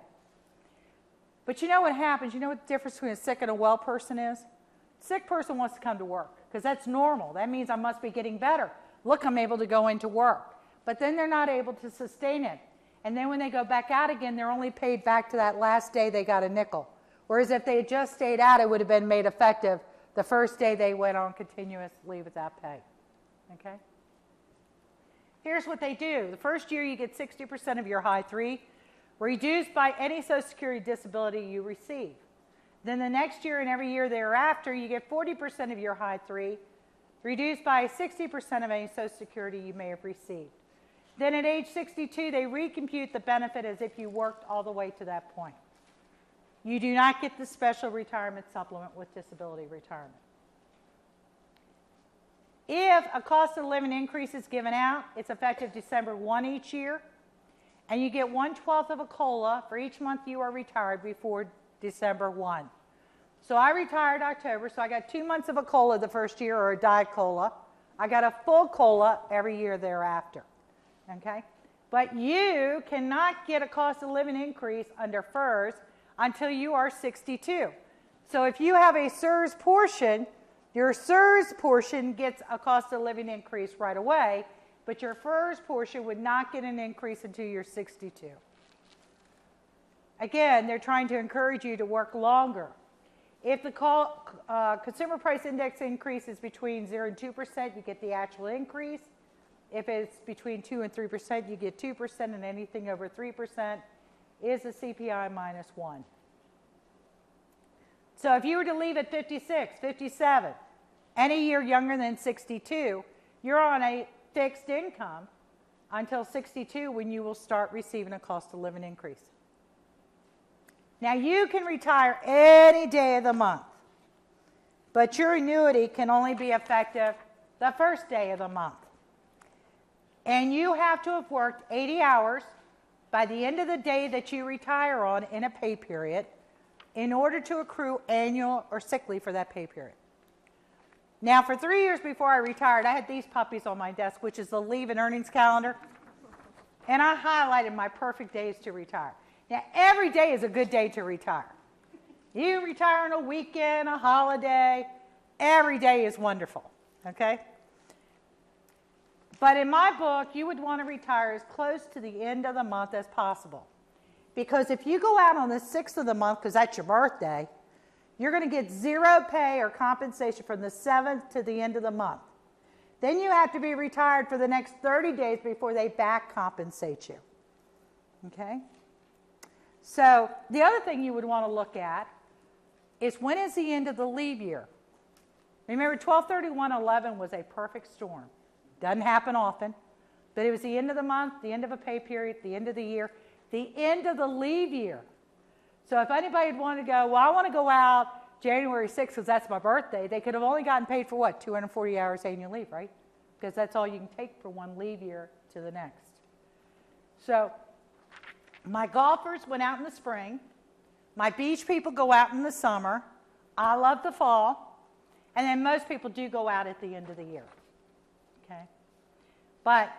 But you know what happens? You know what the difference between a sick and a well person is? A sick person wants to come to work because that's normal. That means I must be getting better. Look, I'm able to go into work. But then they're not able to sustain it. And then when they go back out again, they're only paid back to that last day they got a nickel. Whereas if they had just stayed out, it would have been made effective the first day they went on continuous leave without pay. Okay? Here's what they do. The first year you get 60% of your high 3 reduced by any Social Security disability you receive. Then the next year and every year thereafter, you get 40% of your high 3, reduced by 60% of any Social Security you may have received. Then at age 62, they recompute the benefit as if you worked all the way to that point. You do not get the special retirement supplement with disability retirement. If a cost of living increase is given out, it's effective December 1 each year, and you get 1/12 of a COLA for each month you are retired before December 1. So I retired October, so I got 2 months of a COLA the first year, or a diet COLA. I got a full COLA every year thereafter. Okay? But you cannot get a cost of living increase under FERS until you are 62. So if you have a SERS portion, your SERS portion gets a cost of living increase right away, but your FERS portion would not get an increase until you're 62. Again, they're trying to encourage you to work longer. If the consumer price index increase is between 0 and 2%, you get the actual increase. If it's between 2 and 3%, you get 2%, and anything over 3% is a CPI minus 1. So if you were to leave at 56, 57, any year younger than 62, you're on a fixed income until 62, when you will start receiving a cost of living increase. Now, you can retire any day of the month, but your annuity can only be effective the first day of the month. And you have to have worked 80 hours by the end of the day that you retire on in a pay period in order to accrue annual or sick leave for that pay period. Now, for 3 years before I retired, I had these puppies on my desk, which is the leave and earnings calendar. And I highlighted my perfect days to retire. Now, every day is a good day to retire. You retire on a weekend, a holiday, every day is wonderful, okay? But in my book, you would want to retire as close to the end of the month as possible. Because if you go out on the 6th of the month, because that's your birthday, you're going to get 0 pay or compensation from the 7th to the end of the month. Then you have to be retired for the next 30 days before they back compensate you. Okay? So the other thing you would want to look at is, when is the end of the leave year? Remember, 12/31/11 was a perfect storm. Doesn't happen often, but it was the end of the month, the end of a pay period, the end of the year, the end of the leave year. So if anybody would want to go, well, I want to go out January 6th because that's my birthday, they could have only gotten paid for what, 240 hours annual leave, right? Because that's all you can take for one leave year to the next. So my golfers went out in the spring. My beach people go out in the summer. I love the fall. And then most people do go out at the end of the year. Okay? But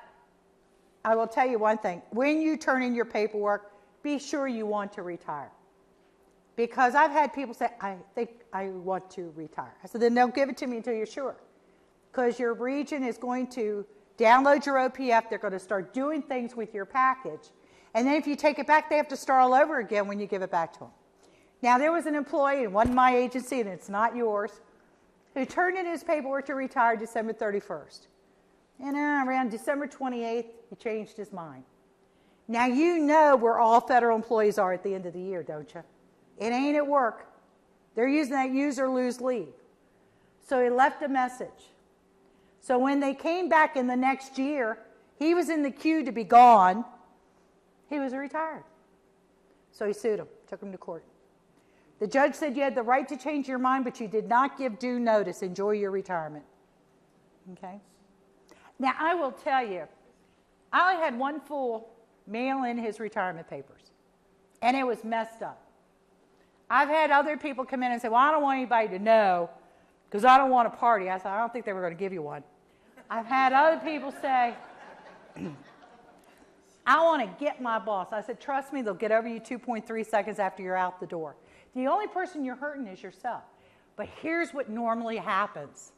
I will tell you one thing. When you turn in your paperwork, be sure you want to retire. Because I've had people say, I think I want to retire. I said, then don't give it to me until you're sure. Because your region is going to download your OPF. They're going to start doing things with your package. And then if you take it back, they have to start all over again when you give it back to them. Now, there was an employee, and wasn't my agency, and it's not yours, who turned in his paperwork to retire December 31st. And around December 28th, he changed his mind. Now, you know where all federal employees are at the end of the year, don't you? It ain't at work. They're using that use or lose leave. So he left a message. So when they came back in the next year, he was in the queue to be gone. He was retired. So he sued him, took him to court. The judge said you had the right to change your mind, but you did not give due notice. Enjoy your retirement. Okay? Now, I will tell you, I only had one fool mail in his retirement papers, and it was messed up. I've had other people come in and say, well, I don't want anybody to know because I don't want a party. I said, I don't think they were going to give you one. I've had other people say, I want to get my boss. I said, trust me, they'll get over you 2.3 seconds after you're out the door. The only person you're hurting is yourself. But here's what normally happens.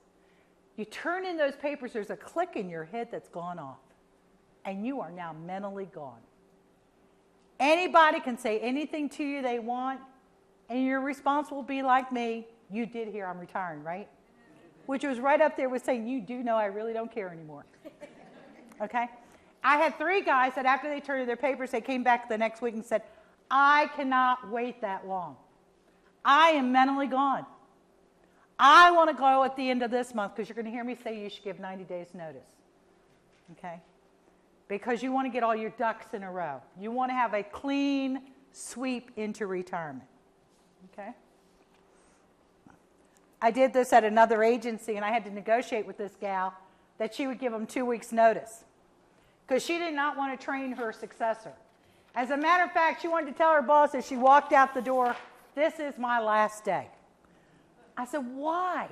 You turn in those papers, there's a click in your head that's gone off, and you are now mentally gone. Anybody can say anything to you they want, and your response will be like me, you did hear I'm retiring, right? Which was right up there with saying, you do know I really don't care anymore. Okay? I had 3 guys that after they turned in their papers, they came back the next week and said, I cannot wait that long. I am mentally gone. I want to go at the end of this month, because you're going to hear me say you should give 90 days notice. Okay? Because you want to get all your ducks in a row. You want to have a clean sweep into retirement. Okay? I did this at another agency, and I had to negotiate with this gal that she would give them 2 weeks' notice, because she did not want to train her successor. As a matter of fact, she wanted to tell her boss as she walked out the door, this is my last day. I said, why?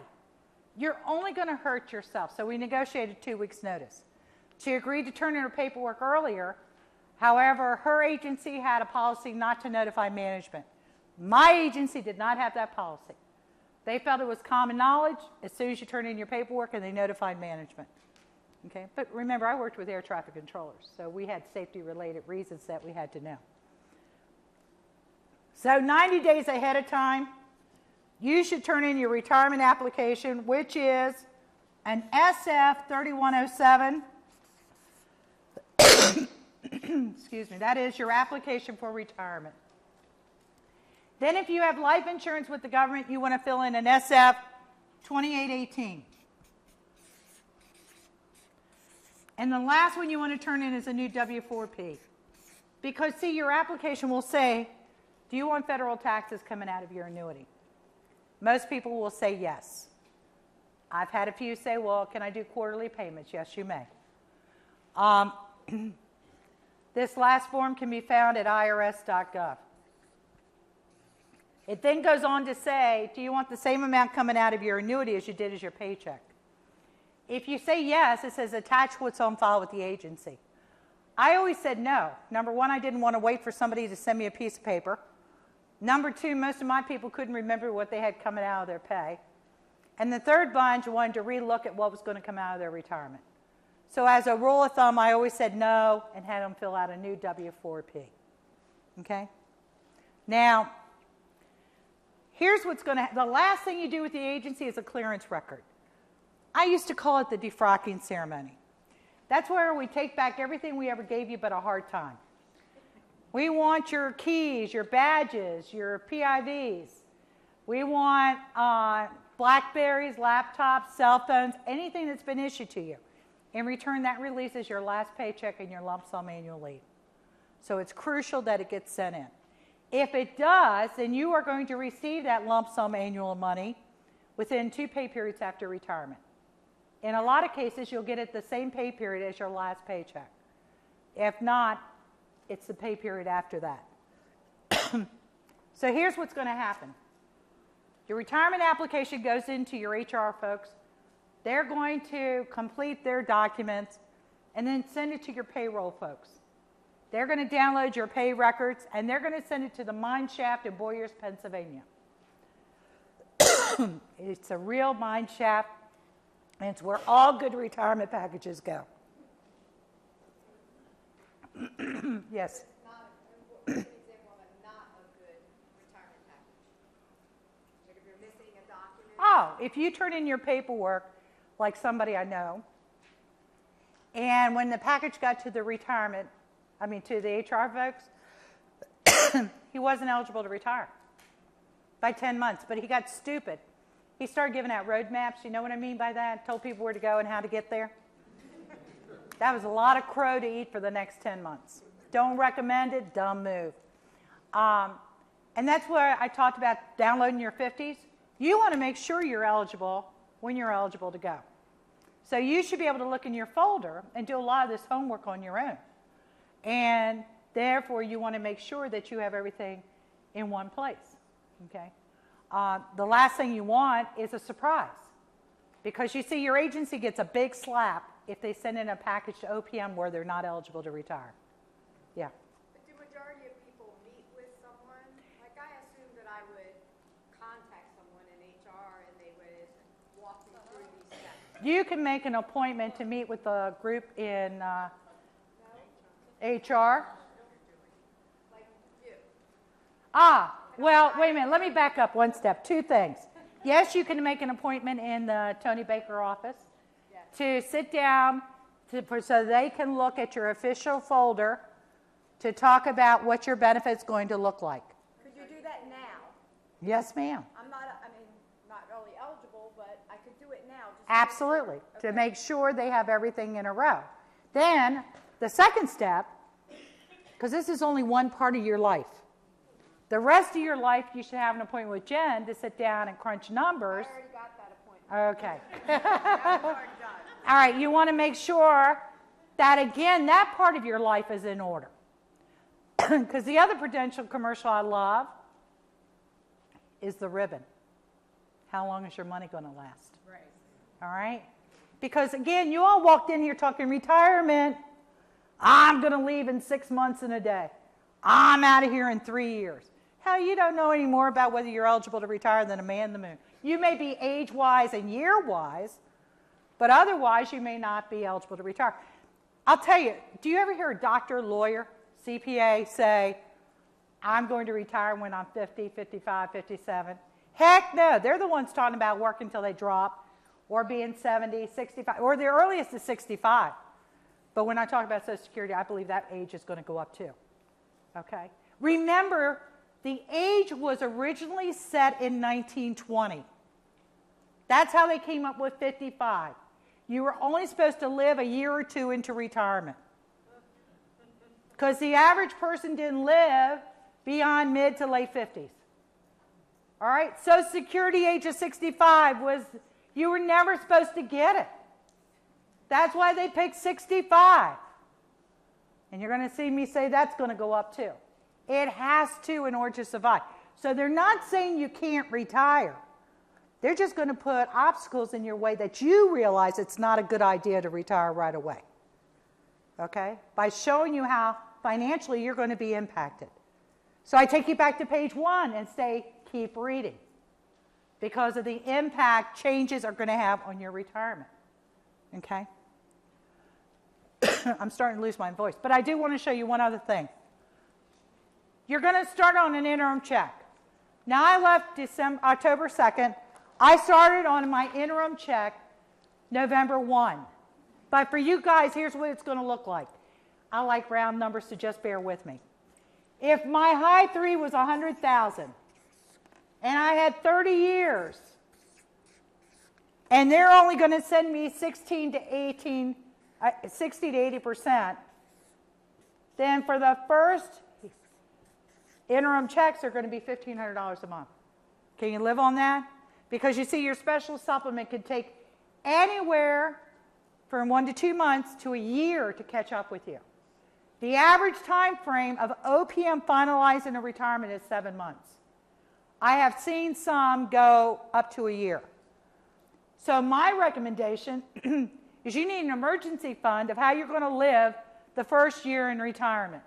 You're only going to hurt yourself. So we negotiated 2 weeks' notice. She agreed to turn in her paperwork earlier. However, her agency had a policy not to notify management. My agency did not have that policy. They felt it was common knowledge as soon as you turn in your paperwork, and they notified management. Okay? But remember, I worked with air traffic controllers, so we had safety-related reasons that we had to know. So 90 days ahead of time, you should turn in your retirement application, which is an SF 3107. Excuse me, that is your application for retirement. Then if you have life insurance with the government, you want to fill in an SF 2818. And the last one you want to turn in is a new W-4P. Because, see, your application will say, do you want federal taxes coming out of your annuity? Most people will say yes. I've had a few say, well, can I do quarterly payments? Yes, you may. This last form can be found at irs.gov. It then goes on to say, do you want the same amount coming out of your annuity as you did as your paycheck? If you say yes, it says attach what's on file with the agency. I always said no. Number one, I didn't want to wait for somebody to send me a piece of paper. Number two, most of my people couldn't remember what they had coming out of their pay. And the third bunch wanted to relook at what was going to come out of their retirement. So as a rule of thumb, I always said no and had them fill out a new W-4P. Okay? Now, here's what's going to happen. The last thing you do with the agency is a clearance record. I used to call it the defrocking ceremony. That's where we take back everything we ever gave you but a hard time. We want your keys, your badges, your PIVs. We want Blackberries, laptops, cell phones, anything that's been issued to you. In return, that releases your last paycheck and your lump sum annual leave. So it's crucial that it gets sent in. If it does, then you are going to receive that lump sum annual money within 2 pay periods after retirement. In a lot of cases, you'll get it the same pay period as your last paycheck. If not, it's the pay period after that. So here's what's going to happen. Your retirement application goes into your HR folks. They're going to complete their documents and then send it to your payroll folks. They're going to download your pay records, and they're going to send it to the mine shaft in Boyers, Pennsylvania. It's a real mine shaft, and it's where all good retirement packages go. Yes? An example of a not a good retirement package. Like if you're missing a document. Oh, if you turn in your paperwork, like somebody I know, and when the package got to the to the HR folks, he wasn't eligible to retire by 10 months, but he got stupid. He started giving out roadmaps. You know what I mean by that? Told people where to go and how to get there. That was a lot of crow to eat for the next 10 months. Don't recommend it. Dumb move. And that's where I talked about downloading your 50s. You want to make sure you're eligible when you're eligible to go. So you should be able to look in your folder and do a lot of this homework on your own. And therefore, you want to make sure that you have everything in one place. Okay? The last thing you want is a surprise. Because you see, your agency gets a big slap if they send in a package to OPM where they're not eligible to retire. Yeah. But do majority of people meet with someone? Like I assumed that I would contact someone in HR and they would walk me through these steps. You can make an appointment to meet with a group in HR. Like you. Well, wait a minute. Let me back up one step. 2 things. Yes, you can make an appointment in the Tony Baker office to sit down, so they can look at your official folder to talk about what your benefit's going to look like. Could you do that now? Yes, ma'am. I'm not, not really eligible, but I could do it now. Just Absolutely, to make sure they have everything in a row. Then, the second step, because this is only one part of your life. The rest of your life, you should have an appointment with Jen to sit down and crunch numbers. I already got that appointment. Okay. That was already done. All right, you want to make sure that, again, that part of your life is in order. Because the other Prudential commercial I love is the ribbon. How long is your money going to last? Right. All right? Because, again, you all walked in here talking retirement. I'm going to leave in 6 months and a day. I'm out of here in 3 years. Hell, you don't know any more about whether you're eligible to retire than a man in the moon. You may be age-wise and year-wise, but otherwise you may not be eligible to retire. I'll tell you, do you ever hear a doctor, lawyer, CPA say, I'm going to retire when I'm 50, 55, 57? Heck no. They're the ones talking about working until they drop, or being 70, 65, or the earliest is 65. But when I talk about Social Security, I believe that age is going to go up too. Okay? Remember, the age was originally set in 1920. That's how they came up with 55. You were only supposed to live a year or two into retirement. Because the average person didn't live beyond mid to late 50s. All right? Social Security age of 65 was, you were never supposed to get it. That's why they picked 65. And you're going to see me say that's going to go up too. It has to in order to survive. So they're not saying you can't retire. They're just going to put obstacles in your way that you realize it's not a good idea to retire right away. Okay? By showing you how financially you're going to be impacted. So I take you back to page 1 and say, keep reading. Because of the impact changes are going to have on your retirement. Okay? I'm starting to lose my voice. But I do want to show you one other thing. You're going to start on an interim check. Now I left October 2nd. I started on my interim check November 1. But for you guys, here's what it's going to look like. I like round numbers, so just bear with me. If my high 3 was 100,000 and I had 30 years and they're only going to send me 60 to 80%, then for the first interim checks are going to be $1,500 a month. Can you live on that? Because you see, your special supplement could take anywhere from 1 to 2 months to a year to catch up with you. The average time frame of OPM finalizing a retirement is 7 months. I have seen some go up to a year. So my recommendation is you need an emergency fund of how you're going to live the first year in retirement.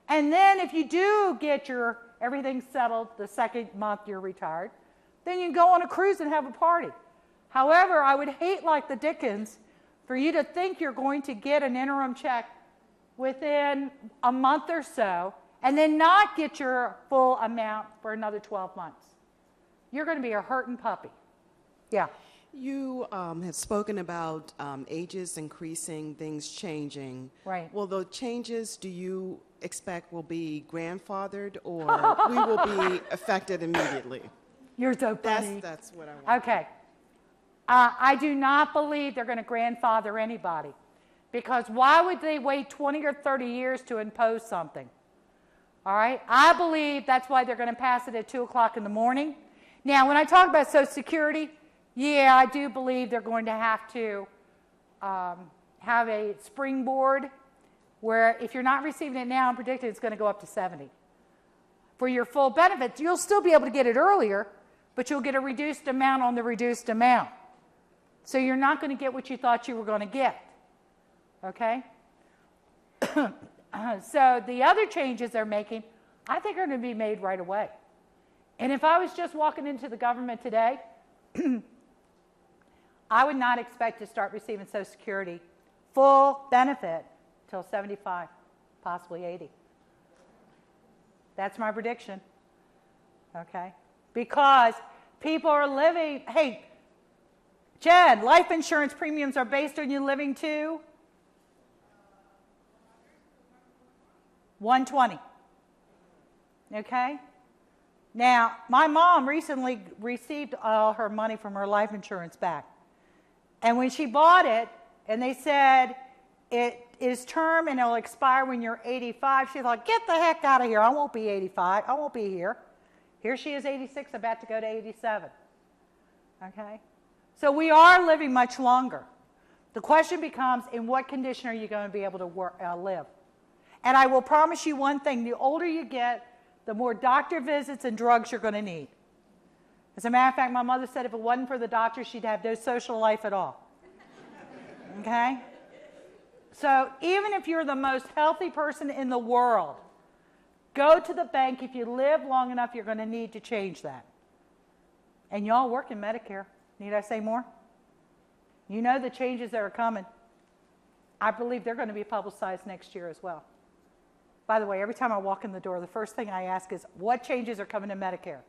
And then if you do get your everything settled the second month you're retired, then you can go on a cruise and have a party. However, I would hate like the Dickens for you to think you're going to get an interim check within a month or so and then not get your full amount for another 12 months. You're going to be a hurting puppy. Yeah. You have spoken about ages increasing, things changing. Right. Well, the changes, do you expect will be grandfathered or we will be affected immediately? You're so funny. That's what I want. Okay. I do not believe they're going to grandfather anybody. Because why would they wait 20 or 30 years to impose something? All right? I believe that's why they're going to pass it at 2 o'clock in the morning. Now, when I talk about Social Security, yeah, I do believe they're going to have to have a springboard where if you're not receiving it now, I'm predicting it's going to go up to 70. For your full benefits, you'll still be able to get it earlier, but you'll get a reduced amount on the reduced amount. So you're not going to get what you thought you were going to get. Okay? So the other changes they're making, I think are going to be made right away. And if I was just walking into the government today, I would not expect to start receiving Social Security full benefit till 75, possibly 80. That's my prediction. Okay? Because people are living, hey, Jen, life insurance premiums are based on you living to 120. Okay? Now, my mom recently received all her money from her life insurance back. And when she bought it, and they said it is term and it'll expire when you're 85, she thought, get the heck out of here. I won't be 85. I won't be here. Here she is, 86, about to go to 87. Okay? So we are living much longer. The question becomes, in what condition are you going to be able to live? And I will promise you one thing, the older you get, the more doctor visits and drugs you're going to need. As a matter of fact, my mother said if it wasn't for the doctor, she'd have no social life at all. Okay? So even if you're the most healthy person in the world, go to the bank. If you live long enough, you're going to need to change that. And y'all work in Medicare. Need I say more? You know the changes that are coming. I believe they're going to be publicized next year as well. By the way, every time I walk in the door, the first thing I ask is, what changes are coming to Medicare?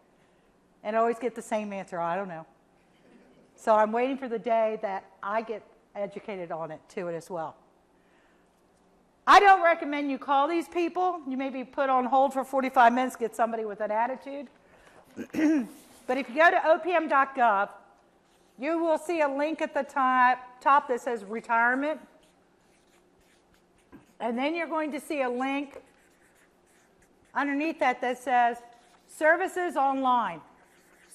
And I always get the same answer, I don't know. So I'm waiting for the day that I get educated on it too as well. I don't recommend you call these people. You may be put on hold for 45 minutes, get somebody with an attitude. But if you go to opm.gov, you will see a link at the top that says retirement. And then you're going to see a link underneath that that says Services Online.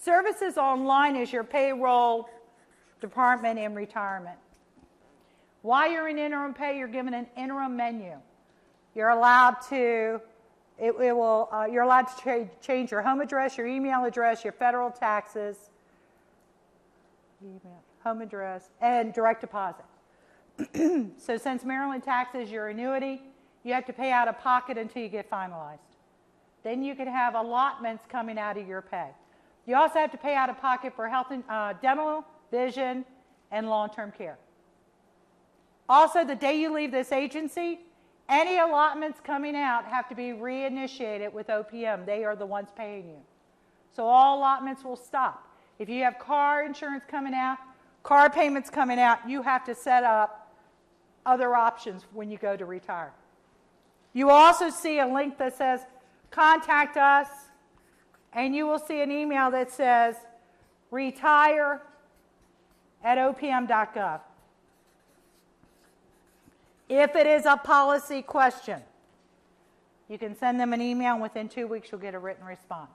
Services Online is your payroll department in retirement. While you're in interim pay, you're given an interim menu. You're allowed to, you're allowed to change your home address, your email address, your federal taxes, home address, and direct deposit. So since Maryland taxes your annuity, you have to pay out of pocket until you get finalized. Then you can have allotments coming out of your pay. You also have to pay out of pocket for health and dental, vision, and long-term care. Also, the day you leave this agency, any allotments coming out have to be reinitiated with OPM. They are the ones paying you. So all allotments will stop. If you have car insurance coming out, car payments coming out, you have to set up other options when you go to retire. You also see a link that says, contact us, and you will see an email that says, retire@opm.gov. If it is a policy question, you can send them an email, and within 2 weeks you'll get a written response.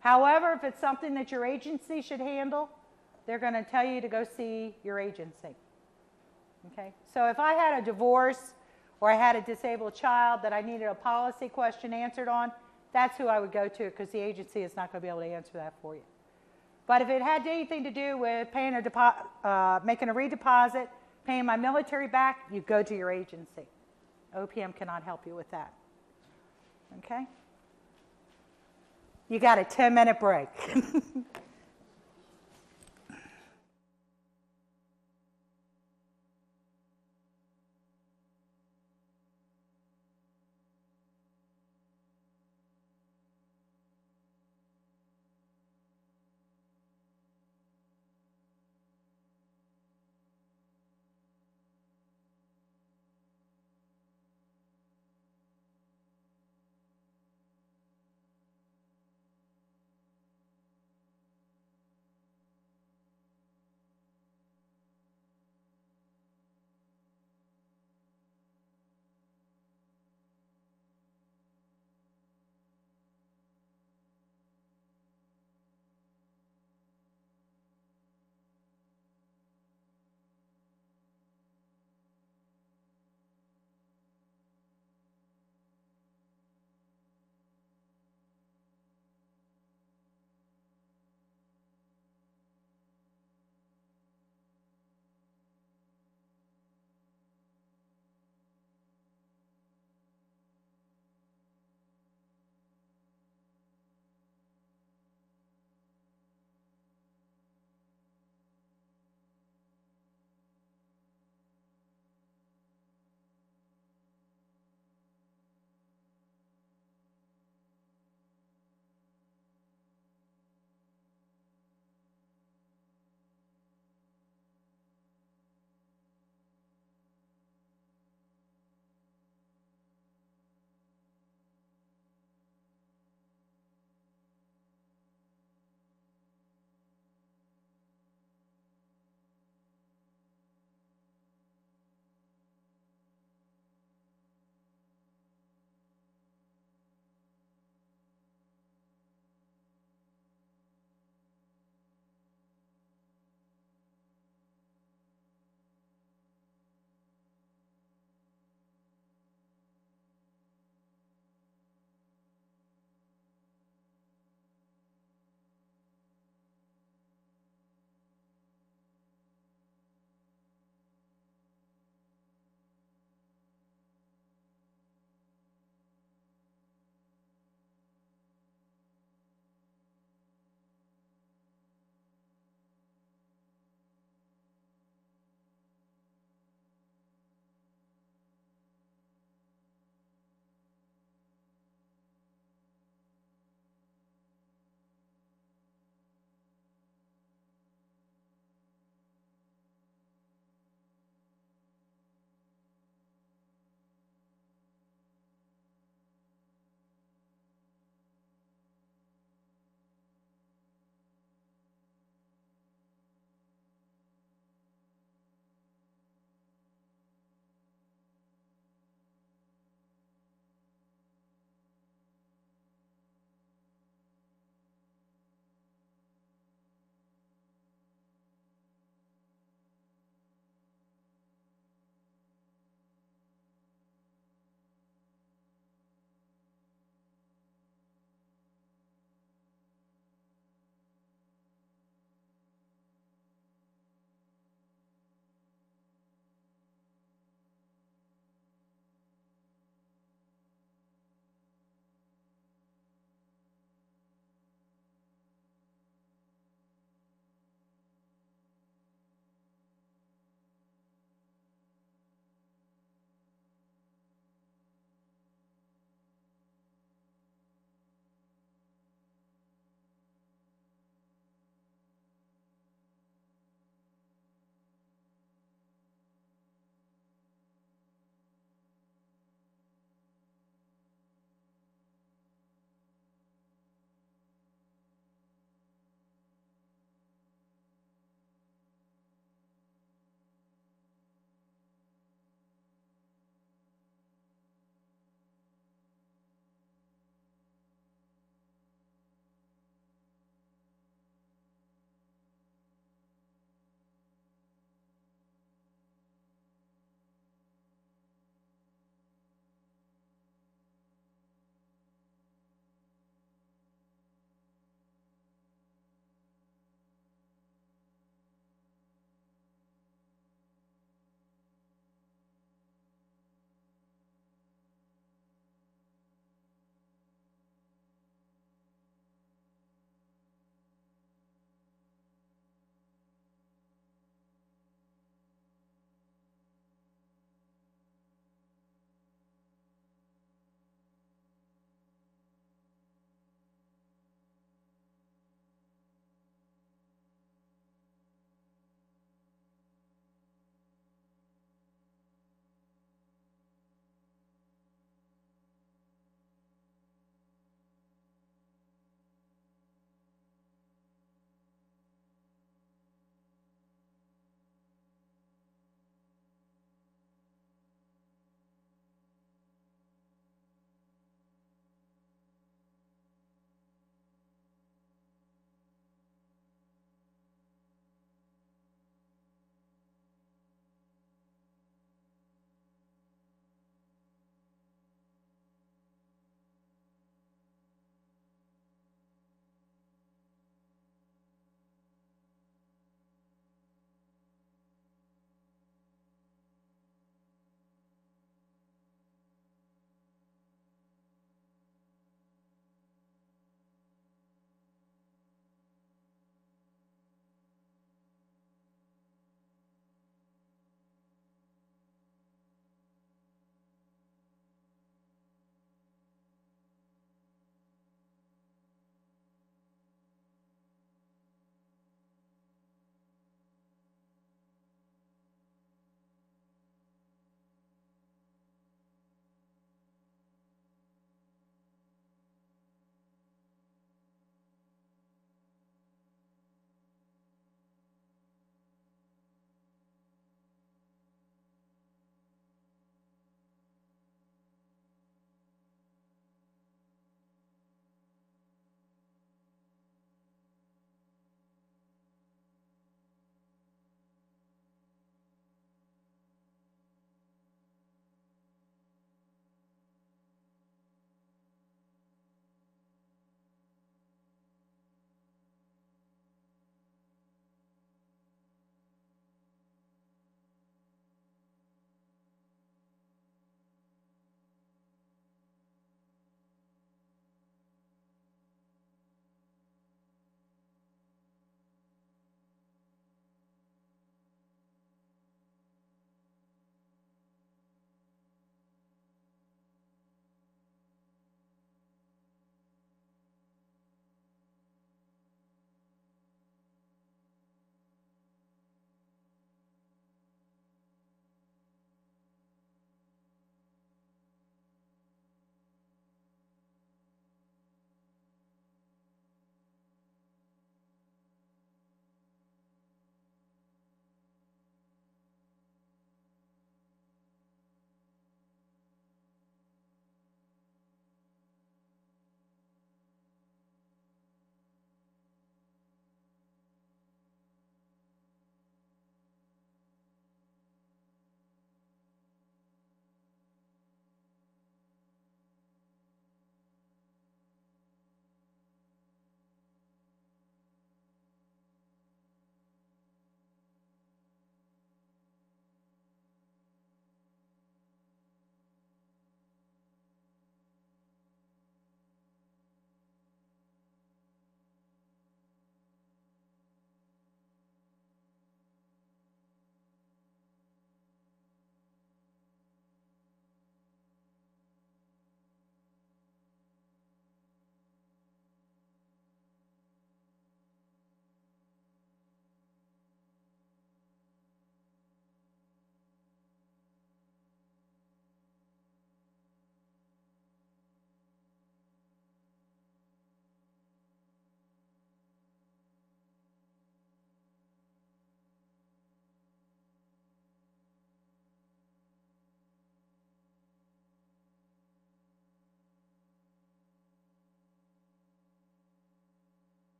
However, if it's something that your agency should handle, they're going to tell you to go see your agency. Okay? So if I had a divorce or I had a disabled child that I needed a policy question answered on, that's who I would go to, because the agency is not going to be able to answer that for you. But if it had anything to do with paying making a redeposit, paying my military back, you go to your agency. OPM cannot help you with that. Okay? You got a 10-minute break.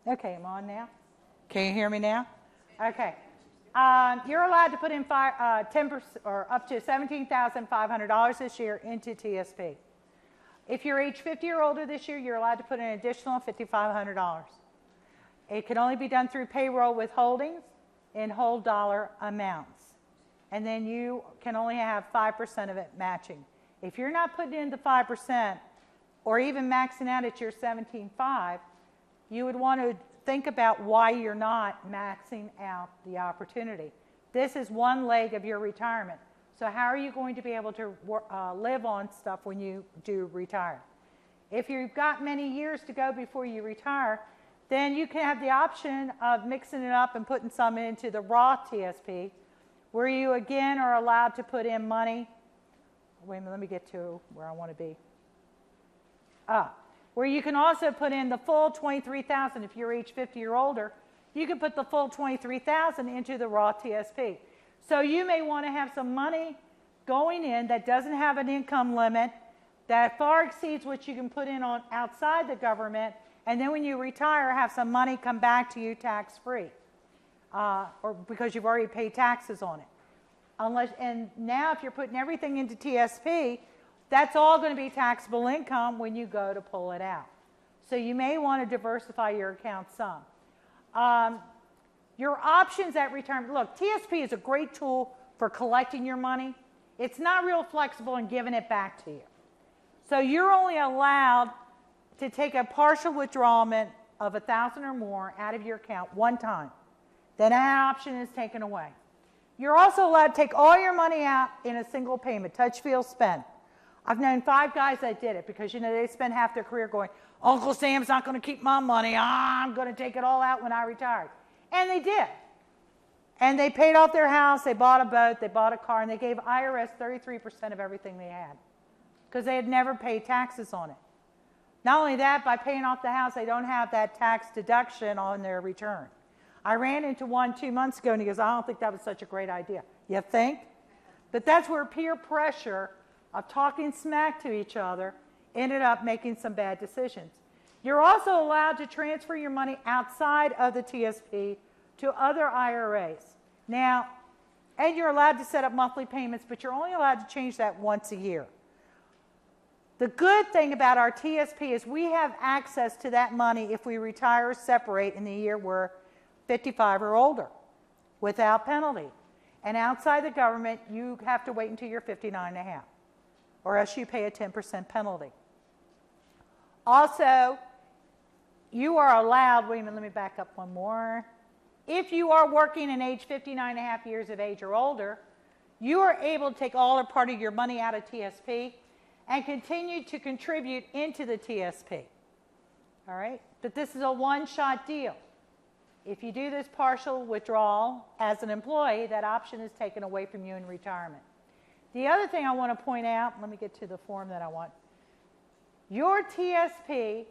Okay, I'm on now. Can you hear me now? Okay. You're allowed to put in 10% or up to $17,500 this year into TSP. If you're age 50 or older this year, you're allowed to put in an additional $5,500. It can only be done through payroll withholdings in whole dollar amounts. And then you can only have 5% of it matching. If you're not putting in the 5% or even maxing out at your 17.5, you would want to think about why you're not maxing out the opportunity. This is one leg of your retirement. So how are you going to be able to live on stuff when you do retire? If you've got many years to go before you retire, then you can have the option of mixing it up and putting some into the Roth TSP, where you again are allowed to put in money. Wait a minute, let me get to where I want to be. Where you can also put in the full $23,000 if you're age 50 or older. You can put the full $23,000 into the Roth TSP. So you may want to have some money going in that doesn't have an income limit, that far exceeds what you can put in on outside the government, and then when you retire, have some money come back to you tax-free, or because you've already paid taxes on it. And now if you're putting everything into TSP, that's all going to be taxable income when you go to pull it out. So you may want to diversify your account some. Your options at retirement, look, TSP is a great tool for collecting your money. It's not real flexible in giving it back to you. So you're only allowed to take a partial withdrawal of $1,000 or more out of your account one time. Then that option is taken away. You're also allowed to take all your money out in a single payment, touch, feel, spend. I've known 5 guys that did it because, you know, they spend half their career going, Uncle Sam's not going to keep my money. I'm going to take it all out when I retired. And they did. And they paid off their house, they bought a boat, they bought a car, and they gave IRS 33% of everything they had because they had never paid taxes on it. Not only that, by paying off the house, they don't have that tax deduction on their return. I ran into one 2 months ago, and he goes, I don't think that was such a great idea. You think? But that's where peer pressure of talking smack to each other ended up making some bad decisions. You're also allowed to transfer your money outside of the TSP to other IRAs. Now, and you're allowed to set up monthly payments, but you're only allowed to change that once a year. The good thing about our TSP is we have access to that money if we retire or separate in the year we're 55 or older without penalty. And outside the government, you have to wait until you're 59 and a half, or else you pay a 10% penalty. Also, you are allowed, wait a minute, let me back up one more. If you are working in age 59 and a half years of age or older, you are able to take all or part of your money out of TSP and continue to contribute into the TSP. All right? But this is a one-shot deal. If you do this partial withdrawal as an employee, that option is taken away from you in retirement. The other thing I want to point out, let me get to the form that I want. Your TSP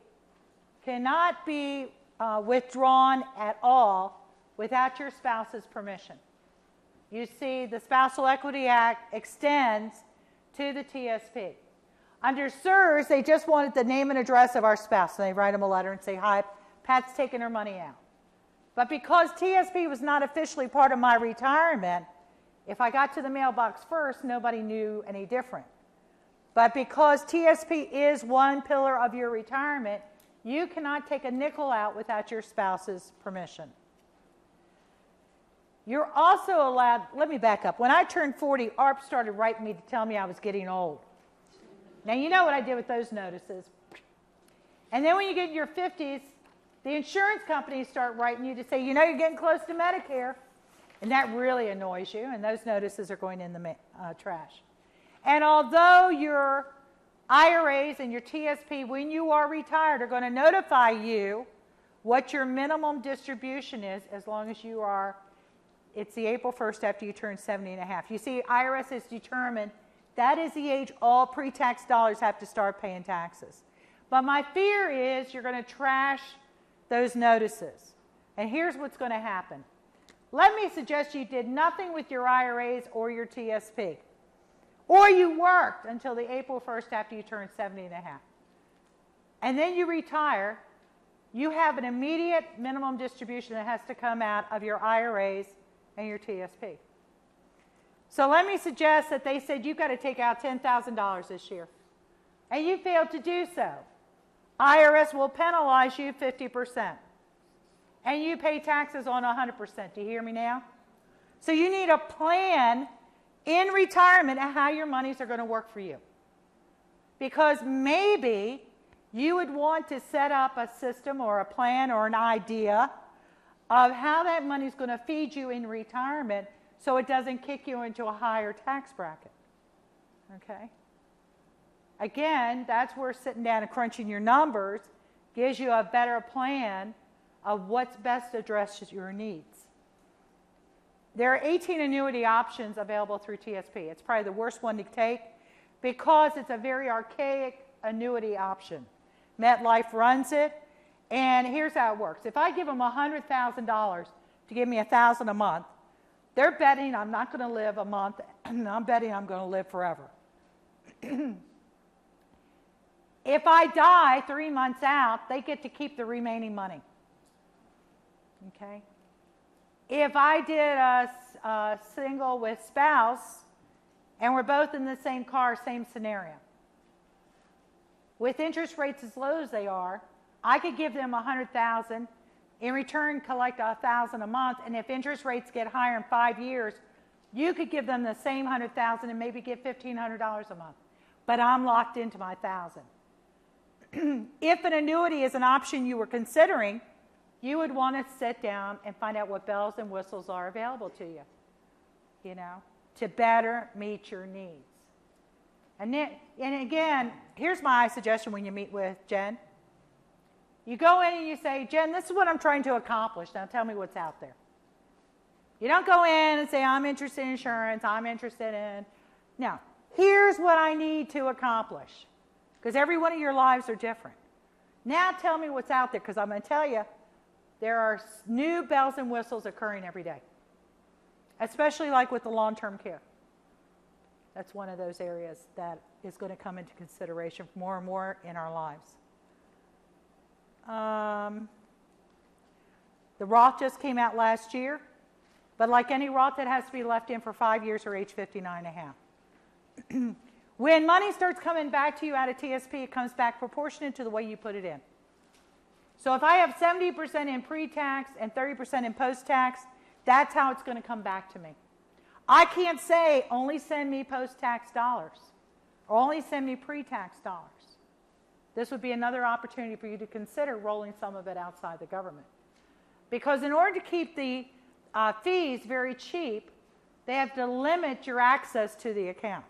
cannot be withdrawn at all without your spouse's permission. You see, the Spousal Equity Act extends to the TSP. Under FERS, they just wanted the name and address of our spouse, and they write them a letter and say, hi, Pat's taking her money out. But because TSP was not officially part of my retirement, if I got to the mailbox first, nobody knew any different. But because TSP is one pillar of your retirement, you cannot take a nickel out without your spouse's permission. You're also allowed, let me back up. When I turned 40, ARP started writing me to tell me I was getting old. Now, you know what I did with those notices. And then when you get in your 50s, the insurance companies start writing you to say, you know, you're getting close to Medicare. And that really annoys you, and those notices are going in the trash. And although your IRAs and your TSP, when you are retired, are going to notify you what your minimum distribution is as long as you are, it's the April 1st after you turn 70 and a half. You see, IRS has determined that is the age all pre-tax dollars have to start paying taxes. But my fear is you're going to trash those notices. And here's what's going to happen. Let me suggest you did nothing with your IRAs or your TSP. Or you worked until the April 1st after you turned 70 and a half. And then you retire. you have an immediate minimum distribution that has to come out of your IRAs and your TSP. So let me suggest that they said you've got to take out $10,000 this year, and you failed to do so. IRS will penalize you 50%, and you pay taxes on 100%. Do you hear me now? So you need a plan in retirement of how your monies are going to work for you. Because maybe you would want to set up a system or a plan or an idea of how that money is going to feed you in retirement so it doesn't kick you into a higher tax bracket. Okay? Again, that's where sitting down and crunching your numbers gives you a better plan of what's best addresses your needs. There are 18 annuity options available through TSP. It's probably the worst one to take because it's a very archaic annuity option. MetLife runs it, and here's how it works. If I give them $100,000 to give me $1,000 a month, they're betting I'm not going to live a month, and I'm betting I'm going to live forever. If I die 3 months out, they get to keep the remaining money. Okay? If I did a single with spouse, and we're both in the same car, same scenario. With interest rates as low as they are, I could give them $100,000, in return collect $1,000 a month, and if interest rates get higher in 5 years, you could give them the same $100,000 and maybe get $1,500 a month. But I'm locked into my $1,000. If an annuity is an option you were considering, you would want to sit down and find out what bells and whistles are available to you, to better meet your needs. And again, here's my suggestion when you meet with Jen. You go in and you say, Jen, this is what I'm trying to accomplish. Now tell me what's out there. You don't go in and say, I'm interested in insurance, I'm interested in... No, here's what I need to accomplish. Because every one of your lives are different. Now tell me what's out there, because I'm going to tell you, there are new bells and whistles occurring every day. Especially like with the long-term care. That's one of those areas that is going to come into consideration more and more in our lives. The Roth just came out last year, but like any Roth, it has to be left in for 5 years or age 59 and a half. When money starts coming back to you out of TSP, it comes back proportionate to the way you put it in. So if I have 70% in pre-tax and 30% in post-tax, that's how it's going to come back to me. I can't say, only send me post-tax dollars, or only send me pre-tax dollars. This would be another opportunity for you to consider rolling some of it outside the government. Because in order to keep the fees very cheap, they have to limit your access to the account.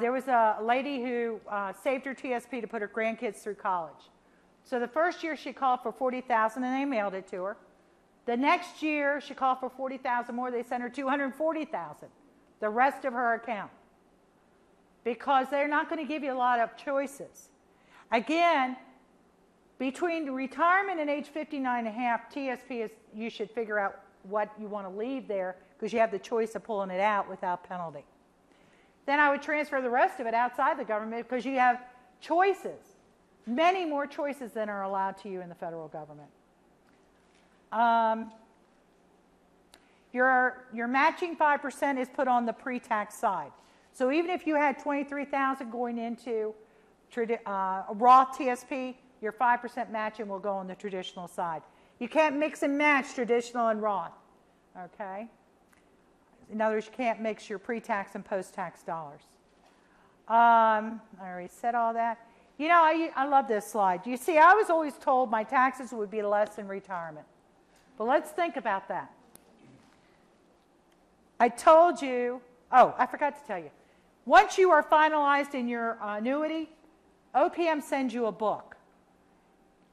There was a lady who saved her TSP to put her grandkids through college. So the first year she called for $40,000 and they mailed it to her. The next year she called for $40,000 more. They sent her $240,000, the rest of her account, because they're not going to give you a lot of choices. Again, between retirement and age 59 and a half, TSP is, you should figure out what you want to leave there because you have the choice of pulling it out without penalty. Then I would transfer the rest of it outside the government because you have choices, many more choices than are allowed to you in the federal government. Your matching 5% is put on the pre-tax side. So even if you had $23,000 going into Roth TSP, your 5% matching will go on the traditional side. You can't mix and match traditional and Roth, okay? In other words, you can't mix your pre-tax and post-tax dollars. I already said all that. You know, I love this slide. You see, I was always told my taxes would be less in retirement. But let's think about that. I told you, oh, I forgot to tell you. Once you are finalized in your annuity, OPM sends you a book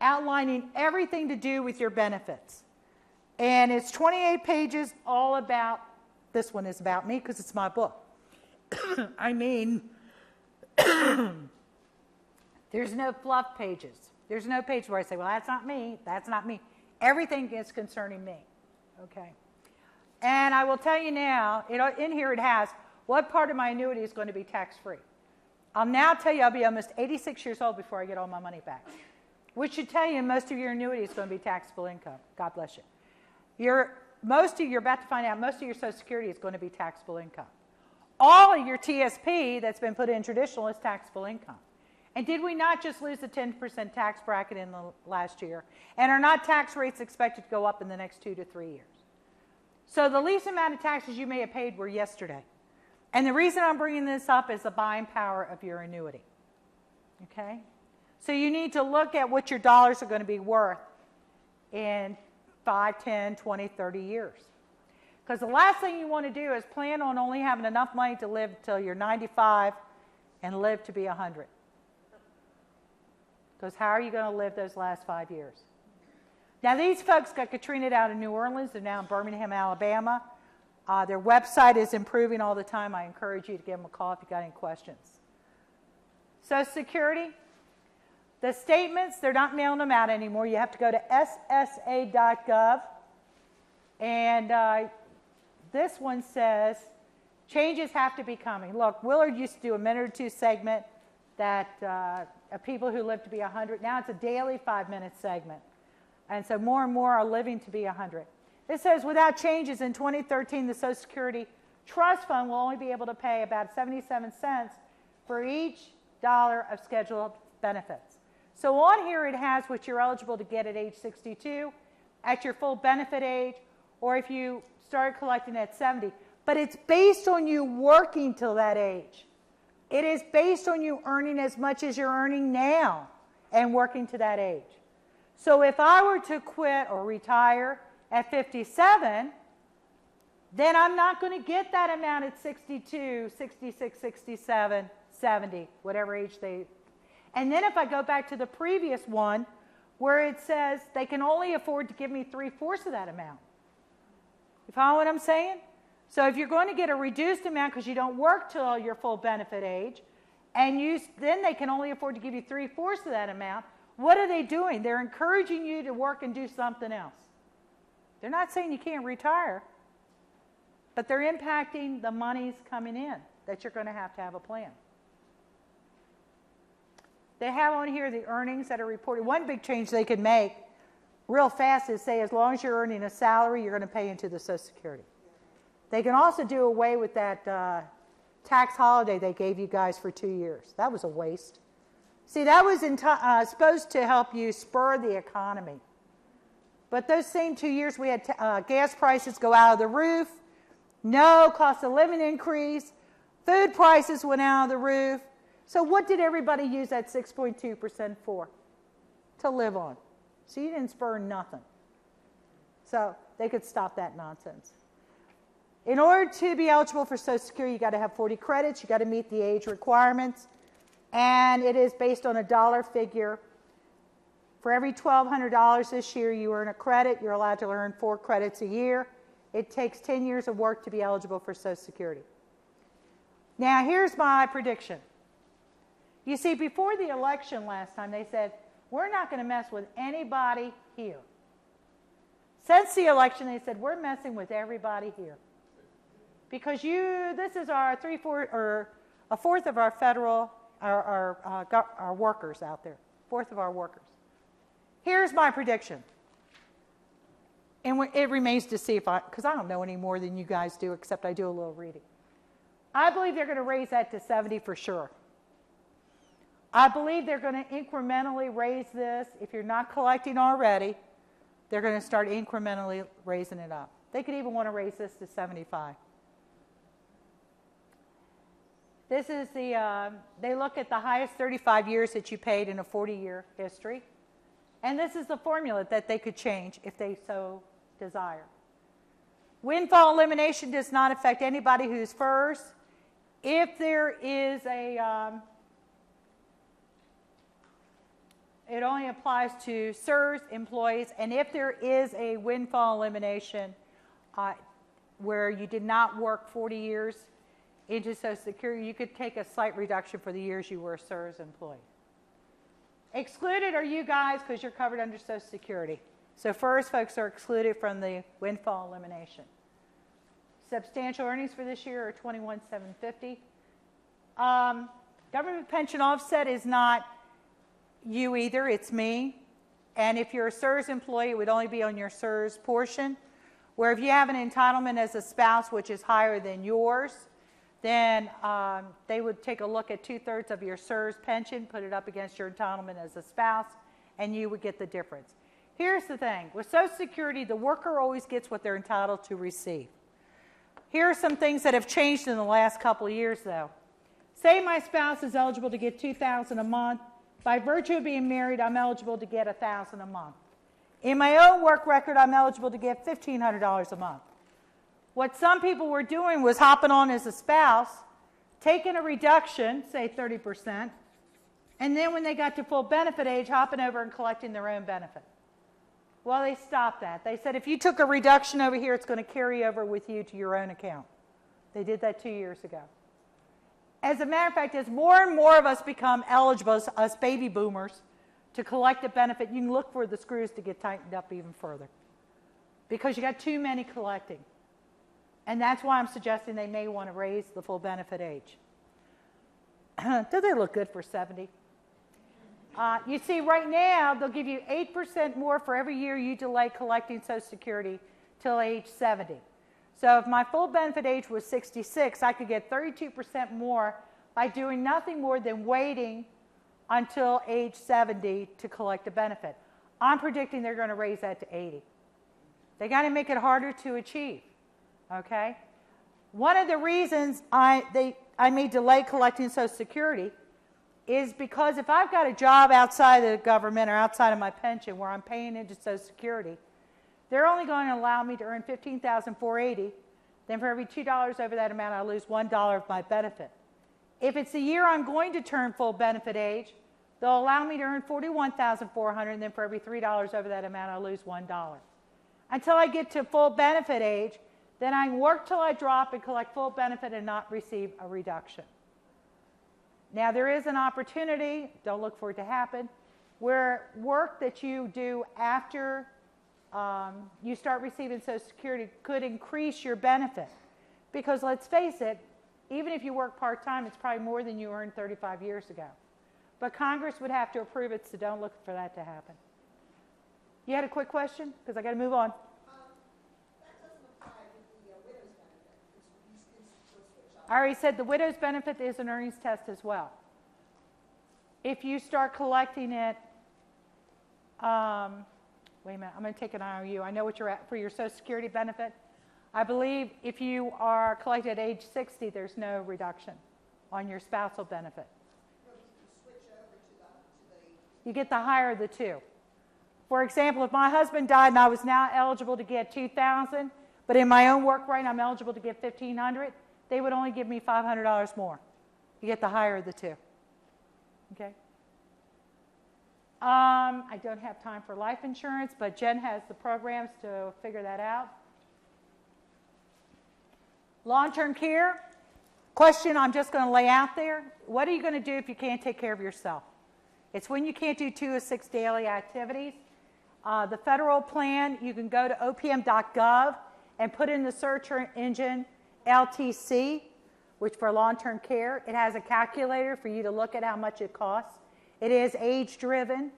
outlining everything to do with your benefits. And it's 28 pages all about, this one is about me because it's my book. I mean, there's no fluff pages. There's no page where I say, well, that's not me, that's not me. Everything is concerning me, okay? And I will tell you now, in here it has, what part of my annuity is going to be tax-free? I'll now tell you I'll be almost 86 years old before I get all my money back. which should tell you most of your annuity is going to be taxable income. God bless you. You're about to find out most of your Social Security is going to be taxable income. All of your TSP that's been put in traditional is taxable income. And did we not just lose the 10% tax bracket in the last year? And are not tax rates expected to go up in the next 2 to 3 years? So the least amount of taxes you may have paid were yesterday. And the reason I'm bringing this up is the buying power of your annuity. Okay? So you need to look at what your dollars are going to be worth in 5, 10, 20, 30 years. Because the last thing you want to do is plan on only having enough money to live until you're 95 and live to be 100. Because how are you going to live those last 5 years? Now, these folks got Katrina out in New Orleans. They're now in Birmingham, Alabama. Their website is improving all the time. I encourage you to give them a call if you've got any questions. Social Security, the statements, they're not mailing them out anymore. You have to go to ssa.gov. And this one says, changes have to be coming. Look, Willard used to do a minute or two segment that of people who live to be 100. Now it's a daily 5-minute segment. And so more and more are living to be 100. It says, without changes in 2013, the Social Security Trust Fund will only be able to pay about 77 cents for each dollar of scheduled benefits. So on here it has what you're eligible to get at age 62, at your full benefit age, or if you started collecting at 70. But it's based on you working till that age. It is based on you earning as much as you're earning now and working to that age. So if I were to quit or retire at 57, then I'm not going to get that amount at 62, 66, 67, 70, whatever age they... And then if I go back to the previous one, where it says they can only afford to give me 3/4 of that amount. You follow what I'm saying? So if you're going to get a reduced amount because you don't work till your full benefit age, and then they can only afford to give you 3/4 of that amount, what are they doing? They're encouraging you to work and do something else. They're not saying you can't retire, but they're impacting the monies coming in that you're going to have a plan. They have on here the earnings that are reported. One big change they could make real fast is say as long as you're earning a salary, you're going to pay into the Social Security. They can also do away with that tax holiday they gave you guys for 2 years. That was a waste. See, that was supposed to help you spur the economy. But those same 2 years, we had gas prices go out of the roof, no cost of living increase, food prices went out of the roof. So what did everybody use that 6.2% for? To live on. So you didn't spur nothing. So they could stop that nonsense. In order to be eligible for Social Security, you've got to have 40 credits. You've got to meet the age requirements. And it is based on a dollar figure. For every $1,200 this year you earn a credit, you're allowed to earn 4 credits a year. It takes 10 years of work to be eligible for Social Security. Now, here's my prediction. You see, before the election last time, they said, we're not going to mess with anybody here. Since the election, they said, we're messing with everybody here. Because this is our a fourth of our federal, our workers out there. Fourth of our workers. Here's my prediction. And it remains to see because I don't know any more than you guys do, except I do a little reading. I believe they're going to raise that to 70 for sure. I believe they're going to incrementally raise this. If you're not collecting already, they're going to start incrementally raising it up. They could even want to raise this to 75. This is they look at the highest 35 years that you paid in a 40-year history. And this is the formula that they could change if they so desire. Windfall elimination does not affect anybody who's FERS. If there is it only applies to FERS employees, and if there is a windfall elimination where you did not work 40 years into Social Security, you could take a slight reduction for the years you were a FERS employee. Excluded are you guys because you're covered under Social Security. So FERS folks are excluded from the windfall elimination. Substantial earnings for this year are $21,750. Government pension offset is not you either, it's me. And if you're a FERS employee, it would only be on your FERS portion. Where if you have an entitlement as a spouse, which is higher than yours, then they would take a look at 2/3 of your FERS pension, put it up against your entitlement as a spouse, and you would get the difference. Here's the thing. With Social Security, the worker always gets what they're entitled to receive. Here are some things that have changed in the last couple of years, though. Say my spouse is eligible to get $2,000 a month. By virtue of being married, I'm eligible to get $1,000 a month. In my own work record, I'm eligible to get $1,500 a month. What some people were doing was hopping on as a spouse, taking a reduction, say 30%, and then when they got to full benefit age, hopping over and collecting their own benefit. Well, they stopped that. They said, if you took a reduction over here, it's going to carry over with you to your own account. They did that 2 years ago. As a matter of fact, as more and more of us become eligible, us baby boomers, to collect a benefit, you can look for the screws to get tightened up even further because you got too many collecting. And that's why I'm suggesting they may want to raise the full benefit age. Do they look good for 70? You see, right now, they'll give you 8% more for every year you delay collecting Social Security till age 70. So if my full benefit age was 66, I could get 32% more by doing nothing more than waiting until age 70 to collect a benefit. I'm predicting they're going to raise that to 80. They got to make it harder to achieve, okay? One of the reasons I may delay collecting Social Security is because if I've got a job outside of the government or outside of my pension where I'm paying into Social Security, they're only going to allow me to earn $15,480. Then for every $2 over that amount, I lose $1 of my benefit. If it's the year I'm going to turn full benefit age, they'll allow me to earn $41,400, and then for every $3 over that amount, I lose $1. Until I get to full benefit age, then I can work till I drop and collect full benefit and not receive a reduction. Now, there is an opportunity, don't look for it to happen, where work that you do after you start receiving Social Security could increase your benefit. Because let's face it, even if you work part-time, it's probably more than you earned 35 years ago. But Congress would have to approve it, so don't look for that to happen. You had a quick question? Because I got to move on. That doesn't apply with the widow's benefit. I already said the widow's benefit is an earnings test as well. If you start collecting it, wait a minute, I'm going to take an IOU. I know what you're at for your Social Security benefit. I believe if you are collected at age 60, there's no reduction on your spousal benefit. You get the higher of the two. For example, if my husband died and I was now eligible to get $2,000, but in my own work right, I'm eligible to get $1,500, they would only give me $500 more. You get the higher of the two. Okay? I don't have time for life insurance, but Jen has the programs to figure that out. Long-term care, question I'm just going to lay out there. What are you going to do if you can't take care of yourself? It's when you can't do 2 of 6 daily activities. The federal plan, you can go to opm.gov and put in the search engine LTC, which for long-term care. It has a calculator for you to look at how much it costs. It is age-driven.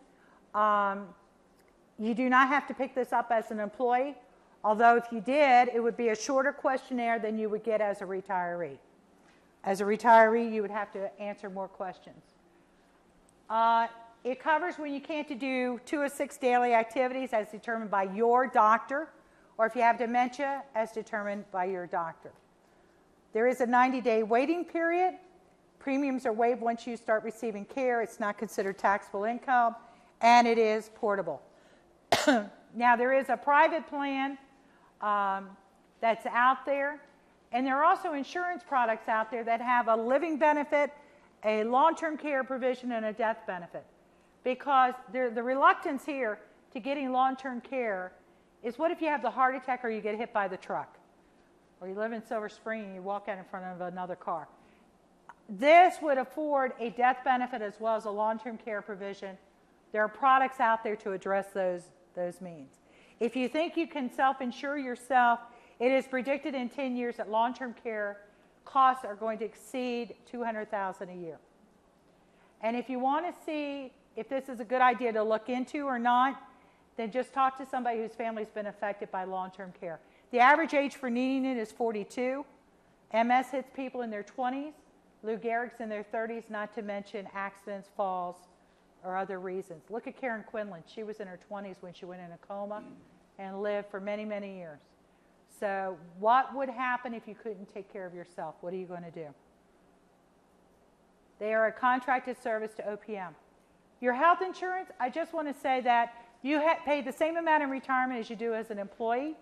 You do not have to pick this up as an employee, although if you did, it would be a shorter questionnaire than you would get as a retiree. As a retiree, you would have to answer more questions. It covers when you can't do 2 of 6 daily activities as determined by your doctor, or if you have dementia, as determined by your doctor. There is a 90-day waiting period. Premiums are waived once you start receiving care. It's not considered taxable income, and it is portable. Now, there is a private plan that's out there, and there are also insurance products out there that have a living benefit, a long-term care provision, and a death benefit. Because the reluctance here to getting long-term care is what if you have the heart attack or you get hit by the truck? Or you live in Silver Spring and you walk out in front of another car. This would afford a death benefit as well as a long-term care provision. There are products out there to address those means. If you think you can self-insure yourself, it is predicted in 10 years that long-term care costs are going to exceed $200,000 a year. And if you want to see if this is a good idea to look into or not, then just talk to somebody whose family's been affected by long-term care. The average age for needing it is 42. MS hits people in their 20s, Lou Gehrig's in their 30s, not to mention accidents, falls, or other reasons. Look at Karen Quinlan. She was in her 20s when she went in a coma and lived for many, many years. So what would happen if you couldn't take care of yourself? What are you going to do? They are a contracted service to OPM. Your health insurance, I just want to say that you pay the same amount in retirement as you do as an employee.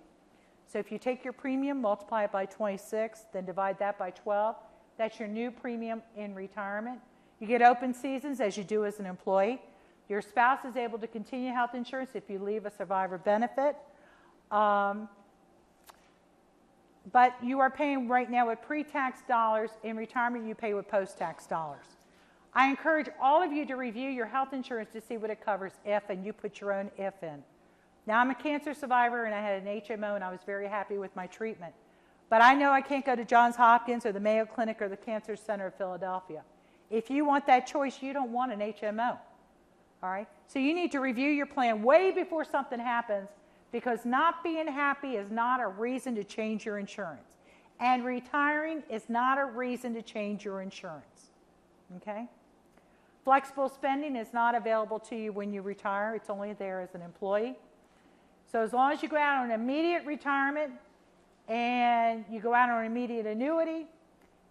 So if you take your premium, multiply it by 26, then divide that by 12, that's your new premium in retirement. You get open seasons as you do as an employee. Your spouse is able to continue health insurance if you leave a survivor benefit. But you are paying right now with pre-tax dollars. In retirement, you pay with post-tax dollars. I encourage all of you to review your health insurance to see what it covers if, and you put your own if in. Now, I'm a cancer survivor, and I had an HMO, and I was very happy with my treatment. But I know I can't go to Johns Hopkins or the Mayo Clinic or the Cancer Center of Philadelphia. If you want that choice, you don't want an HMO. All right? So you need to review your plan way before something happens, because not being happy is not a reason to change your insurance. And retiring is not a reason to change your insurance. Okay? Flexible spending is not available to you when you retire. It's only there as an employee. So as long as you go out on immediate retirement and you go out on an immediate annuity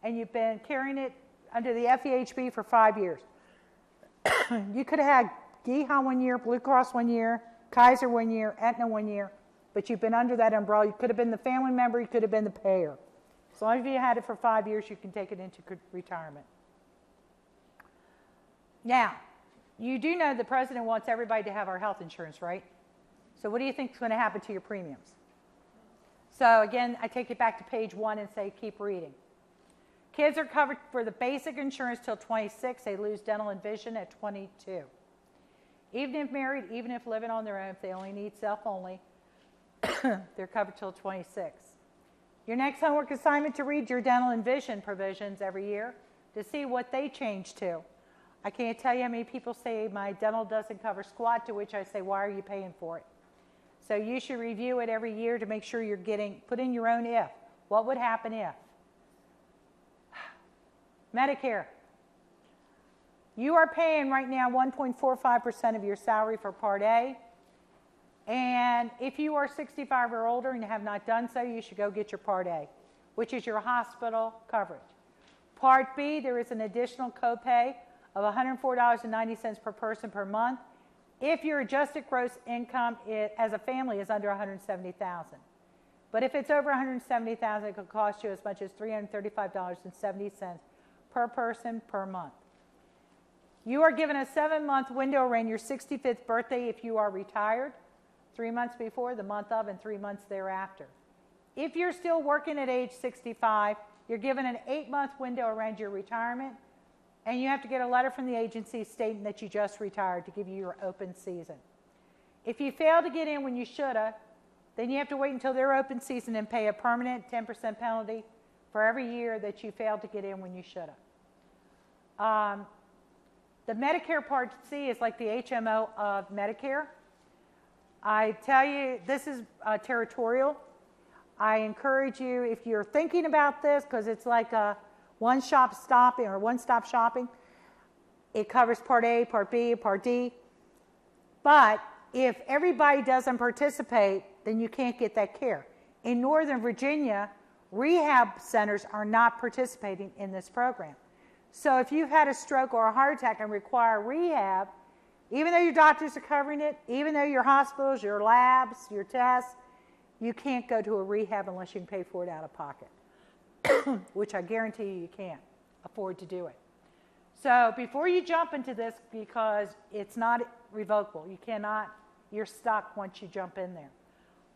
and you've been carrying it under the FEHB for 5 years. You could have had GEHA 1 year, Blue Cross 1 year, Kaiser 1 year, Aetna 1 year, but you've been under that umbrella. You could have been the family member, you could have been the payer. As long as you had it for 5 years, you can take it into retirement. Now, you do know the president wants everybody to have our health insurance, right? So what do you think is going to happen to your premiums? So again, I take it back to page 1 and say keep reading. Kids are covered for the basic insurance till 26. They lose dental and vision at 22. Even if married, even if living on their own, if they only need self-only, they're covered till 26. Your next homework assignment to read your dental and vision provisions every year to see what they change to. I can't tell you how many people say my dental doesn't cover squat, to which I say, why are you paying for it? So you should review it every year to make sure you're put in your own if. What would happen if? Medicare. You are paying right now 1.45% of your salary for Part A. And if you are 65 or older and have not done so, you should go get your Part A, which is your hospital coverage. Part B, there is an additional copay of $104.90 per person per month if your adjusted gross income as a family is under $170,000. But if it's over $170,000, it could cost you as much as $335.70 per person per month. You are given a 7-month window around your 65th birthday if you are retired, 3 months before, the month of, and 3 months thereafter. If you're still working at age 65, you're given an 8-month window around your retirement, and you have to get a letter from the agency stating that you just retired to give you your open season. If you fail to get in when you should have, then you have to wait until their open season and pay a permanent 10% penalty for every year that you failed to get in when you should have. The Medicare Part C is like the HMO of Medicare. I tell you, this is territorial. I encourage you, if you're thinking about this, because it's like a one-stop shopping, it covers Part A, Part B, Part D. But if everybody doesn't participate, then you can't get that care. In Northern Virginia, rehab centers are not participating in this program. So if you've had a stroke or a heart attack and require rehab, even though your doctors are covering it, even though your hospitals, your labs, your tests, you can't go to a rehab unless you can pay for it out of pocket, which I guarantee you can't afford to do it. So before you jump into this, because it's not revocable, you're stuck once you jump in there.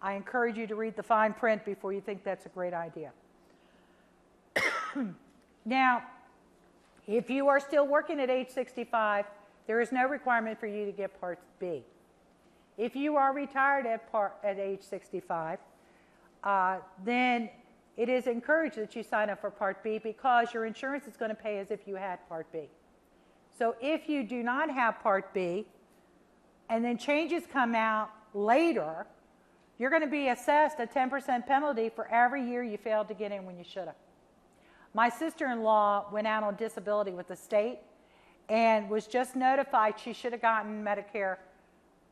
I encourage you to read the fine print before you think that's a great idea. Now, if you are still working at age 65, there is no requirement for you to get Part B. If you are retired at age 65, then it is encouraged that you sign up for Part B because your insurance is going to pay as if you had Part B. So if you do not have Part B, and then changes come out later, you're going to be assessed a 10% penalty for every year you failed to get in when you should have. My sister-in-law went out on disability with the state and was just notified she should have gotten Medicare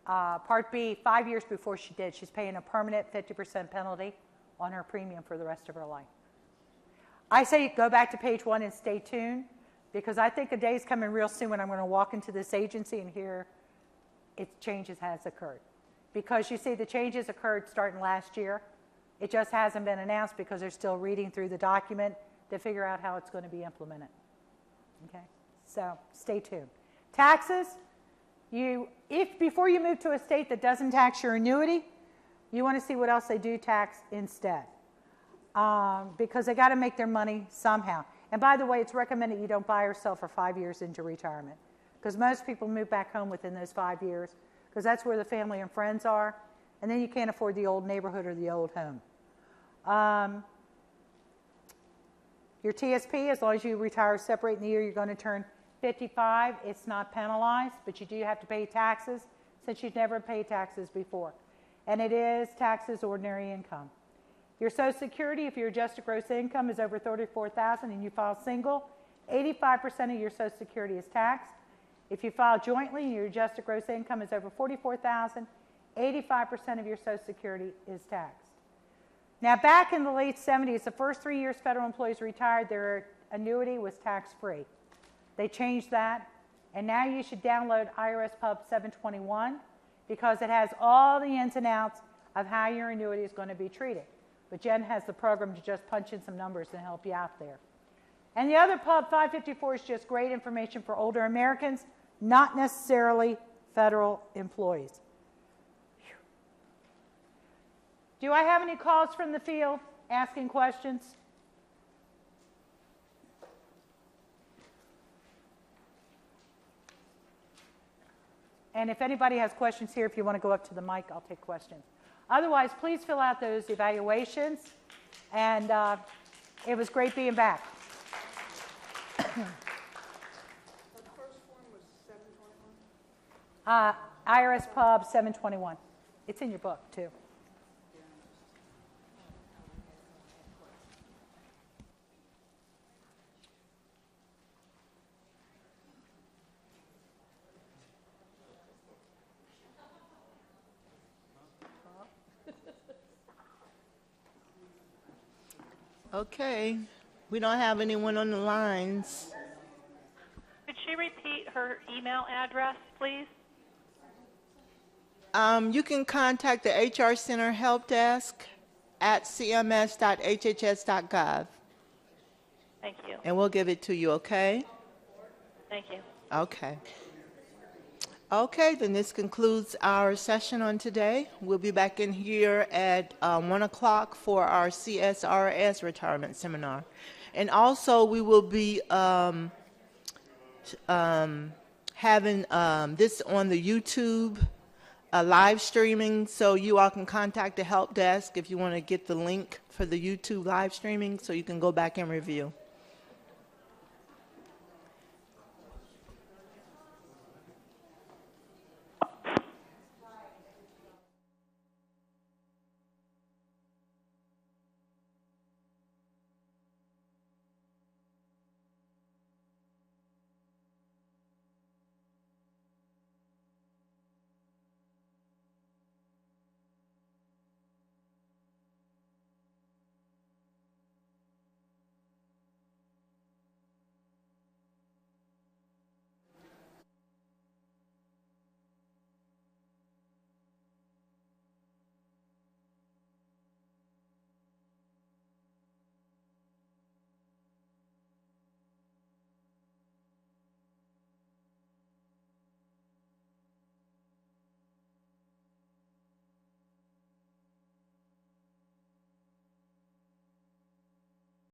Part B 5 years before she did. She's paying a permanent 50% penalty on her premium for the rest of her life. I say go back to page 1 and stay tuned, because I think a day is coming real soon when I'm going to walk into this agency and hear changes has occurred. Because you see, the changes occurred starting last year. It just hasn't been announced because they're still reading through the document to figure out how it's going to be implemented. Okay, so stay tuned. Taxes, before you move to a state that doesn't tax your annuity, you want to see what else they do tax instead, because they got to make their money somehow. And by the way, it's recommended you don't buy or sell for 5 years into retirement, because most people move back home within those 5 years, because that's where the family and friends are, and then you can't afford the old neighborhood or the old home. Your TSP, as long as you retire separate in the year you're going to turn 55, it's not penalized, but you do have to pay taxes since you've never paid taxes before. And it is taxed as ordinary income. Your Social Security, if your adjusted gross income is over $34,000 and you file single, 85% of your Social Security is taxed. If you file jointly and your adjusted gross income is over $44,000, 85% of your Social Security is taxed. Now, back in the late 70s, the first 3 years federal employees retired, their annuity was tax-free. They changed that, and now you should download IRS Pub 721 because it has all the ins and outs of how your annuity is going to be treated. But Jen has the program to just punch in some numbers and help you out there. And the other Pub 554 is just great information for older Americans, not necessarily federal employees. Do I have any calls from the field asking questions? And if anybody has questions here, if you want to go up to the mic, I'll take questions. Otherwise, please fill out those evaluations. And it was great being back. The first form was 721? IRS Pub 721. It's in your book, too. Okay, we don't have anyone on the lines. Could she repeat her email address, please? You can contact the HR Center Help Desk at cms.hhs.gov, Thank you. and we'll give it to you, okay? Thank you. Okay. Okay, then this concludes our session on today. We'll be back in here at 1 o'clock for our CSRS retirement seminar. And also, we will be having this on the YouTube live streaming, so you all can contact the help desk if you want to get the link for the YouTube live streaming so you can go back and review.